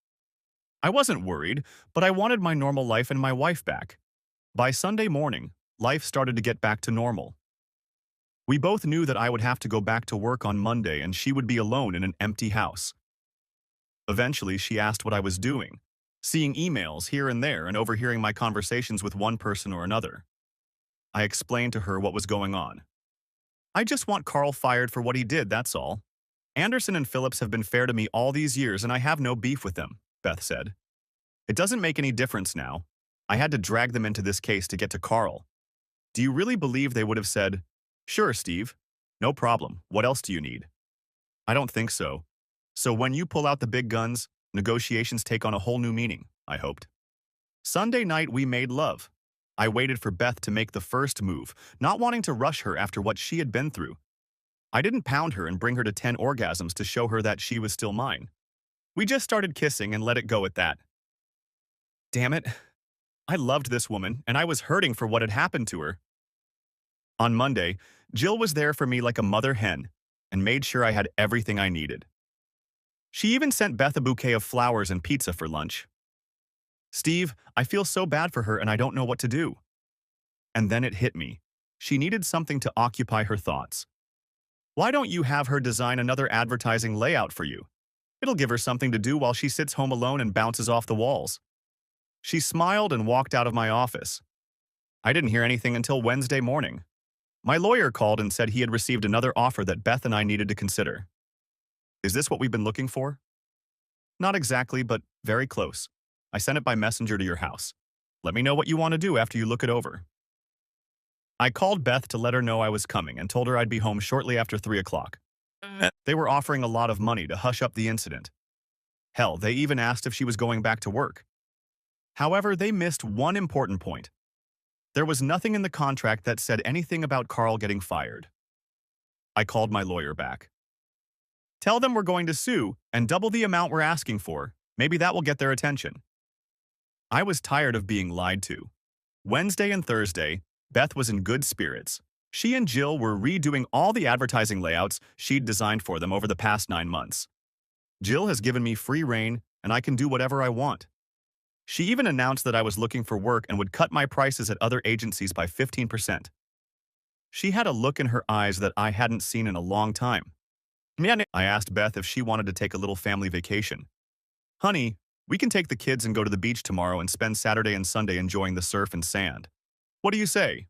I wasn't worried, but I wanted my normal life and my wife back. By Sunday morning, life started to get back to normal. We both knew that I would have to go back to work on Monday and she would be alone in an empty house. Eventually, she asked what I was doing, seeing emails here and there and overhearing my conversations with one person or another. I explained to her what was going on. I just want Carl fired for what he did, that's all. Anderson and Phillips have been fair to me all these years and I have no beef with them, Beth said. It doesn't make any difference now. I had to drag them into this case to get to Carl. Do you really believe they would have said, "Sure, Steve. No problem. What else do you need?" I don't think so. So when you pull out the big guns, negotiations take on a whole new meaning, I hoped. Sunday night we made love. I waited for Beth to make the first move, not wanting to rush her after what she had been through. I didn't pound her and bring her to 10 orgasms to show her that she was still mine. We just started kissing and let it go at that. Damn it. I loved this woman, and I was hurting for what had happened to her. On Monday, Jill was there for me like a mother hen and made sure I had everything I needed. She even sent Beth a bouquet of flowers and pizza for lunch. Steve, I feel so bad for her and I don't know what to do. And then it hit me. She needed something to occupy her thoughts. Why don't you have her design another advertising layout for you? It'll give her something to do while she sits home alone and bounces off the walls. She smiled and walked out of my office. I didn't hear anything until Wednesday morning. My lawyer called and said he had received another offer that Beth and I needed to consider. Is this what we've been looking for? Not exactly, but very close. I sent it by messenger to your house. Let me know what you want to do after you look it over. I called Beth to let her know I was coming and told her I'd be home shortly after 3 o'clock. They were offering a lot of money to hush up the incident. Hell, they even asked if she was going back to work. However, they missed one important point. There was nothing in the contract that said anything about Carl getting fired. I called my lawyer back. Tell them we're going to sue and double the amount we're asking for. Maybe that will get their attention. I was tired of being lied to. Wednesday and Thursday, Beth was in good spirits. She and Jill were redoing all the advertising layouts she'd designed for them over the past 9 months. Jill has given me free rein, and I can do whatever I want. She even announced that I was looking for work and would cut my prices at other agencies by 15%. She had a look in her eyes that I hadn't seen in a long time. I asked Beth if she wanted to take a little family vacation. Honey, we can take the kids and go to the beach tomorrow and spend Saturday and Sunday enjoying the surf and sand. What do you say?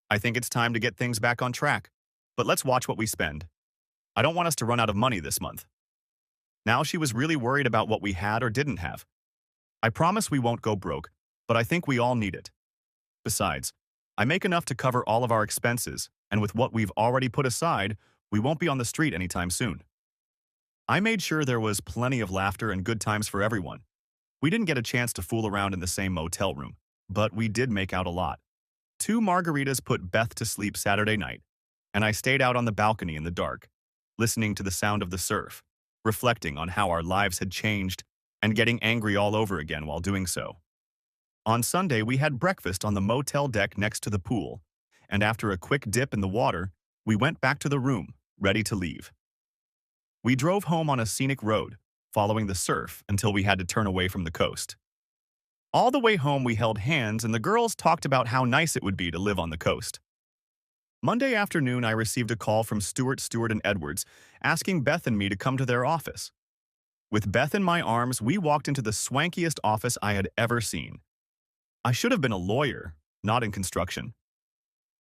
I think it's time to get things back on track, but let's watch what we spend. I don't want us to run out of money this month. Now she was really worried about what we had or didn't have. I promise we won't go broke, but I think we all need it. Besides, I make enough to cover all of our expenses, and with what we've already put aside, we won't be on the street anytime soon. I made sure there was plenty of laughter and good times for everyone. We didn't get a chance to fool around in the same motel room, but we did make out a lot. 2 margaritas put Beth to sleep Saturday night, and I stayed out on the balcony in the dark, listening to the sound of the surf, reflecting on how our lives had changed, and getting angry all over again while doing so. On Sunday, we had breakfast on the motel deck next to the pool, and after a quick dip in the water, we went back to the room, ready to leave. We drove home on a scenic road, following the surf until we had to turn away from the coast. All the way home, we held hands, and the girls talked about how nice it would be to live on the coast. Monday afternoon, I received a call from Stewart, and Edwards, asking Beth and me to come to their office. With Beth in my arms, we walked into the swankiest office I had ever seen. I should have been a lawyer, not in construction.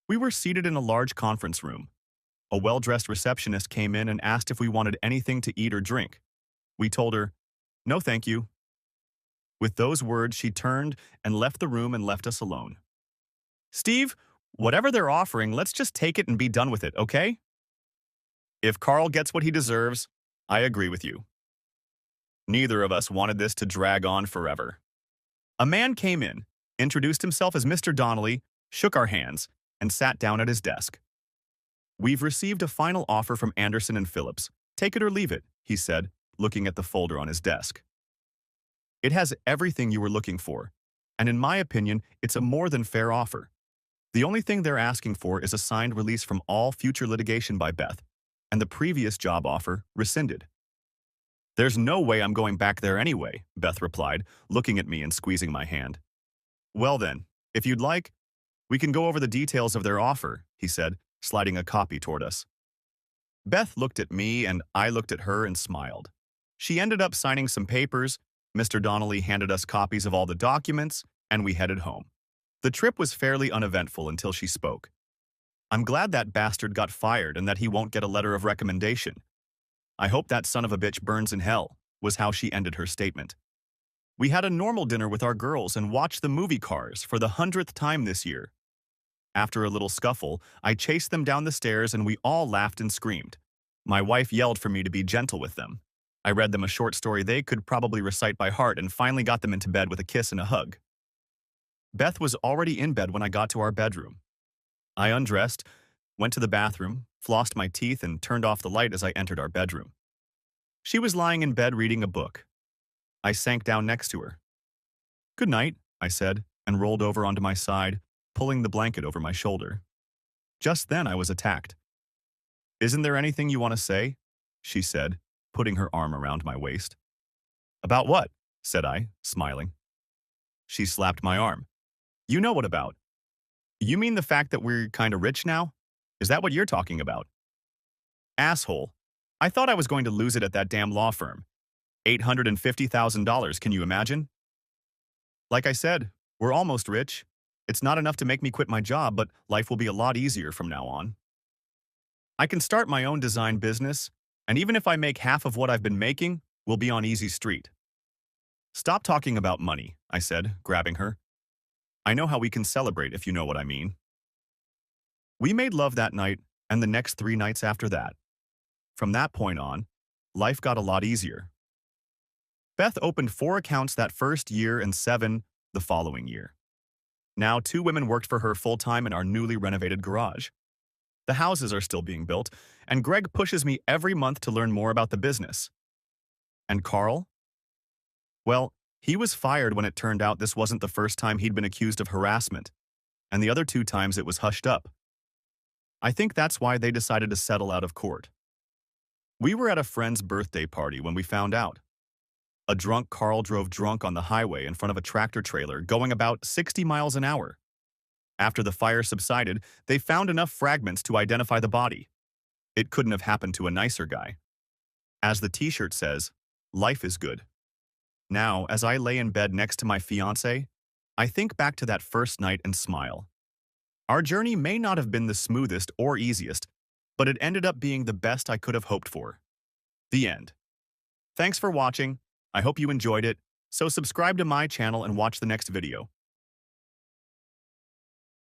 We were seated in a large conference room. A well-dressed receptionist came in and asked if we wanted anything to eat or drink. We told her, "No, thank you." With those words, she turned and left the room and left us alone. Steve, whatever they're offering, let's just take it and be done with it, okay? If Carl gets what he deserves, I agree with you. Neither of us wanted this to drag on forever. A man came in, introduced himself as Mr. Donnelly, shook our hands, and sat down at his desk. "We've received a final offer from Anderson and Phillips. Take it or leave it," he said, looking at the folder on his desk. "It has everything you were looking for, and in my opinion, it's a more than fair offer. The only thing they're asking for is a signed release from all future litigation by Beth, and the previous job offer rescinded." "There's no way I'm going back there anyway," Beth replied, looking at me and squeezing my hand. "Well then, if you'd like, we can go over the details of their offer," he said, sliding a copy toward us. Beth looked at me and I looked at her and smiled. She ended up signing some papers, Mr. Donnelly handed us copies of all the documents, and we headed home. The trip was fairly uneventful until she spoke. "I'm glad that bastard got fired and that he won't get a letter of recommendation. I hope that son of a bitch burns in hell," was how she ended her statement. "We had a normal dinner with our girls and watched the movie Cars for the 100th time this year. After a little scuffle, I chased them down the stairs and we all laughed and screamed. My wife yelled for me to be gentle with them. I read them a short story they could probably recite by heart and finally got them into bed with a kiss and a hug." Beth was already in bed when I got to our bedroom. I undressed, went to the bathroom, flossed my teeth, and turned off the light as I entered our bedroom. She was lying in bed reading a book. I sank down next to her. "Good night," I said, and rolled over onto my side, pulling the blanket over my shoulder. Just then I was attacked. "Isn't there anything you want to say?" she said, putting her arm around my waist. "About what?" said I, smiling. She slapped my arm. "You know what about. You mean the fact that we're kinda rich now? Is that what you're talking about?" "Asshole. I thought I was going to lose it at that damn law firm. $850,000, can you imagine? Like I said, we're almost rich. It's not enough to make me quit my job, but life will be a lot easier from now on. I can start my own design business, and even if I make half of what I've been making, we'll be on easy street." "Stop talking about money," I said, grabbing her. "I know how we can celebrate if you know what I mean." We made love that night and the next 3 nights after that. From that point on, life got a lot easier. Beth opened 4 accounts that first year and 7 the following year. Now 2 women worked for her full-time in our newly renovated garage. The houses are still being built, and Greg pushes me every month to learn more about the business. And Carl? Well, he was fired when it turned out this wasn't the first time he'd been accused of harassment, and the other 2 times it was hushed up. I think that's why they decided to settle out of court. We were at a friend's birthday party when we found out. A drunk Carl drove drunk on the highway in front of a tractor trailer going about 60 miles an hour. After the fire subsided, they found enough fragments to identify the body. It couldn't have happened to a nicer guy. As the t-shirt says, life is good. Now, as I lay in bed next to my fiancé, I think back to that first night and smile. Our journey may not have been the smoothest or easiest, but it ended up being the best I could have hoped for. The end. Thanks for watching. I hope you enjoyed it, so subscribe to my channel and watch the next video.